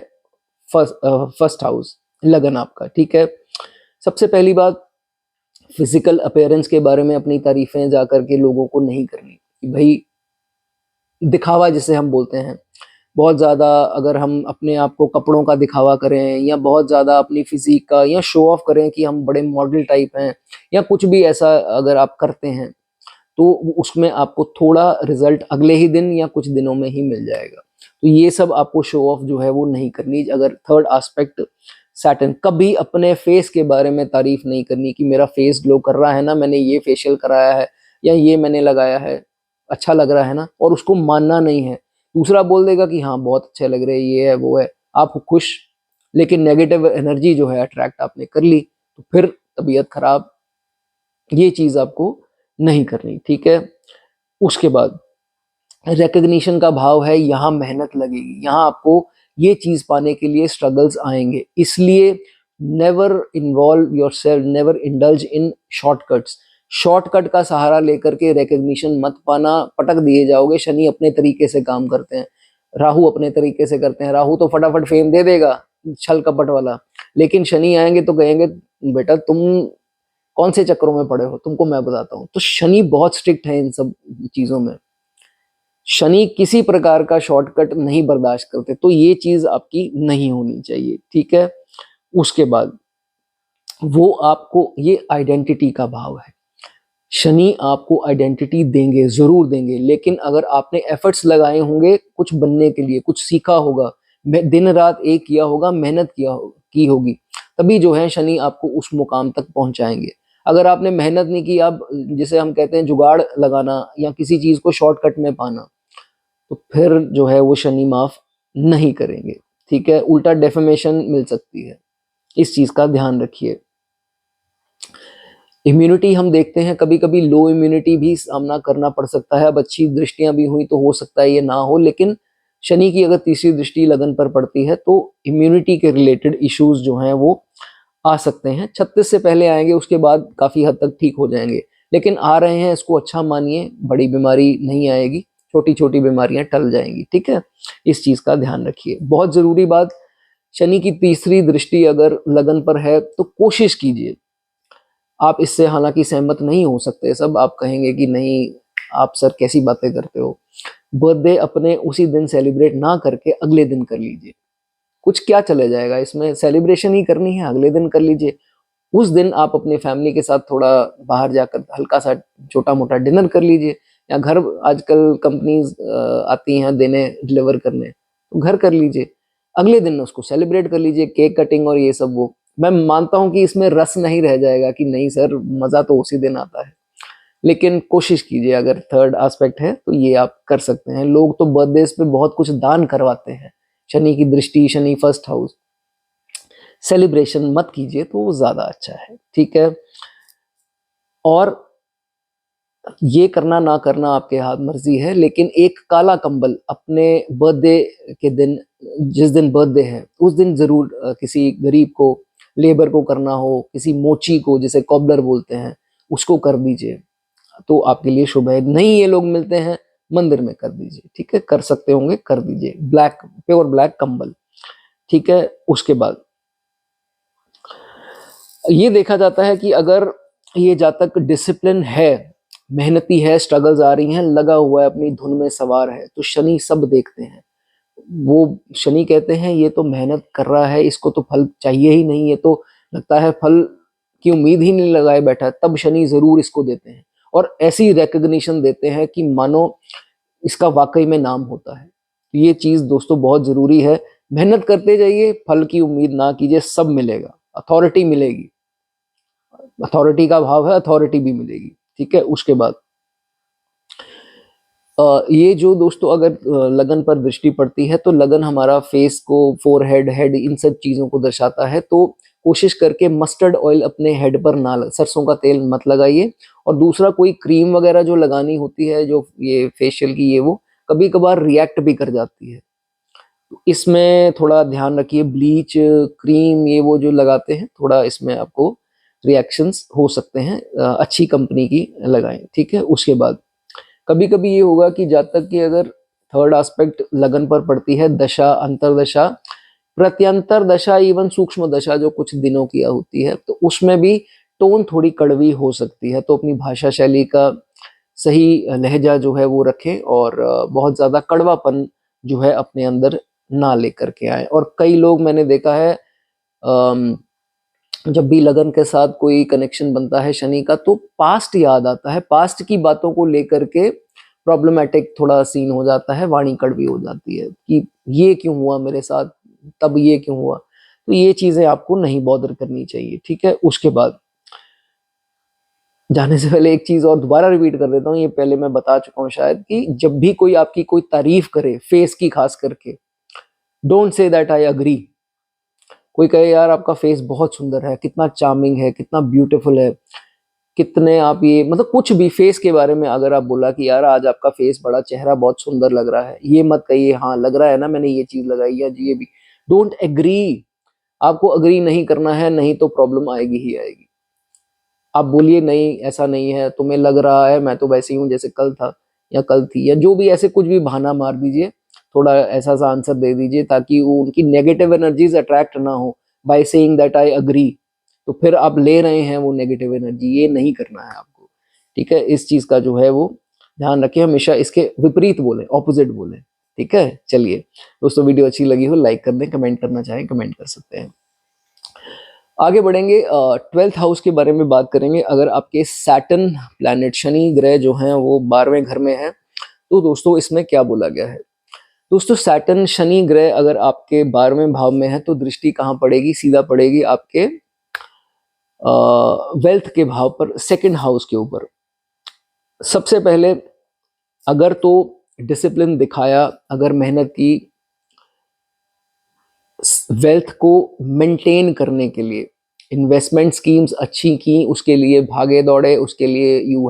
फर्स्ट हाउस लगन आपका। ठीक है, सबसे पहली बात, फिजिकल अपीयरेंस के बारे में अपनी तारीफें जाकर के लोगों को नहीं करनी कि भाई दिखावा जिसे हम बोलते हैं, बहुत ज़्यादा अगर हम अपने आप को कपड़ों का दिखावा करें या बहुत ज़्यादा अपनी फिजिक का या शो ऑफ करें कि हम बड़े मॉडल टाइप हैं या कुछ भी ऐसा अगर आप करते हैं तो उसमें आपको थोड़ा रिजल्ट अगले ही दिन या कुछ दिनों में ही मिल जाएगा। तो ये सब आपको शो ऑफ जो है वो नहीं करनी। अगर थर्ड एस्पेक्ट सैटर्न, कभी अपने फेस के बारे में तारीफ नहीं करनी कि मेरा फेस ग्लो कर रहा है ना, मैंने ये फेशियल कराया है या ये मैंने लगाया है, अच्छा लग रहा है ना, और उसको मानना नहीं है। दूसरा बोल देगा कि हाँ बहुत अच्छे लग रहे हैं, ये है वो है, आप खुश, लेकिन नेगेटिव एनर्जी जो है अट्रैक्ट आपने कर ली तो फिर तबीयत खराब, ये चीज़ आपको नहीं करनी। ठीक है, उसके बाद रिकग्निशन का भाव है, यहाँ मेहनत लगेगी, यहाँ आपको ये चीज़ पाने के लिए स्ट्रगल्स आएंगे, इसलिए never involve yourself, never indulge in shortcuts. Shortcut का सहारा लेकर के रिकग्निशन मत पाना, पटक दिए जाओगे। शनि अपने तरीके से काम करते हैं, राहु अपने तरीके से करते हैं। राहु तो फटाफट फेम दे देगा, छल कपट वाला, लेकिन शनि आएंगे तो कहेंगे बेटा तुम कौन से चक्रों में पड़े हो, तुमको मैं बताता हूँ। तो शनि बहुत स्ट्रिक्ट है इन सब चीज़ों में, शनि किसी प्रकार का शॉर्टकट नहीं बर्दाश्त करते, तो ये चीज आपकी नहीं होनी चाहिए। ठीक है, उसके बाद वो आपको, ये आइडेंटिटी का भाव है, शनि आपको आइडेंटिटी देंगे, जरूर देंगे, लेकिन अगर आपने एफर्ट्स लगाए होंगे कुछ बनने के लिए, कुछ सीखा होगा, दिन रात एक किया होगा, मेहनत की होगी, तभी जो है शनि आपको उस मुकाम तक पहुंचाएंगे। अगर आपने मेहनत नहीं की, आप जिसे हम कहते हैं जुगाड़ लगाना या किसी चीज को शॉर्टकट में पाना, तो फिर जो है वो शनि माफ नहीं करेंगे। ठीक है, उल्टा डेफेमेशन मिल सकती है, इस चीज का ध्यान रखिए। इम्यूनिटी हम देखते हैं कभी कभी लो इम्यूनिटी भी सामना करना पड़ सकता है। अब अच्छी दृष्टियां भी हुई तो हो सकता है ये ना हो, लेकिन शनि की अगर तीसरी दृष्टि लगन पर पड़ती है तो इम्यूनिटी के रिलेटेड इश्यूज जो हैं वो आ सकते हैं। 36 से पहले आएंगे, उसके बाद काफी हद तक ठीक हो जाएंगे, लेकिन आ रहे हैं, इसको अच्छा मानिए, बड़ी बीमारी नहीं आएगी, छोटी छोटी बीमारियां टल जाएंगी। ठीक है, इस चीज का ध्यान रखिए। बहुत जरूरी बात, शनि की तीसरी दृष्टि अगर लगन पर है तो कोशिश कीजिए, आप इससे हालांकि सहमत नहीं हो सकते सब, आप कहेंगे कि नहीं आप सर कैसी बातें करते हो, बर्थडे अपने उसी दिन सेलिब्रेट ना करके अगले दिन कर लीजिए, कुछ क्या चले जाएगा इसमें, सेलिब्रेशन ही करनी है अगले दिन कर लीजिए। उस दिन आप अपने फैमिली के साथ थोड़ा बाहर जाकर हल्का सा छोटा मोटा डिनर कर लीजिए, या घर, आजकल कंपनीज आती हैं देने, डिलीवर करने, तो घर कर लीजिए, अगले दिन उसको सेलिब्रेट कर लीजिए, केक कटिंग और ये सब। वो मैं मानता हूँ कि इसमें रस नहीं रह जाएगा कि नहीं सर मज़ा तो उसी दिन आता है, लेकिन कोशिश कीजिए, अगर थर्ड एस्पेक्ट है तो ये आप कर सकते हैं। लोग तो बर्थडेज पे बहुत कुछ दान करवाते हैं, शनि की दृष्टि, शनि फर्स्ट हाउस, सेलिब्रेशन मत कीजिए तो वो ज्यादा अच्छा है। ठीक है, और ये करना ना करना आपके हाथ मर्जी है, लेकिन एक काला कंबल अपने बर्थडे के दिन, जिस दिन बर्थडे है उस दिन जरूर किसी गरीब को, लेबर को करना हो, किसी मोची को जिसे कॉबलर बोलते हैं उसको कर दीजिए, तो आपके लिए शुभ है। नहीं ये लोग मिलते हैं, मंदिर में कर दीजिए। ठीक है, कर सकते होंगे कर दीजिए। ब्लैक, प्योर ब्लैक कंबल। ठीक है। उसके बाद ये देखा जाता है कि अगर ये जातक डिसिप्लिन है, मेहनती है, स्ट्रगल्स आ रही हैं, लगा हुआ है, अपनी धुन में सवार है, तो शनि सब देखते हैं। वो शनि कहते हैं ये तो मेहनत कर रहा है, इसको तो फल चाहिए ही नहीं, ये तो लगता है फल की उम्मीद ही नहीं लगाए बैठा है, तब शनि जरूर इसको देते हैं और ऐसी रिकग्निशन देते हैं कि मानो इसका वाकई में नाम होता है। तो ये चीज दोस्तों बहुत जरूरी है। मेहनत करते जाइए, फल की उम्मीद ना कीजिए, सब मिलेगा, अथॉरिटी मिलेगी, अथॉरिटी का भाव है, अथॉरिटी भी मिलेगी। ठीक है। उसके बाद ये जो दोस्तों अगर लगन पर दृष्टि पड़ती है तो लगन हमारा फेस को, फोरहेड, हेड, इन सब चीजों को दर्शाता है। तो कोशिश करके मस्टर्ड ऑयल अपने हेड पर ना सरसों का तेल मत लगाइए। और दूसरा कोई क्रीम वगैरह जो लगानी होती है, जो ये फेशियल की, ये वो कभी कभार रिएक्ट भी कर जाती है, तो इसमें थोड़ा ध्यान रखिए। ब्लीच, क्रीम, ये वो जो लगाते हैं, थोड़ा इसमें आपको रिएक्शंस हो सकते हैं, अच्छी कंपनी की लगाएं। ठीक है। उसके बाद कभी कभी ये होगा कि जातक की अगर थर्ड एस्पेक्ट लगन पर पड़ती है, दशा, अंतरदशा, प्रत्यंतर दशा, इवन सूक्ष्म दशा जो कुछ दिनों की होती है, तो उसमें भी टोन थोड़ी कड़वी हो सकती है। तो अपनी भाषा शैली का सही लहजा जो है वो रखें और बहुत ज्यादा कड़वापन जो है अपने अंदर ना लेकर के आए। और कई लोग मैंने देखा है, जब भी लगन के साथ कोई कनेक्शन बनता है शनि का, तो पास्ट याद आता है, पास्ट की बातों को लेकर के प्रॉब्लमेटिक थोड़ा सीन हो जाता है, वाणी कड़वी हो जाती है कि ये क्यों हुआ मेरे साथ, तब ये क्यों हुआ। तो ये चीजें आपको नहीं बॉदर करनी चाहिए। ठीक है। उसके बाद जाने से पहले एक चीज और दोबारा रिपीट कर देता हूँ, ये पहले मैं बता चुका हूँ शायद, कि जब भी कोई आपकी कोई तारीफ करे फेस की खास करके, don't say that I agree. कोई कहे यार आपका फेस बहुत सुंदर है, कितना चार्मिंग है, कितना ब्यूटीफुल है, कितने आप ये, मतलब कुछ भी फेस के बारे में अगर आप बोला कि यार आज आपका फेस बड़ा, चेहरा बहुत सुंदर लग रहा है, ये मत कहिए हाँ लग रहा है ना, मैंने ये चीज लगाई है जी, ये भी। Don't agree. आपको अग्री नहीं करना है, नहीं तो प्रॉब्लम आएगी ही आएगी। आप बोलिए नहीं ऐसा नहीं है, तुम्हें लग रहा है, मैं तो वैसे ही हूँ जैसे कल था या कल थी, या जो भी, ऐसे कुछ भी बहाना मार दीजिए, थोड़ा ऐसा सा आंसर दे दीजिए ताकि वो उनकी नेगेटिव एनर्जीज अट्रैक्ट ना हो by saying that I agree. तो फिर आप ले रहे हैं वो नेगेटिव एनर्जी, ये नहीं करना है आपको। ठीक है। इस चीज का जो है वो ध्यान रखिए, हमेशा इसके विपरीत बोले, ऑपोजिट बोले। ठीक है। चलिए दोस्तों, वीडियो अच्छी लगी हो लाइक कर दें, कमेंट करना चाहें कमेंट कर सकते हैं। आगे बढ़ेंगे, 12th हाउस के बारे में बात करेंगे। अगर आपके सैटर्न प्लैनेट, शनि ग्रह जो हैं वो 12वें घर में है, तो दोस्तों इसमें क्या बोला गया है। दोस्तों सैटर्न शनि ग्रह अगर आपके 12वें भाव में है तो दृष्टि कहाँ पड़ेगी, सीधा पड़ेगी आपके वेल्थ के भाव पर, सेकंड हाउस के ऊपर। सबसे पहले अगर तो डिसिप्लिन दिखाया, अगर मेहनत की, वेल्थ को मेंटेन करने के लिए इन्वेस्टमेंट स्कीम्स अच्छी की, उसके लिए भागे दौड़े, उसके लिए यू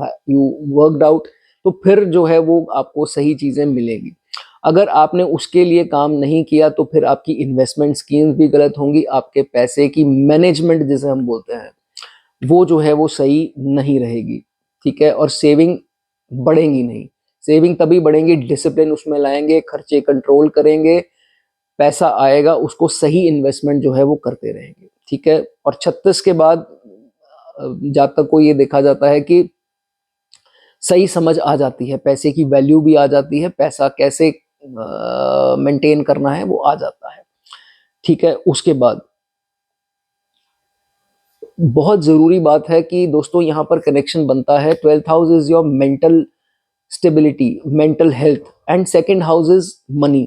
वर्कड आउट, तो फिर जो है वो आपको सही चीजें मिलेगी। अगर आपने उसके लिए काम नहीं किया तो फिर आपकी इन्वेस्टमेंट स्कीम्स भी गलत होंगी, आपके पैसे की मैनेजमेंट जिसे हम बोलते हैं वो जो है वो सही नहीं रहेगी। ठीक है। और सेविंग बढ़ेंगी नहीं। सेविंग तभी बढ़ेंगी, डिसिप्लिन उसमें लाएंगे, खर्चे कंट्रोल करेंगे, पैसा आएगा, उसको सही इन्वेस्टमेंट जो है वो करते रहेंगे। ठीक है। और 36 के बाद जातक को ये देखा जाता है कि सही समझ आ जाती है, पैसे की वैल्यू भी आ जाती है, पैसा कैसे मेंटेन करना है वो आ जाता है। ठीक है। उसके बाद बहुत जरूरी बात है कि दोस्तों यहाँ पर कनेक्शन बनता है, 12th house is your mental stability, mental health, and second house is money.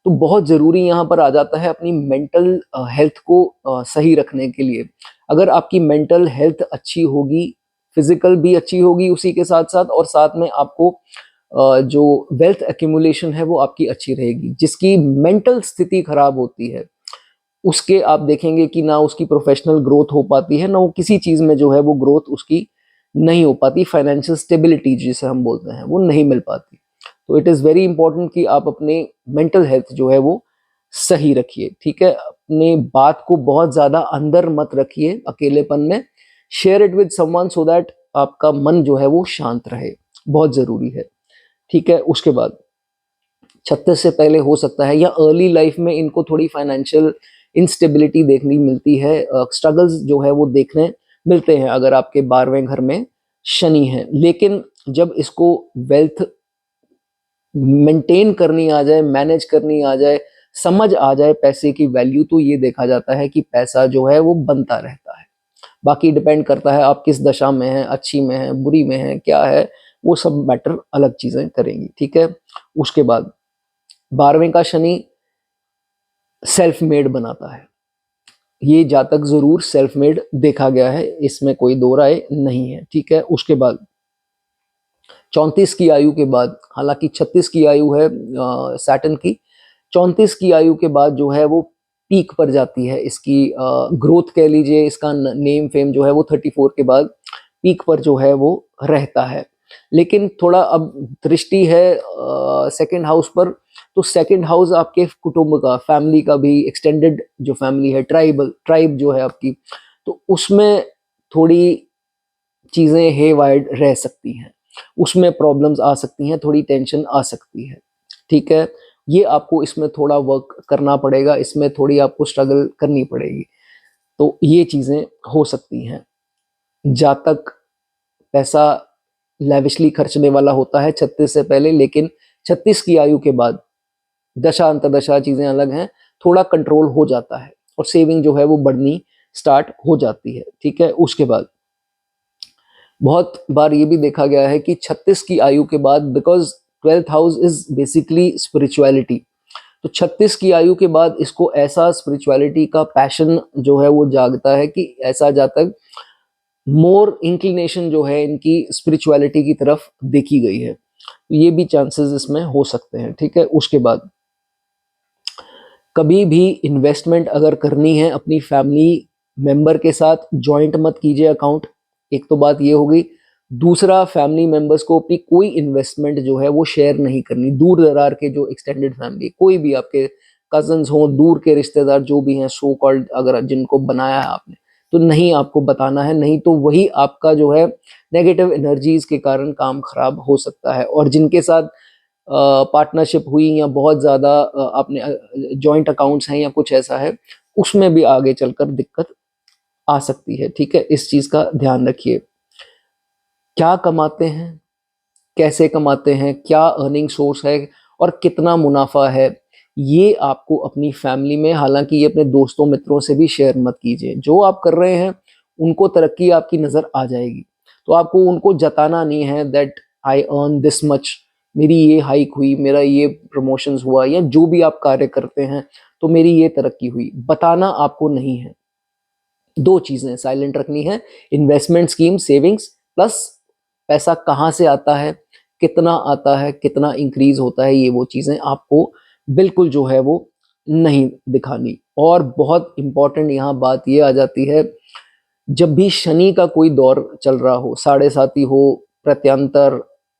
तो बहुत जरूरी यहाँ पर आ जाता है अपनी मेंटल हेल्थ को सही रखने के लिए। अगर आपकी मेंटल हेल्थ अच्छी होगी, फिजिकल भी अच्छी होगी उसी के साथ साथ, और साथ में आपको जो वेल्थ एक्यूमुलेशन है वो आपकी अच्छी रहेगी। जिसकी मेंटल स्थिति खराब होती है उसके आप देखेंगे कि ना उसकी प्रोफेशनल ग्रोथ हो पाती है, ना वो किसी चीज में जो है वो ग्रोथ उसकी नहीं हो पाती, फाइनेंशियल स्टेबिलिटी जिसे हम बोलते हैं वो नहीं मिल पाती। तो इट इज वेरी इंपॉर्टेंट कि आप अपने मेंटल हेल्थ जो है वो सही रखिए। ठीक है। अपने बात को बहुत ज्यादा अंदर मत रखिए अकेलेपन में, share it with someone so that आपका मन जो है वो शांत रहे, बहुत जरूरी है। ठीक है। उसके बाद 36 से पहले हो सकता है, या अर्ली लाइफ में इनको थोड़ी फाइनेंशियल इंस्टेबिलिटी देखने मिलती है, स्ट्रगल्स जो है वो देखने मिलते हैं अगर आपके 12वें घर में शनि है। लेकिन जब इसको वेल्थ मेंटेन करनी आ जाए, मैनेज करनी आ जाए, समझ आ जाए पैसे की वैल्यू, तो ये देखा जाता है कि पैसा जो है वो बनता रहता है। बाकी डिपेंड करता है आप किस दशा में हैं, अच्छी में हैं, बुरी में हैं, क्या है, वो सब मैटर अलग चीजें करेंगी, ठीक है। उसके बाद 12वें का शनि सेल्फ मेड बनाता है। ये जातक जरूर सेल्फ मेड देखा गया है, इसमें कोई दो राय नहीं है, ठीक है। उसके बाद 34 की आयु के बाद, हालांकि 36 की आयु है सैटर्न की, 34 की आयु के बाद जो है वो पीक पर जाती है इसकी ग्रोथ कह लीजिए, इसका नेम फेम जो है वो 34 के बाद पीक पर जो है वो रहता है। लेकिन थोड़ा अब दृष्टि है सेकंड हाउस पर, तो सेकंड हाउस आपके कुटुंब का, फैमिली का भी, एक्सटेंडेड जो फैमिली है, ट्राइब जो है आपकी, तो उसमें थोड़ी चीजें हे वाइड रह सकती हैं, उसमें प्रॉब्लम्स आ सकती हैं, थोड़ी टेंशन आ सकती है, ठीक है। ये आपको इसमें थोड़ा वर्क करना पड़ेगा, इसमें थोड़ी आपको स्ट्रगल करनी पड़ेगी, तो ये चीजें हो सकती हैं। जातक पैसा लैविशली खर्चने वाला होता है 36 से पहले, लेकिन 36 की आयु के बाद दशा अंतरदशा चीजें अलग हैं, थोड़ा कंट्रोल हो जाता है और सेविंग जो है वो बढ़नी स्टार्ट हो जाती है, ठीक है। उसके बाद बहुत बार ये भी देखा गया है कि 36 की आयु के बाद, because 12th house is basically spirituality, तो 36 की आयु के बाद इसको ऐसा स्पिरिचुअलिटी का पैशन जो है वो जागता है कि ऐसा जातक मोर इंक्लिनेशन जो है इनकी स्पिरिचुअलिटी की तरफ देखी गई है, ये भी चांसेस इसमें हो सकते हैं, ठीक है। उसके बाद कभी भी इन्वेस्टमेंट अगर करनी है अपनी फैमिली मेंबर के साथ, जॉइंट मत कीजिए अकाउंट, एक तो बात ये होगी। दूसरा, फैमिली मेंबर्स को अपनी कोई इन्वेस्टमेंट जो है वो शेयर नहीं करनी, दूर दरार के जो एक्सटेंडेड फैमिली, कोई भी आपके कजन्स हों, दूर के रिश्तेदार जो भी हैं, सो कॉल्ड, अगर जिनको बनाया है आपने, तो नहीं आपको बताना है, नहीं तो वही आपका जो है नेगेटिव एनर्जीज के कारण काम खराब हो सकता है। और जिनके साथ पार्टनरशिप हुई या बहुत ज़्यादा आपने जॉइंट अकाउंट्स हैं या कुछ ऐसा है, उसमें भी आगे चलकर दिक्कत आ सकती है, ठीक है। इस चीज़ का ध्यान रखिए। क्या कमाते हैं, कैसे कमाते हैं, क्या अर्निंग सोर्स है और कितना मुनाफा है, ये आपको अपनी फैमिली में, हालांकि ये अपने दोस्तों मित्रों से भी शेयर मत कीजिए। जो आप कर रहे हैं उनको तरक्की आपकी नज़र आ जाएगी, तो आपको उनको जताना नहीं है that I earn this much, मेरी ये हाइक हुई, मेरा ये प्रमोशंस हुआ, या जो भी आप कार्य करते हैं तो मेरी ये तरक्की हुई, बताना आपको नहीं है। दो चीजें साइलेंट रखनी है, इन्वेस्टमेंट स्कीम, सेविंग्स, प्लस पैसा कहाँ से आता है, कितना आता है, कितना इंक्रीज होता है, ये वो चीजें आपको बिल्कुल जो है वो नहीं दिखानी। और बहुत इंपॉर्टेंट यहाँ बात ये आ जाती है, जब भी शनि का कोई दौर चल रहा हो, साढ़े साती हो, प्रत्यंतर,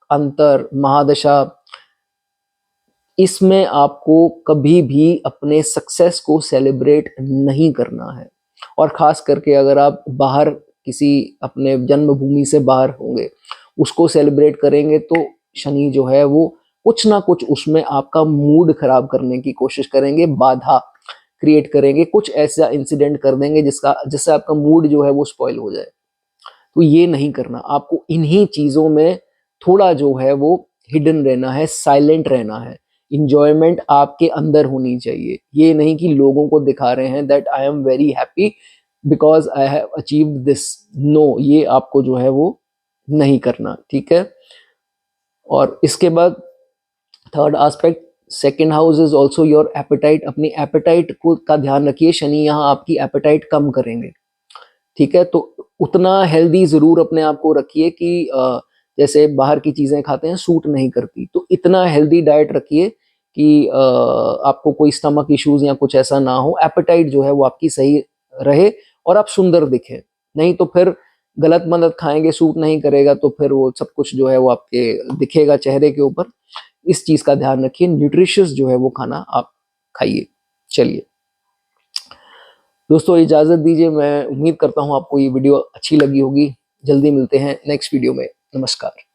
अंतर, महादशा, इसमें आपको कभी भी अपने सक्सेस को सेलिब्रेट नहीं करना है। और खास करके अगर आप बाहर किसी अपने जन्मभूमि से बाहर होंगे, उसको सेलिब्रेट करेंगे, तो शनि जो है वो कुछ ना कुछ उसमें आपका मूड खराब करने की कोशिश करेंगे, बाधा क्रिएट करेंगे, कुछ ऐसा इंसिडेंट कर देंगे जिससे आपका मूड जो है वो स्पॉइल हो जाए। तो ये नहीं करना, आपको इन्हीं चीजों में थोड़ा जो है वो हिडन रहना है, साइलेंट रहना है। इंजॉयमेंट आपके अंदर होनी चाहिए, ये नहीं कि लोगों को दिखा रहे हैं that I am very happy because I have achieved this, no, ये आपको जो है वो नहीं करना, ठीक है। और इसके बाद third aspect, second house is also your apatite, अपनी एपेटाइट को का ध्यान रखिए, शनि यहाँ आपकी एपेटाइट कम करेंगे, ठीक है। तो उतना हेल्दी जरूर अपने आप को रखिए कि जैसे बाहर की चीजें खाते हैं सूट नहीं करती, तो इतना हेल्दी डाइट रखिए कि आपको कोई स्टमक इश्यूज या कुछ ऐसा ना हो, एपेटाइट जो है वो आपकी सही रहे और आप सुंदर दिखें। नहीं तो फिर गलत मदद खाएंगे, सूट नहीं करेगा, तो फिर वो सब कुछ जो है वो आपके दिखेगा चेहरे के ऊपर। इस चीज का ध्यान रखिए, न्यूट्रिशियस जो है वो खाना आप खाइए। चलिए दोस्तों, इजाजत दीजिए, मैं उम्मीद करता हूँ आपको ये वीडियो अच्छी लगी होगी। जल्दी मिलते हैं नेक्स्ट वीडियो में। नमस्कार।